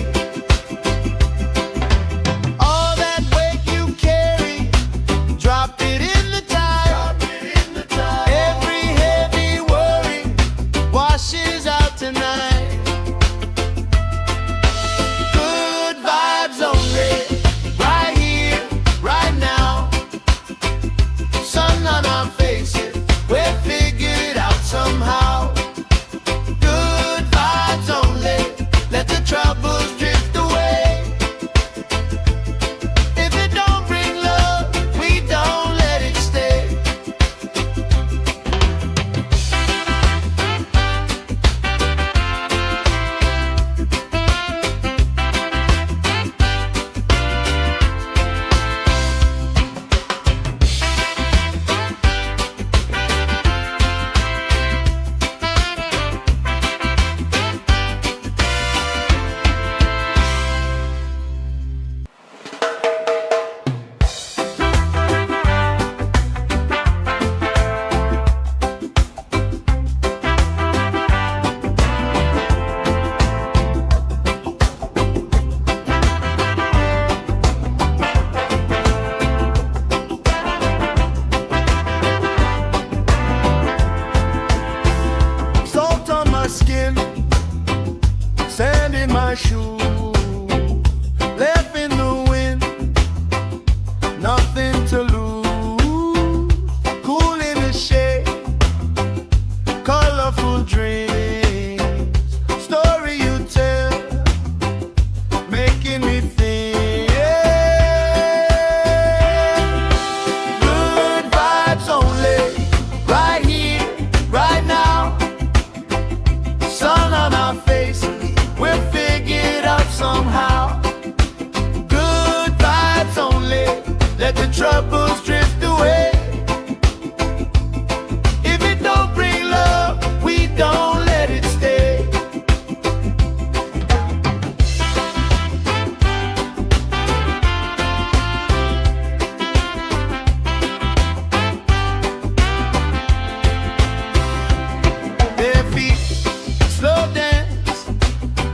All that weight you carry, drop it in the tide. Every heavy worry washes out tonight. Good vibes only, right here, right now. Sun on our faces, we'll figure it out somehow. Good vibes only, let the troubles drift away. If it don't bring love, we don't let it stay. Salt on my skin, sand in my shoe, left in the wind, nothing to lose. Cool in the shade, colorful dreams, story you tell, making me think. Good vibes only, right here, right now. Sun on our faces, we'll figure it out somehow. Good vibes only, let the troubles drift away. If it don't bring love, we don't let it stay. Bare feet, slow dance,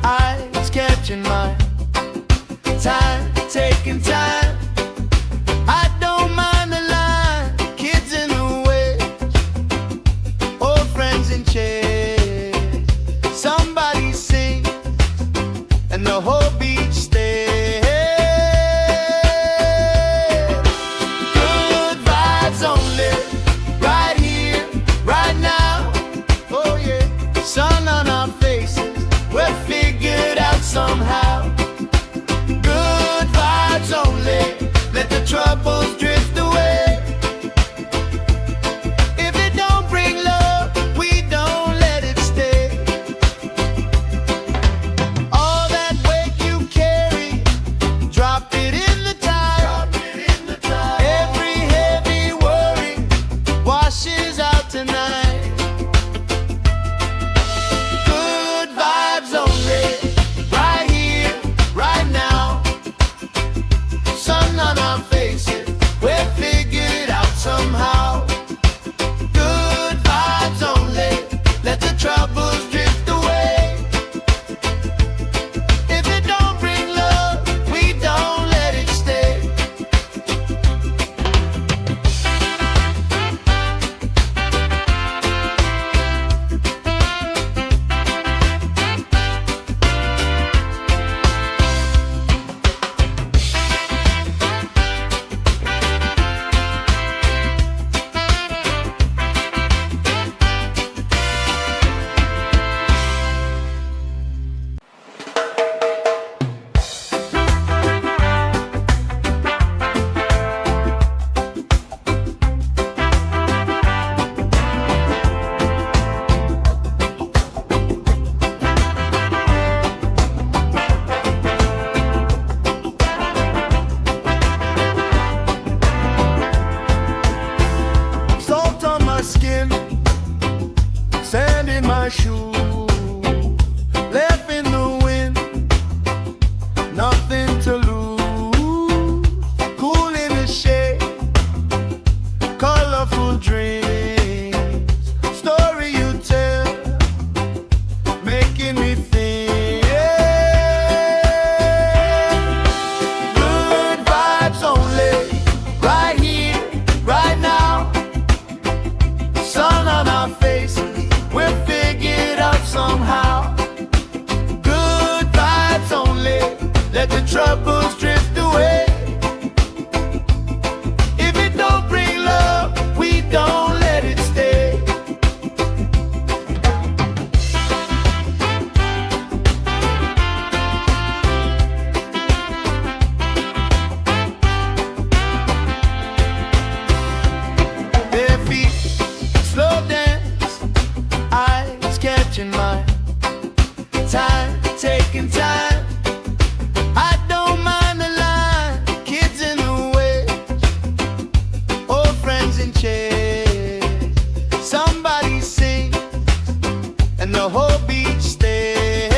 eyes catching mine. Time, taking time. I don't mind the line. Kids in the way, old friends in chairs. Somebody sings and the whole beach stays. Good vibes only, right here, right now. Oh yeah, sun on our faces, we'll figure it out somehow. Good vibes only, let the troubles drift away. If it don't bring love, we don't let it stay. All that weight you carry, drop it in the tide. colorful dreams, story you tell, making me think. Good vibes only, right here, right now. Sun on our faces, we'll figure it out somehow. Good vibes only, let the troubles drift away. If it don't bring love, we don't let it stay. Their feet slow dance, eyes catching mine, time taking time. I don't mind the line, kids in the way, old friends in chairs. Somebody sings and the whole beach stays.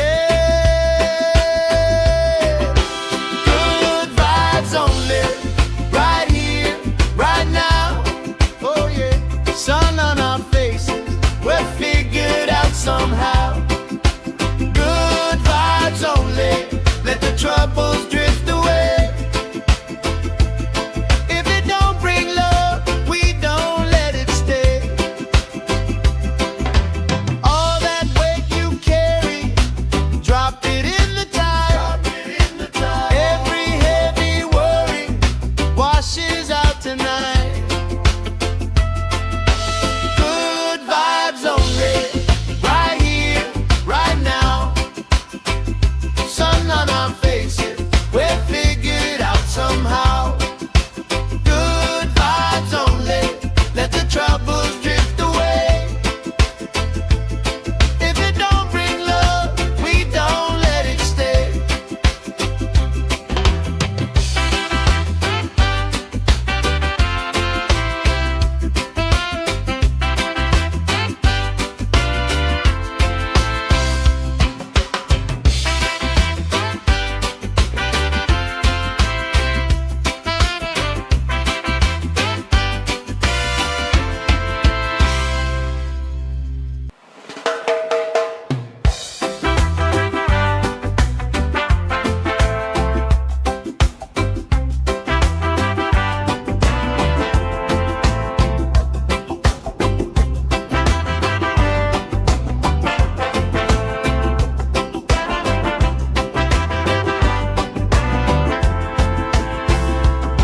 Good vibes only, right here, right now. Oh yeah, sun on our faces, we'll figure it out somehow. Good vibes only, let the troubles drift away. If it don't bring love, we don't let it stay. All that weight you carry, drop it in the tide. Every heavy worry washes out tonight. Good vibes only, right here, right now. Sun on our faces, we'll figure it out somehow. Good vibes only, let the troubles drift away. If it don't bring love, we don't let it stay.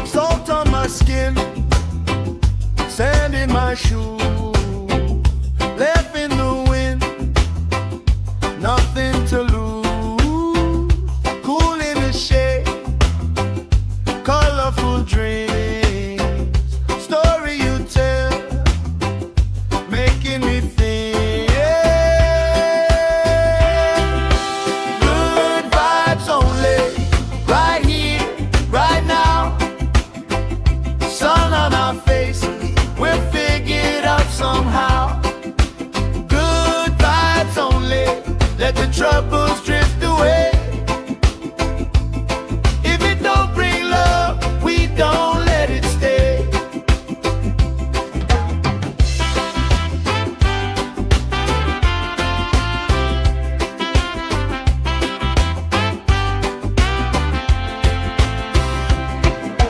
Salt on my skin, sand in my shoes, left in the wind, nothing to lose. Cool in the shade, colorful dreams, story you tell, making me think. Good vibes only, right here, right now. Sun on our faces, we'll figure it out somehow. Good vibes only, let the troubles drift away. If it don't bring love, we don't let it stay.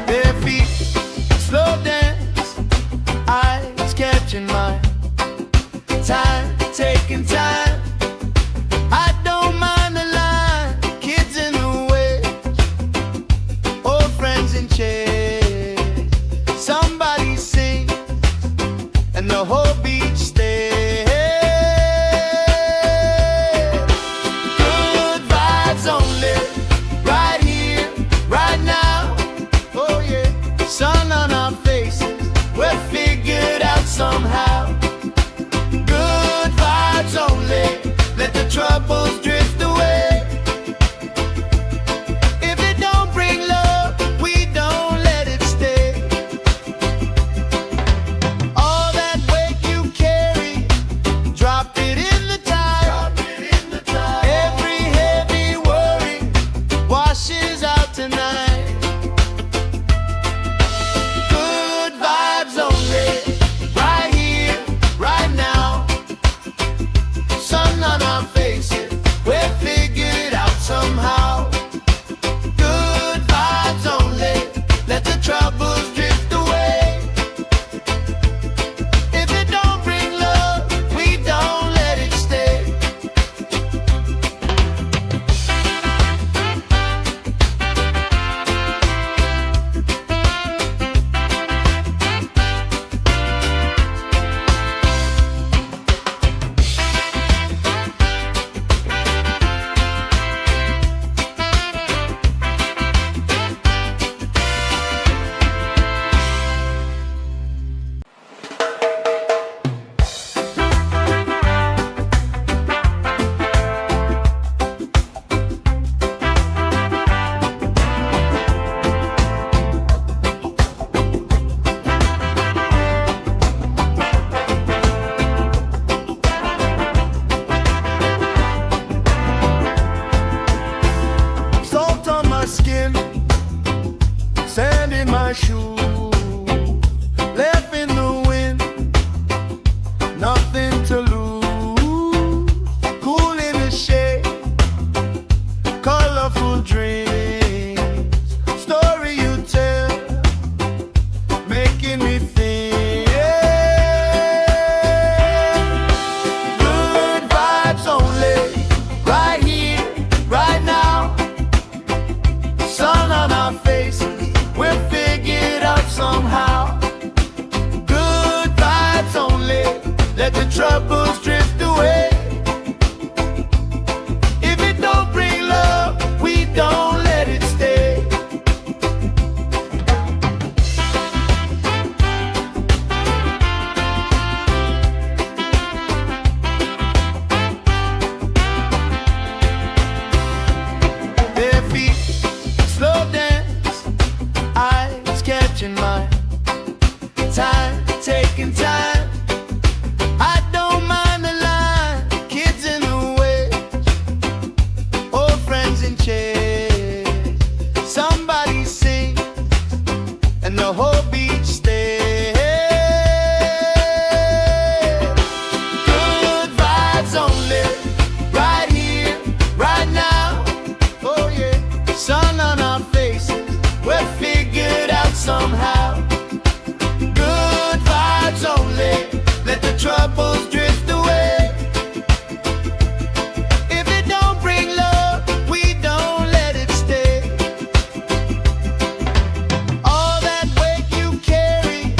Their feet slow dance, eyes catching mine, time taking time. I don't mind the line, kids in the way, old friends in chairs. Somebody sings and the whole beach stays. Good vibes only, right here, right now. Oh yeah, sun on our faces, we'll figure it out somehow. Good vibes only, let the troubles drift away. If it don't bring love, we don't let it stay. All that weight you carry, drop it in the tide. Every heavy worry washes out tonight. Good vibes only, taking time. I don't mind the line, kids in the way, old friends in chairs. Somebody sing and the whole beach stays. Good vibes only, right here, right now. Oh yeah, sun on our faces, we're figured out somehow. Good vibes only, let the troubles drift away. If it don't bring love, we don't let it stay. All that weight you carry,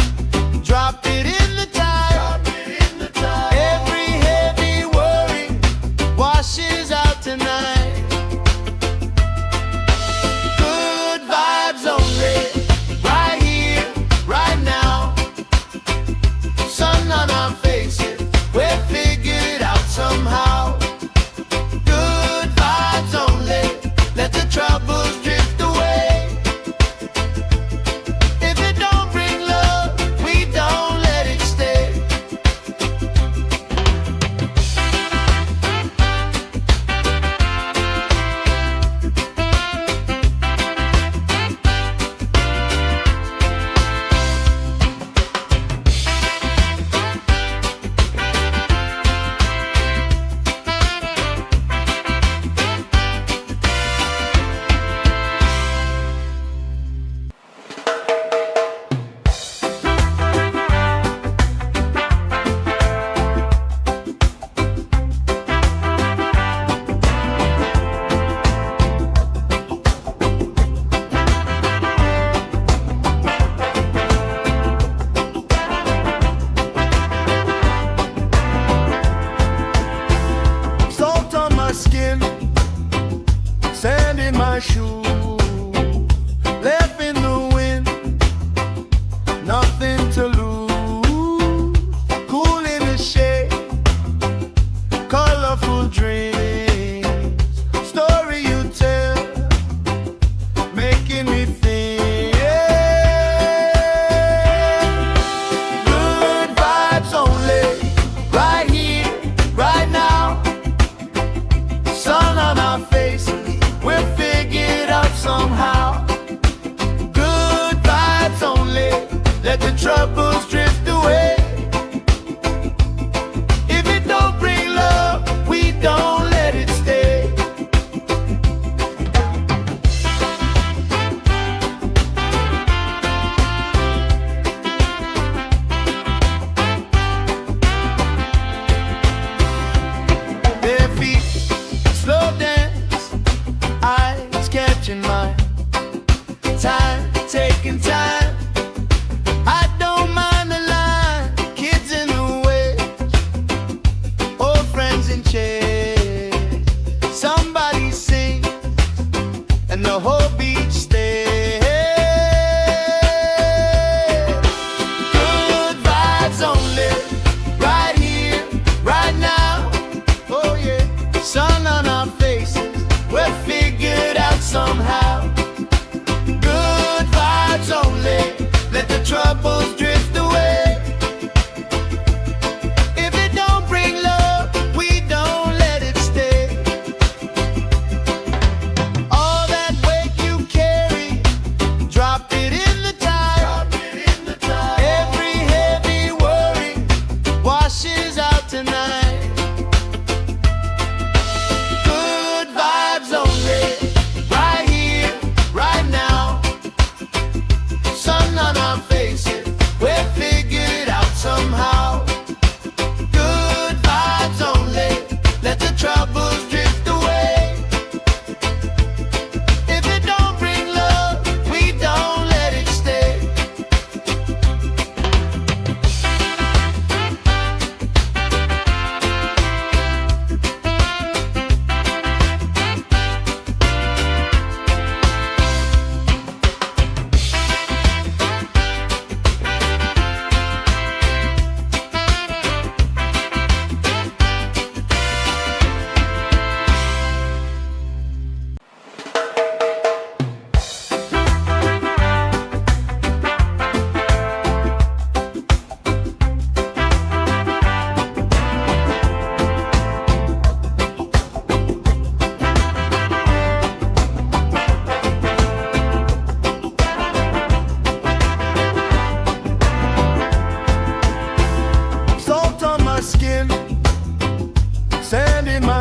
drop it in the tide. Every heavy worry washes out tonight. Good vibes only, right here, right now. Sun on our faces,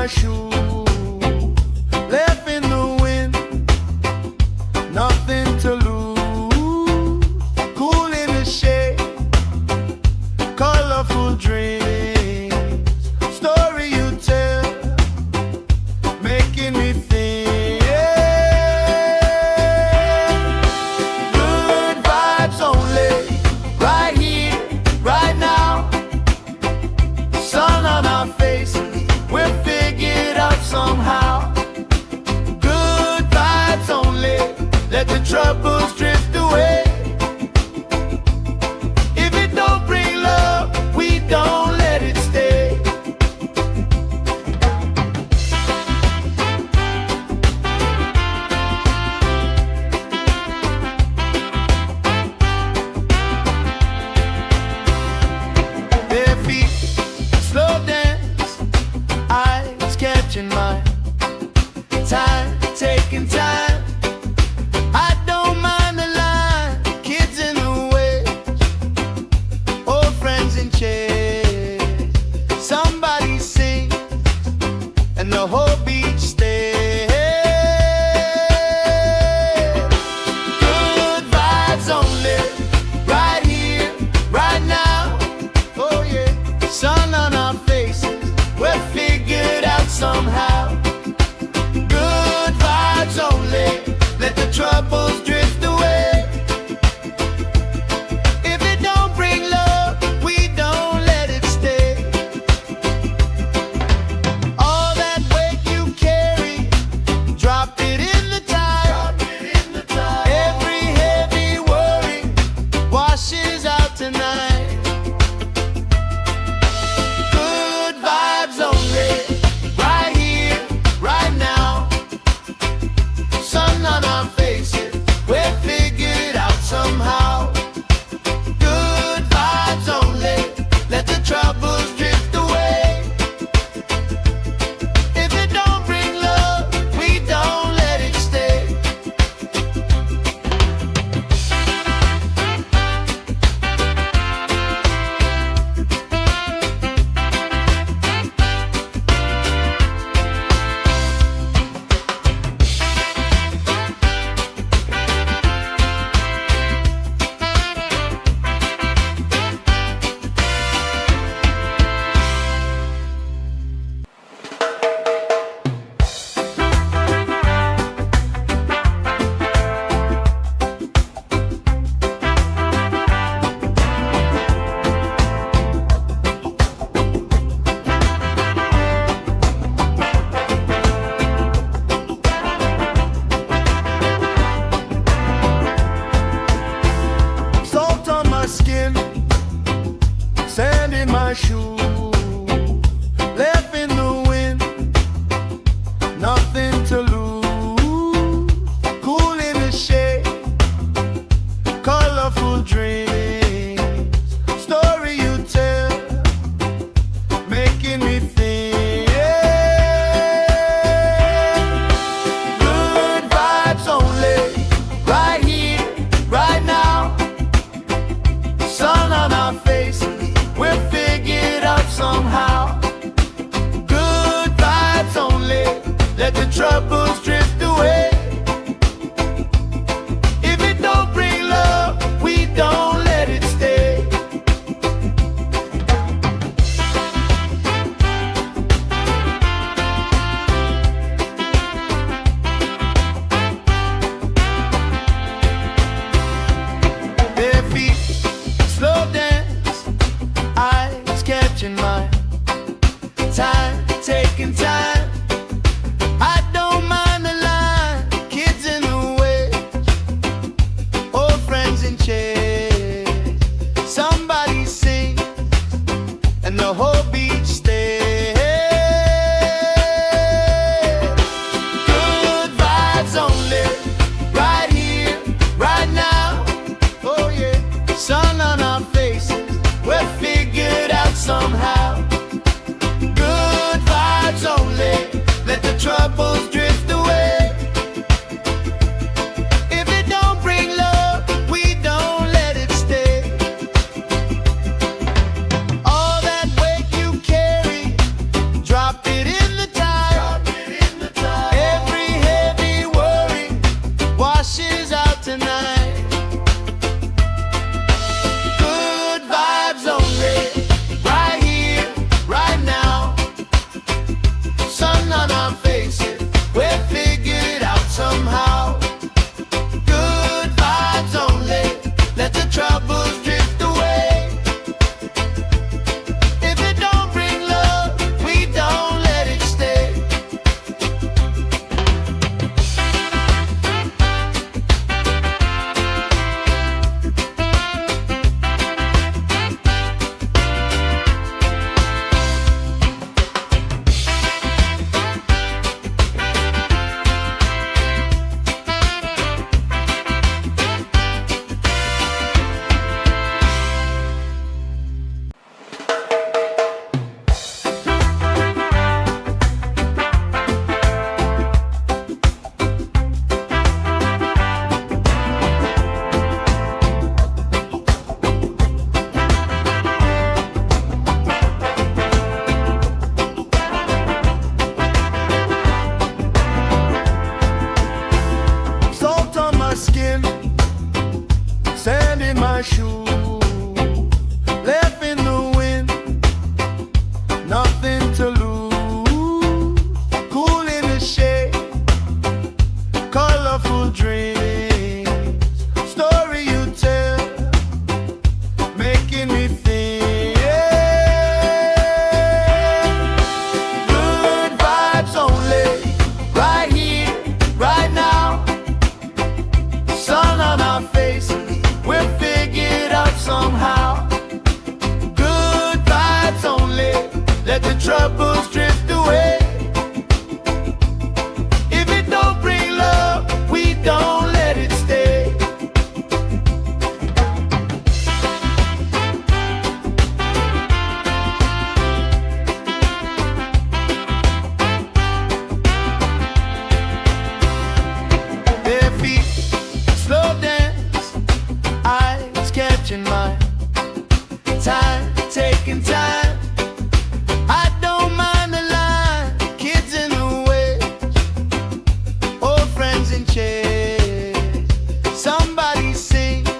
my shoe, left in the wind, nothing to lose. Cool in the shade, colorful dreams, story you tell, making me think. Good vibes only, right here, right now. Sun on our faces, we'll figure it out somehow. Good vibes only, let the troubles drift away. If it don't bring love, we don't let it stay. Bare feet, slow dance, eyes catching mine. Time, taking time. I don't mind the line, kids in the way, old friends in chairs. Somebody sings, and the whole beach stays. Good vibes only, right here, right now. Oh yeah, sun on our faces, we'll figure it out somehow. Good vibes only, let the troubles drift away. If it don't bring love, we don't let it stay. All that weight you carry, drop it in the tide. Every heavy worry washes out tonight. Good vibes only, right here, right now. Sun on our faces, we'll figure it out somehow. Good vibes only, let the troubles drift away. If it don't bring love, we don't let it stay. Salt on my skin, sand in my shoe, left in the wind, nothing to lose. Cool in the shade, colorful dreams, story you tell, making me think. Good vibes only, right here, right now. Sun on our faces, we'll figure it out somehow. Good vibes only, let the troubles drift away. If it don't bring love, we don't let it stay. Bare feet, slow dance, eyes catching mine. Time, taking time. I don't mind the line, kids in the way, old friends in chairs. Somebody sings, and the whole beach stays. Good vibes only, right here, right now. Oh yeah, sun on our faces, we'll figure it out somehow. Good vibes only, let the troubles drift away. If it don't bring love, we don't let it stay. All that weight you carry, drop it in the tide. troubles drift away. If it don't bring love, we don't let it stay. Bare feet, slow dance, eyes catching mine. Time, taking time. I don't mind the line. Kids in the way, old friends in chairs. Somebody sings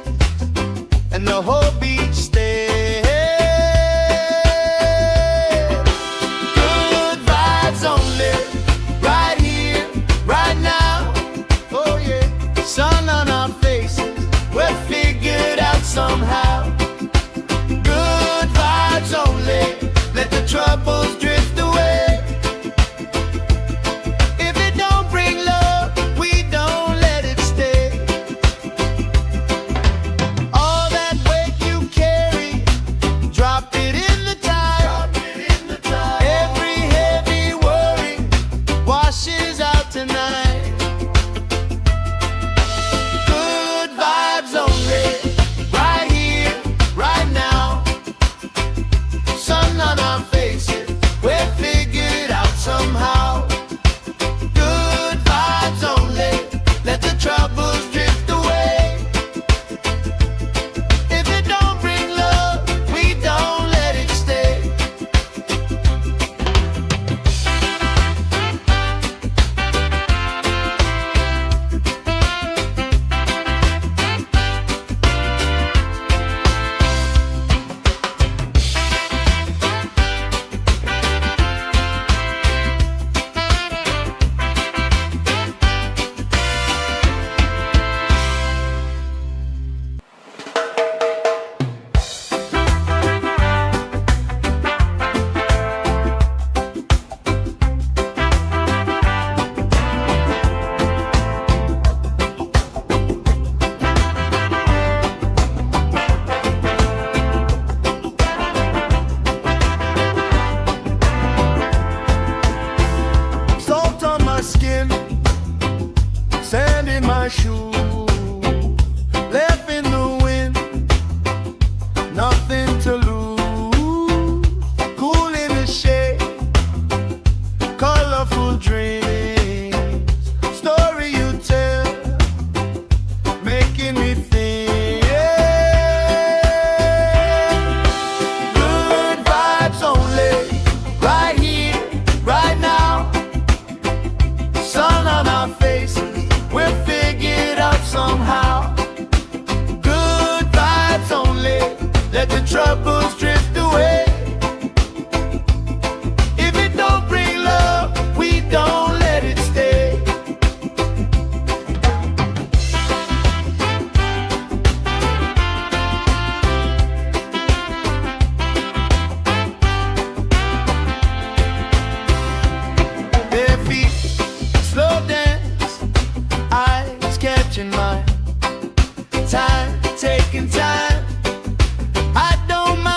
and the whole beach stays. Good vibes only, right here, right now. Oh yeah, sun on our faces, we're figured out somehow. Good vibes only, let the troubles drift away. If it don't bring love, we don't let it stay. All that weight you carry, drop it in the tide. Every heavy worry washes out tonight. Good vibes only, right here, right now. Sun on our faces, we're figured out somehow. Good vibes only, let the troubles drift away. If it don't bring love, we don't let it stay. Salt on my skin, sand in my shoes, left in the wind, nothing to lose. Cool in the shade, colorful dreams, story you tell, making me think. Good vibes only, right here, right now. Sun on our faces, we're figured out somehow. Good vibes only, let the troubles drift away. If it don't bring love, we don't let it stay. Bare feet, slow dance, eyes catching mine. Time, taking time. I don't mind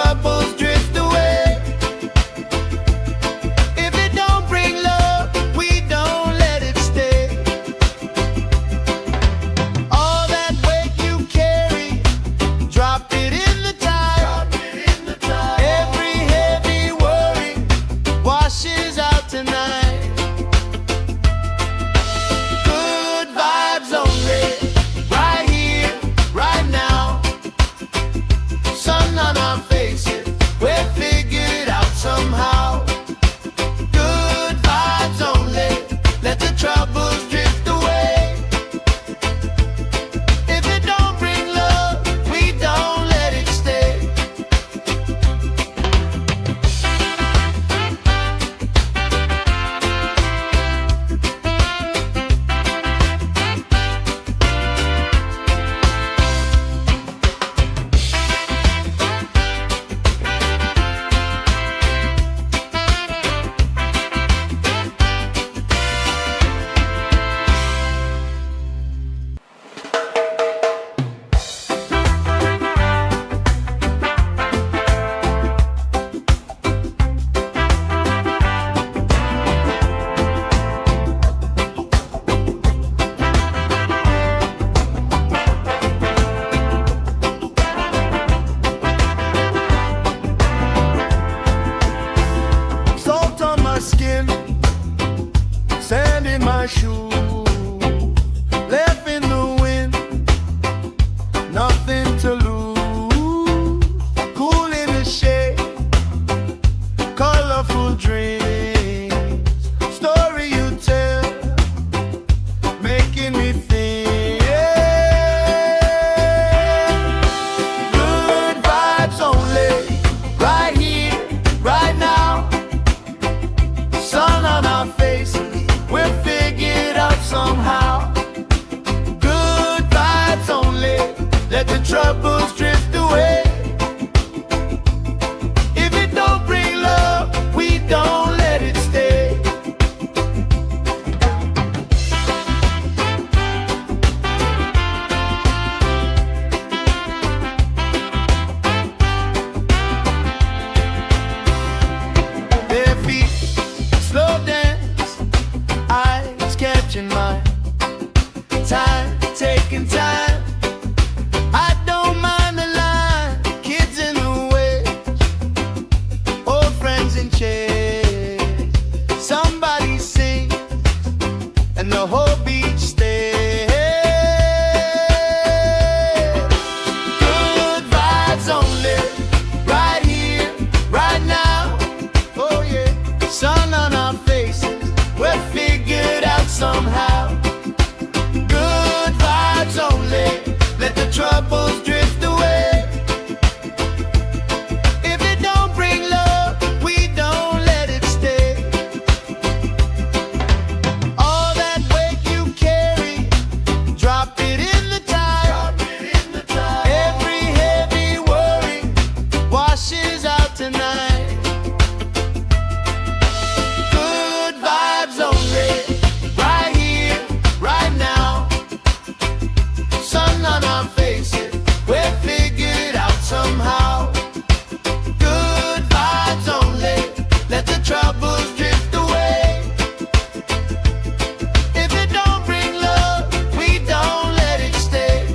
troubles drift away. If it don't bring love, we don't let it stay. All that weight you carry, drop it in the tide. Every heavy worry washes out tonight. Good vibes only, right here, right now. Sun on our faces, we'll figure it out somehow. Good vibes only, let the troubles drift away. If it don't bring love, we don't let it stay. Salt on my skin, sand in my shoes, left in the wind, nothing to lose. Cool in the shade, colorful dreams, story you tell, making me think. Good vibes only, right here, right now. Sun on our faces, we'll figure it out somehow. Good vibes only, let the troubles drift away. If it don't bring love, we don't let it stay. Their feet slow dance, eyes catching mine. Time, taking time. I don't mind the line. Kids in the waves, old friends in chairs. Somebody sings, and the whole beach stays. Good vibes only, right here, right now. Oh yeah, sun on our faces, we'll figure it out somehow. Good vibes only, let the troubles drift away. If it don't bring love, we don't let it stay. All that weight you carry, drop it in the tide. Every heavy worry washes out tonight. Good vibes only, right here, right now. Sun on our faces, we'll figure it out somehow. Good vibes only, let the troubles drift away. If it don't bring love, we don't let it stay.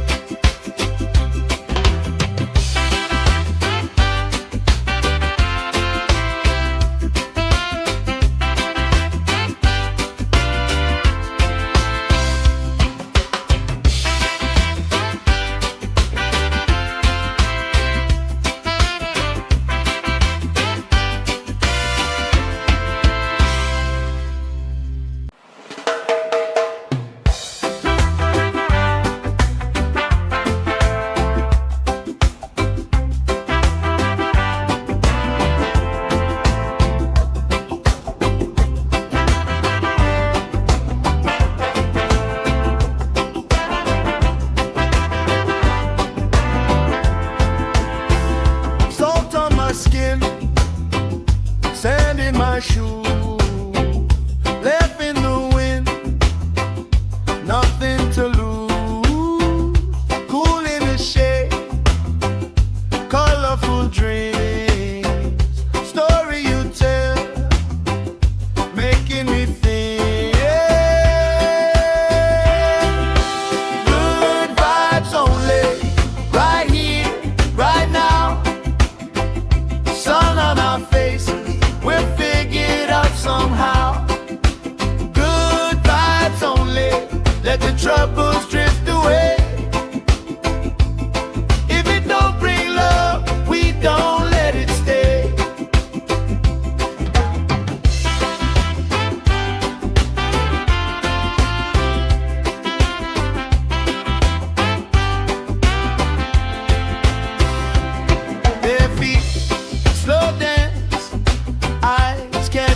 my shoes, left in the wind, nothing to lose. Cool in the shade, colorful dreams.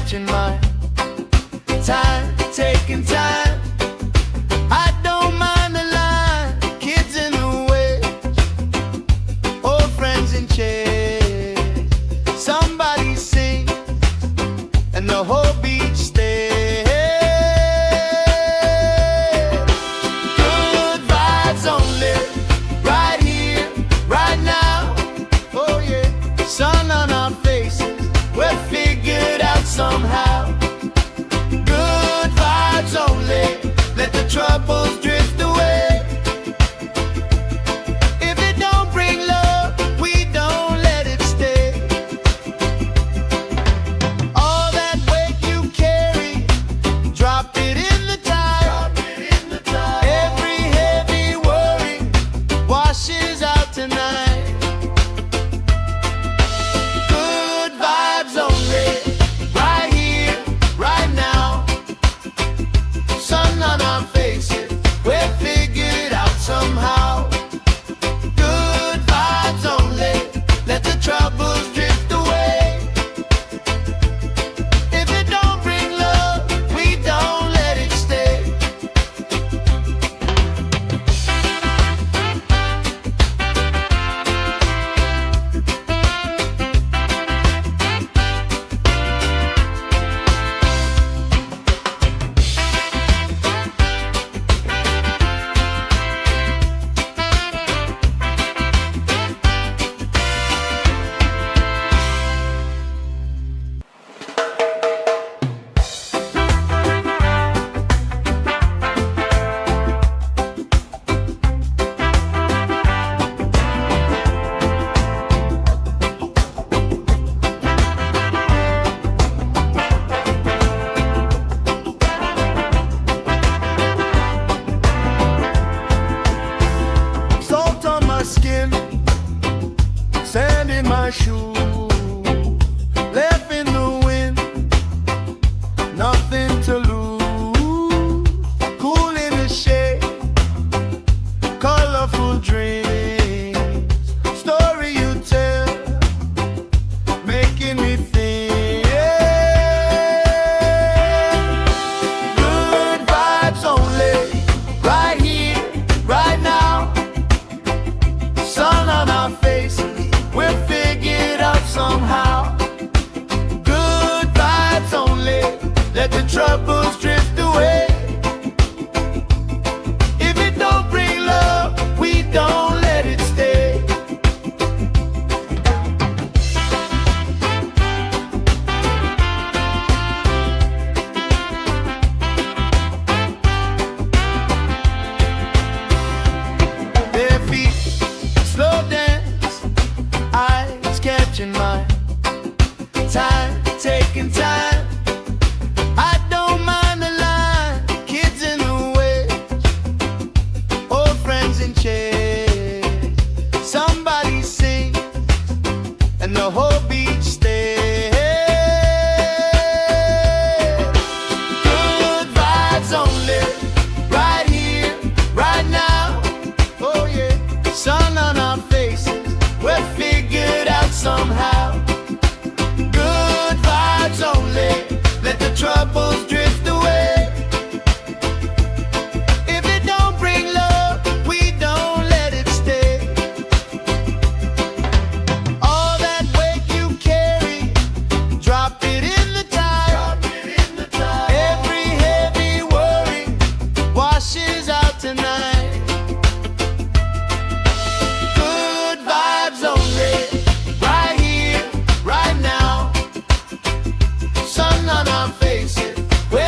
catching my time, taking time. I don't mind the line, kids in the way, old friends in chairs. Somebody sing and the whole beach stays. Good vibes only, right here, right now. Oh yeah, sun on our faces, we're figured out somehow. Good vibes only, let the troubles drift away. If it don't bring love, we don't let it stay. All that weight you carry, drop it in the tide. Every heavy worry washes out tonight. Good vibes only, right here, right now. Sun on our faces, we're figured out somehow. Good vibes only, let the troubles drift away. If it don't bring love, we don't let it stay. Salt on my skin, sand in my shoes, left in the wind, nothing to lose. Cool in the shade, colorful dreams, story you tell, making me think. Good vibes only, right here, right now. Sun on our faces, we're figured out somehow. Good vibes only, let the troubles drift away. If it don't bring love, we don't let it stay. Bare feet, slow dance, eyes catching my time, taking time. I don't mind the line, kids in the way, old friends in chairs. Somebody sing and the whole beach stays. Good vibes only, right here, right now. Oh yeah, sun on our faces, we're figured out somehow. Good vibes only, let the troubles drift away. If it don't bring love, we don't let it stay. All that weight you carry, drop it in the tide. Every heavy worry washes out tonight. Good vibes only, right here, right now. Sun on our faces, we're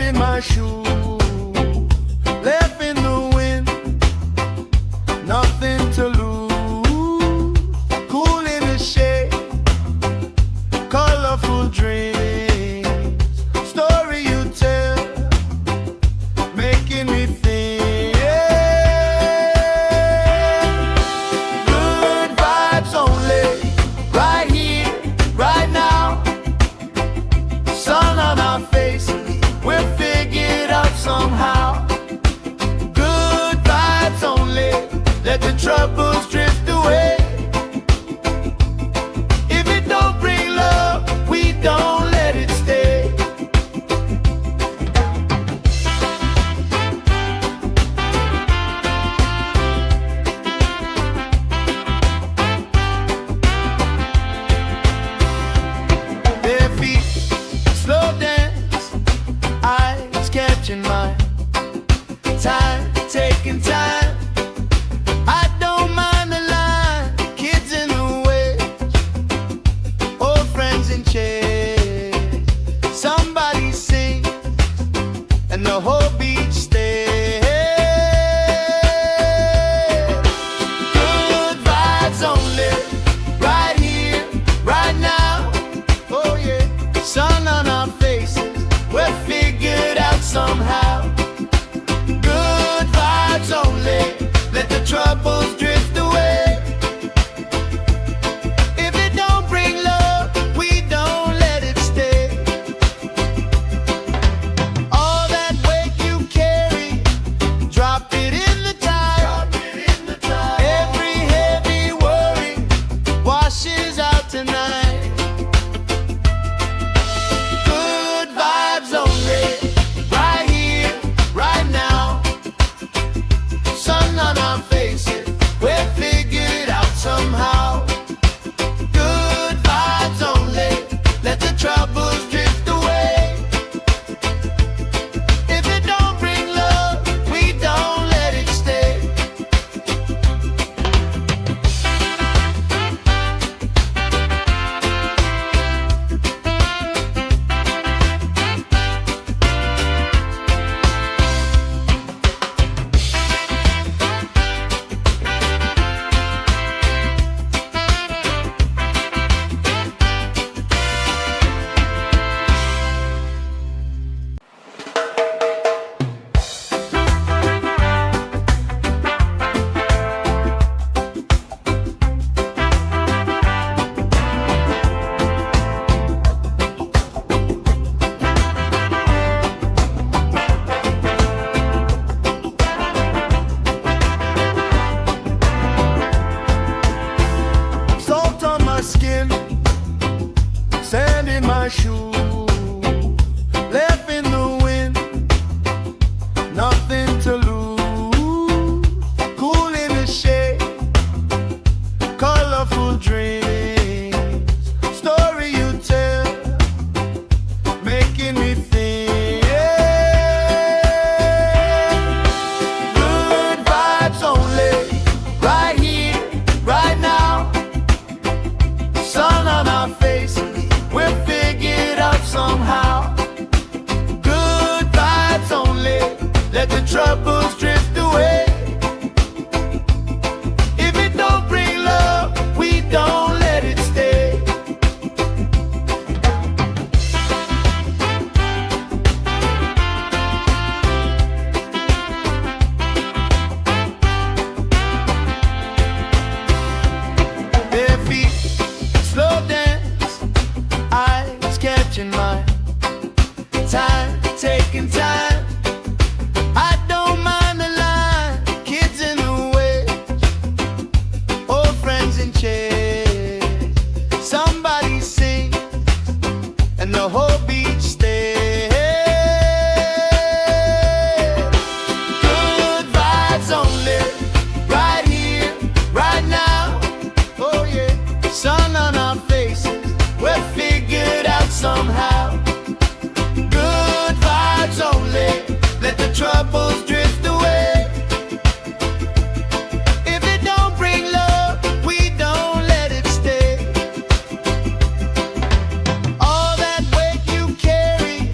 in my shoe, left in the wind, nothing to lose. Cool in the shade, colorful dreams, story you tell, making me think. Good vibes only, right here, right now. Sun on our faces, we'll figure it out somehow. Good vibes only, let the troubles drift away. If it don't bring love, we don't let it stay. Bare feet, slow dance, eyes catching mine. Time, taking time. I don't mind the line. Kids in the way, old friends in chairs. Somebody sing, and the whole beach stays. Good vibes only, right here, right now. Oh yeah, sun on our faces, we'll figure it out somehow. Good vibes only, let the troubles drift away. If it don't bring love, we don't let it stay. All that weight you carry, drop it in the tide. Every heavy worry washes out tonight. Good vibes only, right here, right now. Sun on our faces, we'll figure it out somehow. Good vibes only, let the troubles drift away. If it don't bring love, we don't let it stay. Salt on my skin, sand in my shoe, left in the wind, nothing to lose. Cool in the shade, colorful dreams, story you tell, making me think. Good vibes only, right here, right now. Sun on our faces, we'll figure it out somehow. Good vibes only, let the troubles drift away. If it don't bring love, we don't let it stay. Bare feet, slow dance, eyes catching mine. Time, taking time. I don't mind the line. Kids in the way, old friends in chairs. Somebody sing, and the whole beach stays. Good vibes only, right here, right now. Oh yeah, sun on our faces, we'll figure it out somehow. Good vibes only, let the troubles drift away. If it don't bring love, we don't let it stay. All that weight you carry,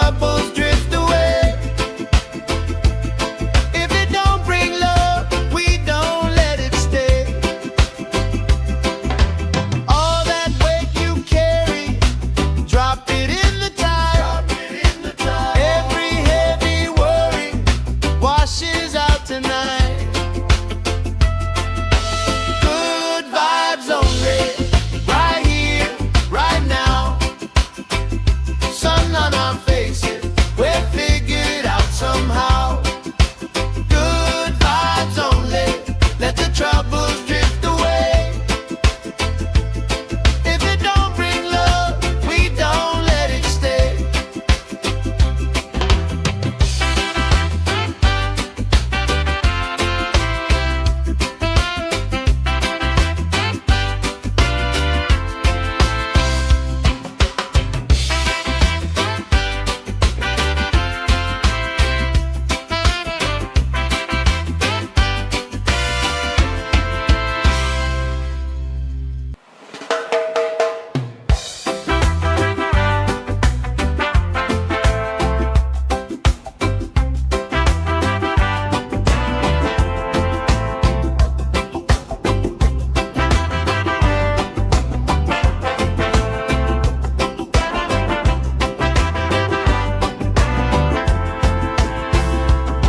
troubles drift away. If it don't bring love, we don't let it stay. All that weight you carry, drop it in the tide. Every heavy worry washes out tonight. Good vibes only, right here, right now. Sun on our faces, we're figured out somehow. Good vibes only, let the troubles drift away. If it don't bring love, we don't let it stay.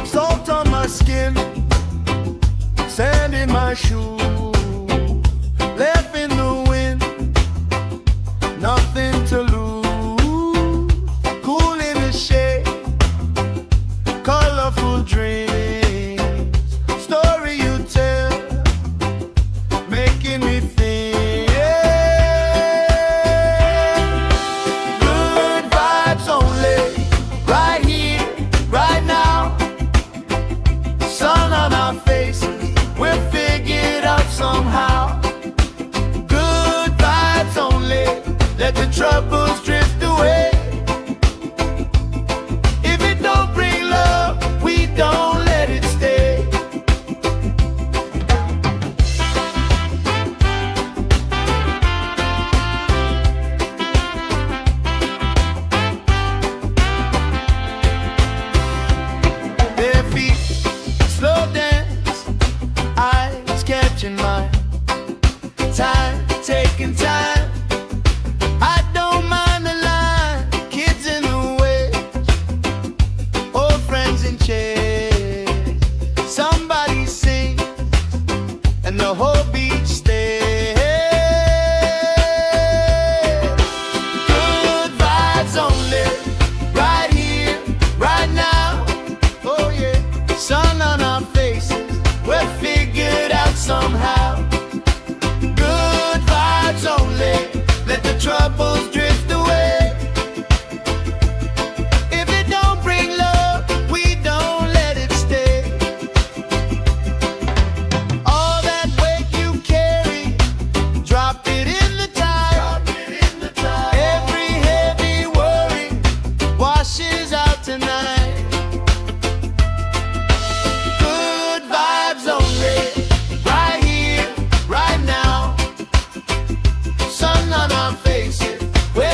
Salt on my skin, sand in my shoes, left in the wind, nothing to lose. Cool in the shade, colorful dreams, story you tell, making me think. Good vibes only, right here, right now. Sun on our faces, we're figured out somehow. Good vibes only, let the troubles drift away. If it don't bring love, we don't let it stay. Bare feet, slow dance, eyes catching mine. Time, taking time. I don't mind the line, kids in the way, old friends in chairs. Somebody sing, and the whole beach stays. Good vibes only, right here, right now. Oh yeah, sun on our faces, we're figured out somehow. Good vibes only, let the troubles drift away. If it don't bring love, we don't let it stay. All that weight you carry, drop it in the tide. Every heavy worry washes out tonight. Good vibes only, right here, right now. Sun on our faces, we're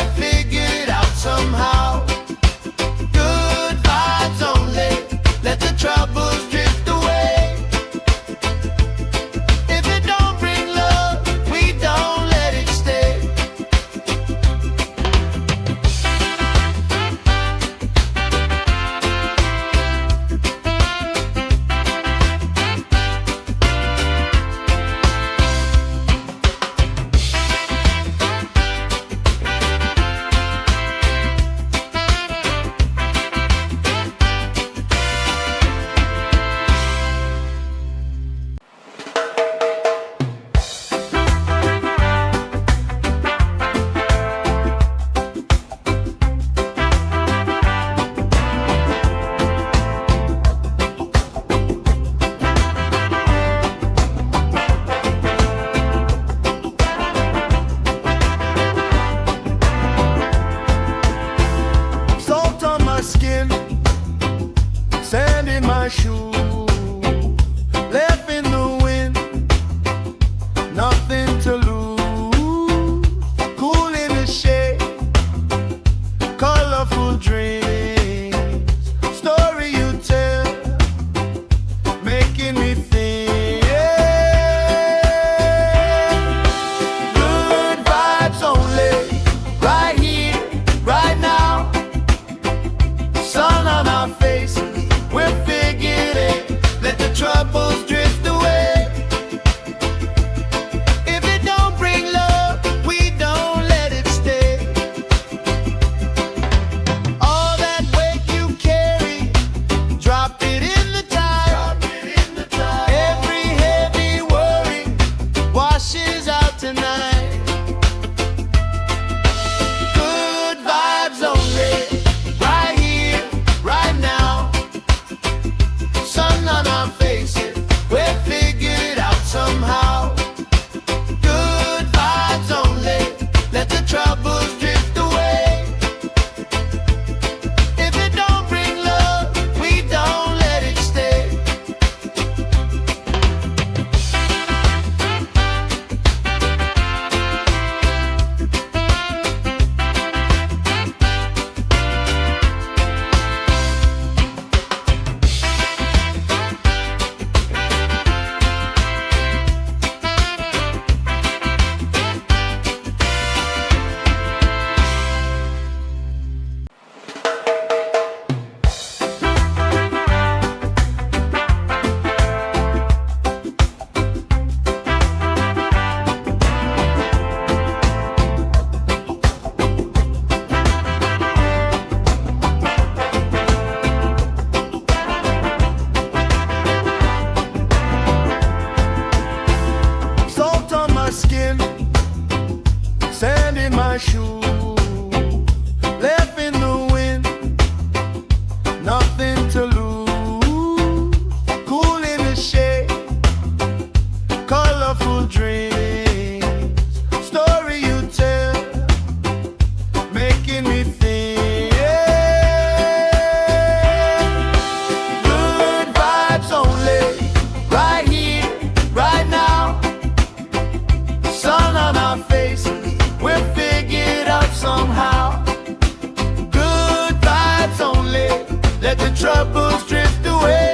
troubles drift away.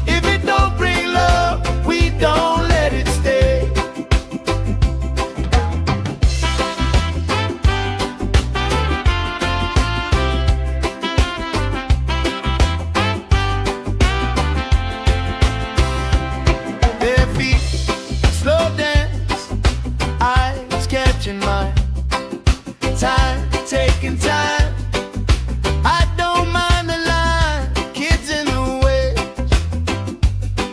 If it don't bring love, we don't let it stay. Bare feet, slow dance, eyes catching mine. Time, taking time. I don't mind the line. Kids in the way,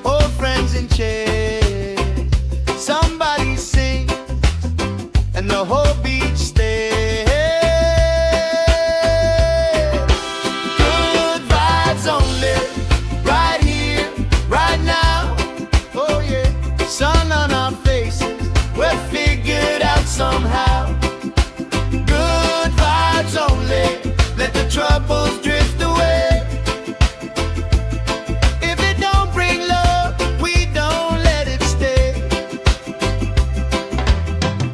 old friends in chairs. Somebody sings and the whole beach stays. Good vibes only, right here, right now. Oh yeah, sun on our faces, we're figured out somehow. Good vibes only, let the troubles drift away. If it don't bring love, we don't let it stay.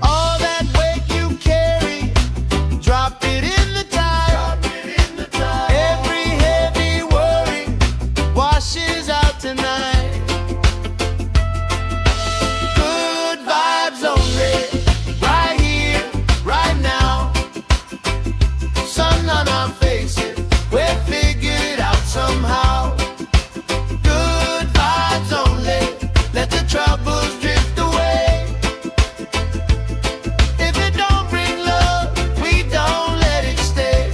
All that weight you carry, drop it in the tide. Every heavy worry washes out tonight. Good vibes only, right here, right now. Sun on our faces, we're figured out somehow. Good vibes only, let the troubles drift away. If it don't bring love, we don't let it stay.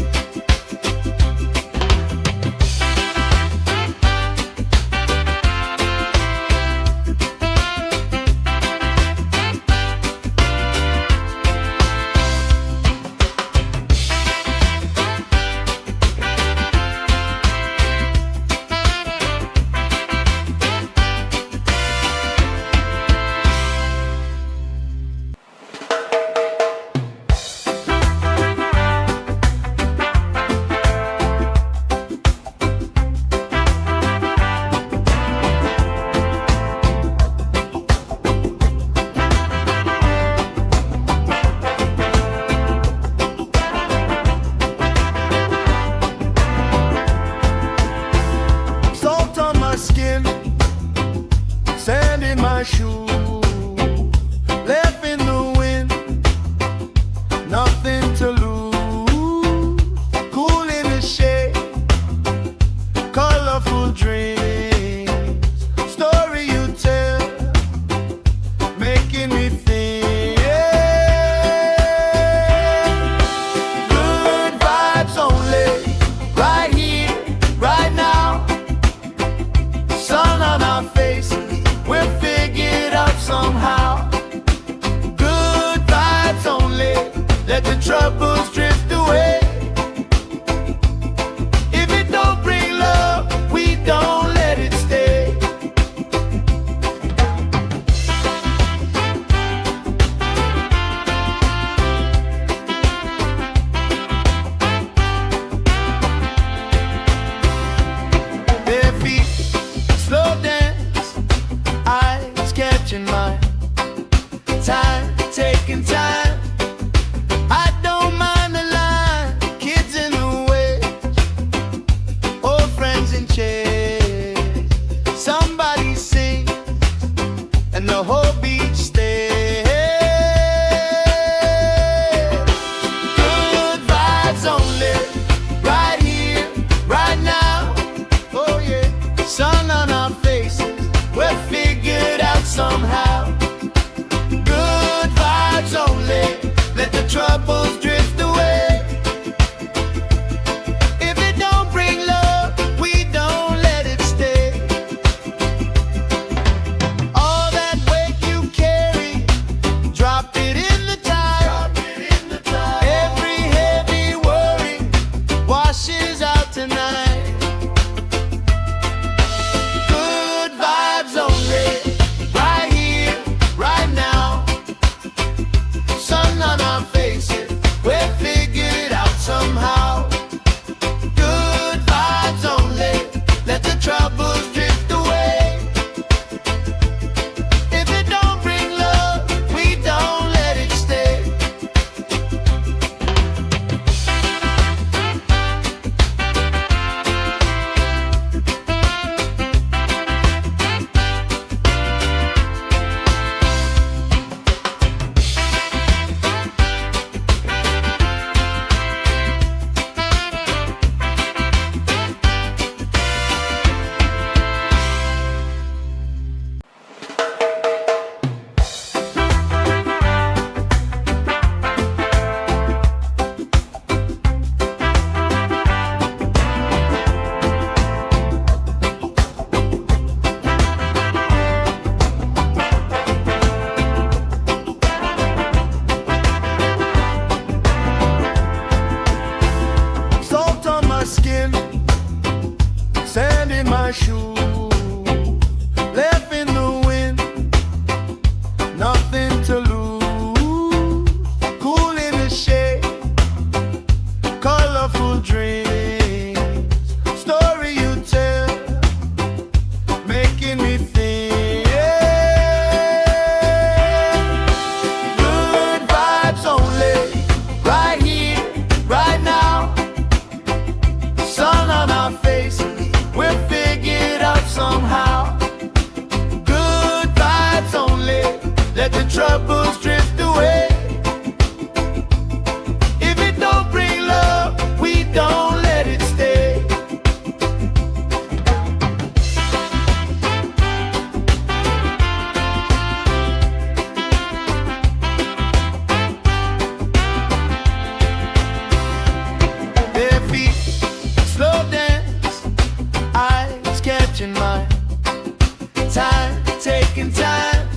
Salt on my skin, sand in my shoes, left in the wind, nothing to lose. Cool in the shade, colorful dreams, story you tell, making me think. Good vibes only, right here, right now. Sun on our faces, we're figured out somehow. Good vibes only, let the troubles drift away. If it don't bring love, we don't let it stay. Bare feet, slow dance, eyes catching mine. Time, taking time. I don't mind the line. Kids in the way, old friends in chairs. Somebody sings and the whole beach stays. Good vibes only, right here, right now. Oh yeah, sun on our faces, we're figured out somehow. Good vibes only, let the troubles drift away. If it don't bring love, we don't let Sand in my shoe, left in the wind, nothing to lose. Cool in the shade, colorful dreams, story you tell, making me think. Good vibes only, right here, right now. Sun on our faces, we'll figure it out somehow. Good vibes only, let the troubles drift away. If it don't bring love, we don't let it stay. Their feet slow dance, eyes catching mine. Time, taking time.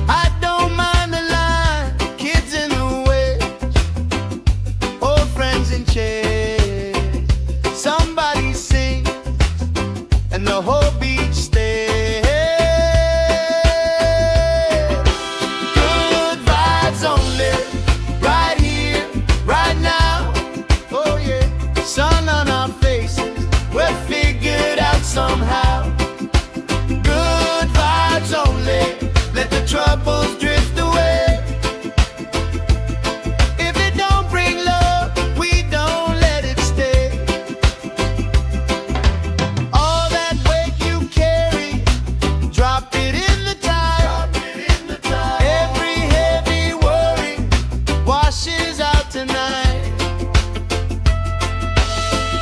I don't mind the line. Kids in the way, old friends in chairs. Somebody sings and the whole beach stays. Good vibes only, right here, right now. Oh yeah, sun on our faces, we'll figure it out somehow. Good vibes only, let the troubles drift away. If it don't bring love, we don't let it stay. All that weight you carry, drop it in the tide. Every heavy worry washes out tonight.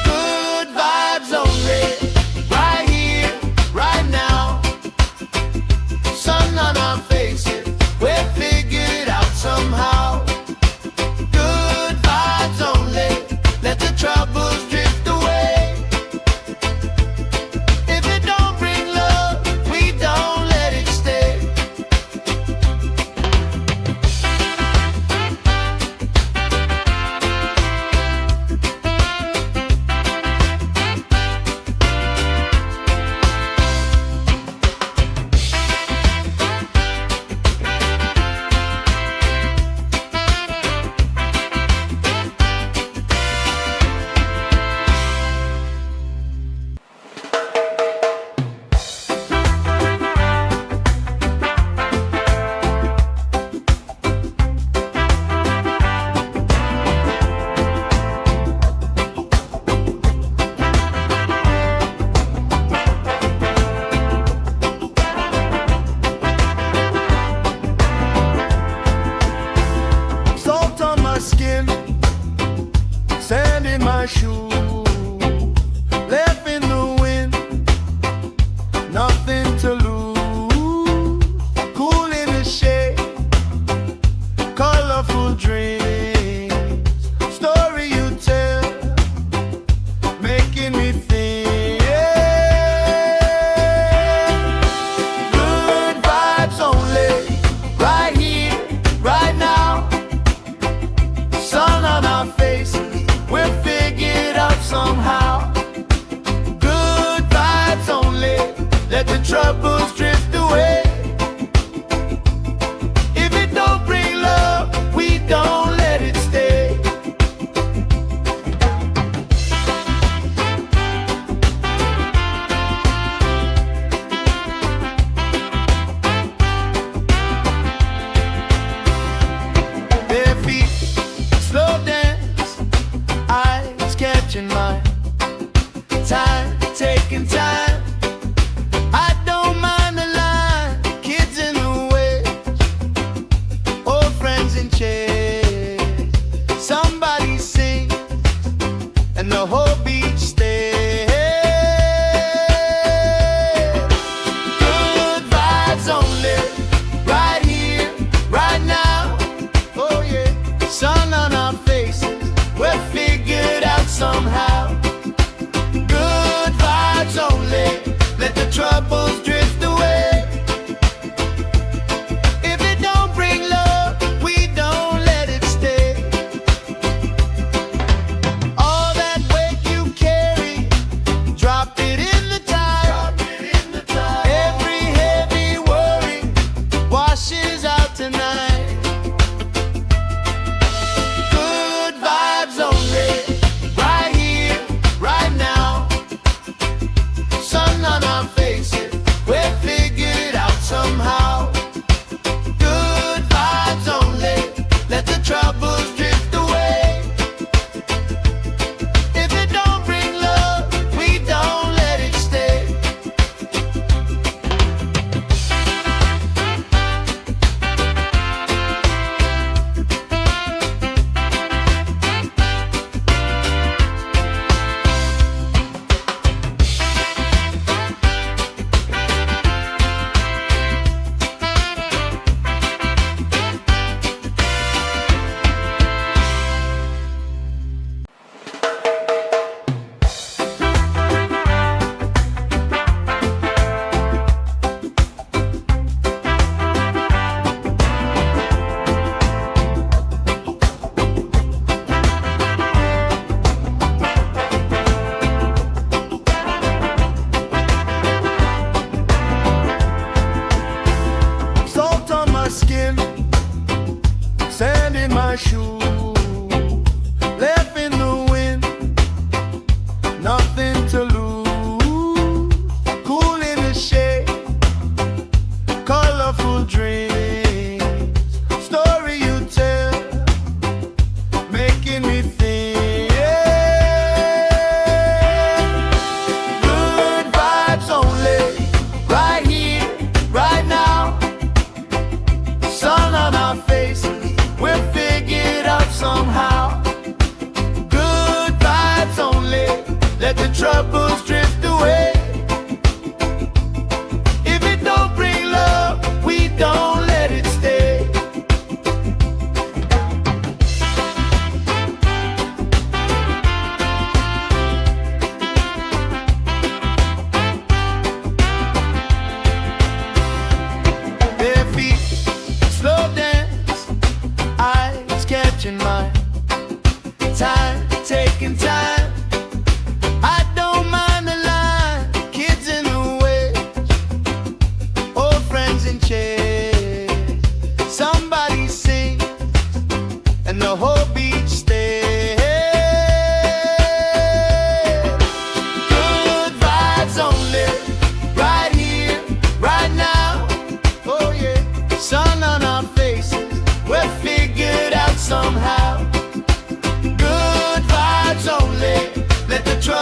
Good vibes only, right here, right now. Sun on our faces,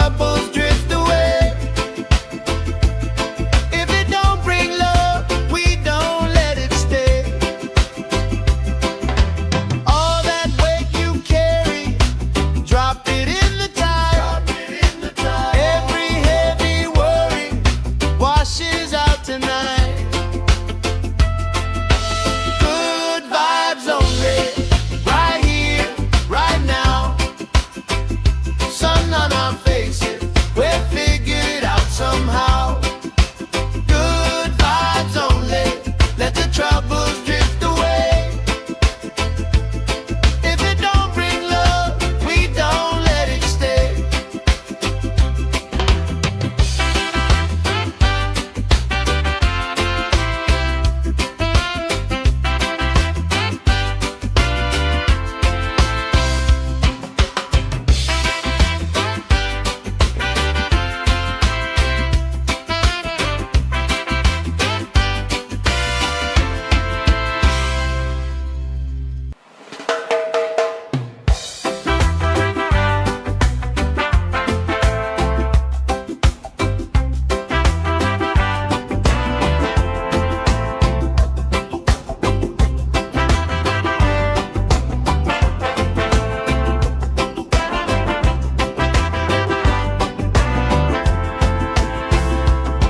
troubles drift away. If it don't bring love, we don't let it stay. All that weight you carry, drop it in the tide. Every heavy worry washes out tonight. Good vibes only, right here, right now. Sun on our faces, we'll figure it out somehow. Good vibes only, let the troubles drift away. If it don't bring love, we don't let it stay.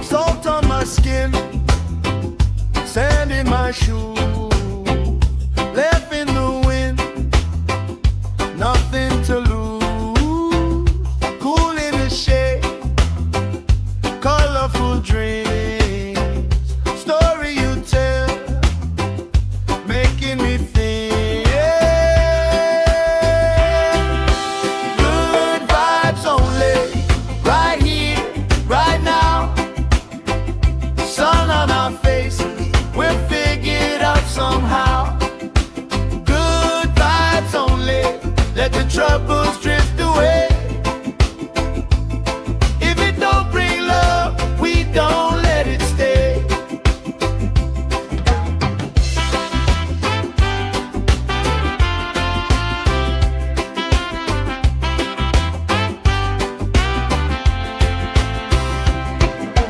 Salt on my skin, sand in my shoe, left in the wind, nothing to lose. Cool in the shade, colorful dreams, story you tell, making me think. Good vibes only, right here, right now. Sun on our faces, we'll figure it out somehow. Good vibes only, let the troubles drift away. If it don't bring love, we don't let it stay.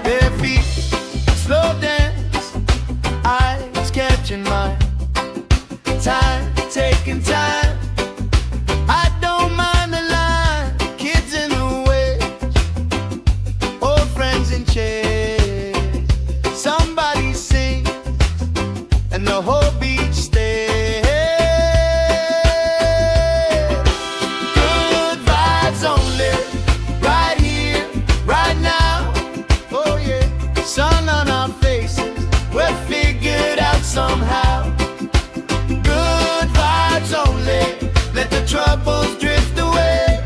Bare feet, slow dance, eyes catching mine. Time, taking time. I don't mind the line. Kids in the way, old friends in chairs. Somebody sing, and the whole beach stays. Good vibes only, right here, right now. Oh yeah, sun on our faces, we'll figure it out somehow. Good vibes only, let the troubles drift away.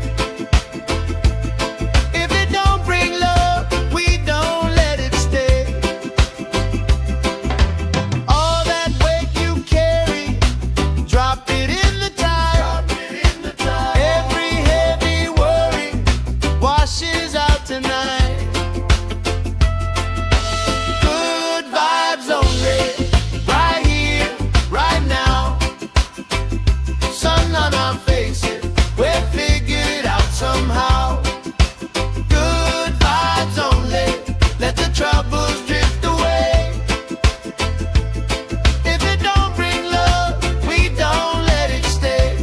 If it don't bring love, we don't let it stay. All that weight you carry, drop it in the tide. Every heavy worry washes out tonight. Good vibes only, right here, right now. Sun on our faces, we'll figure it out somehow. Good vibes only, let the troubles drift away. If it don't bring love, we don't let it stay.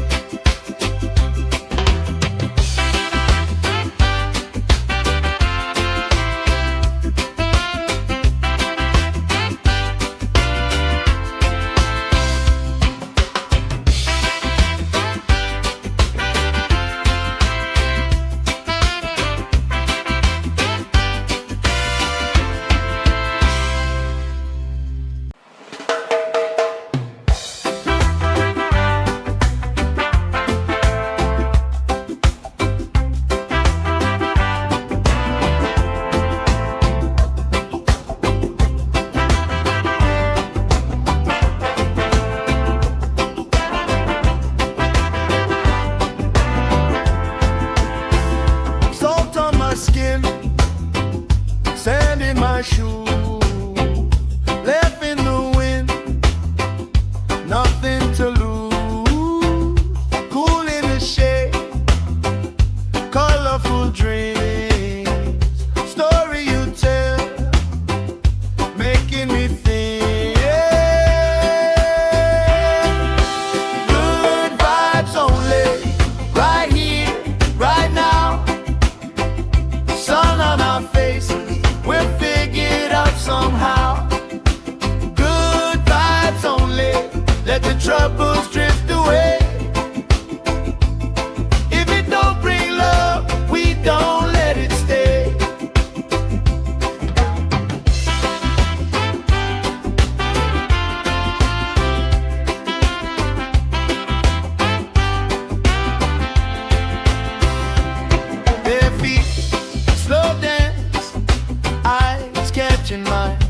my shoe, left in the wind, nothing to lose. Cool in the shade, colorful dreams. changing minds.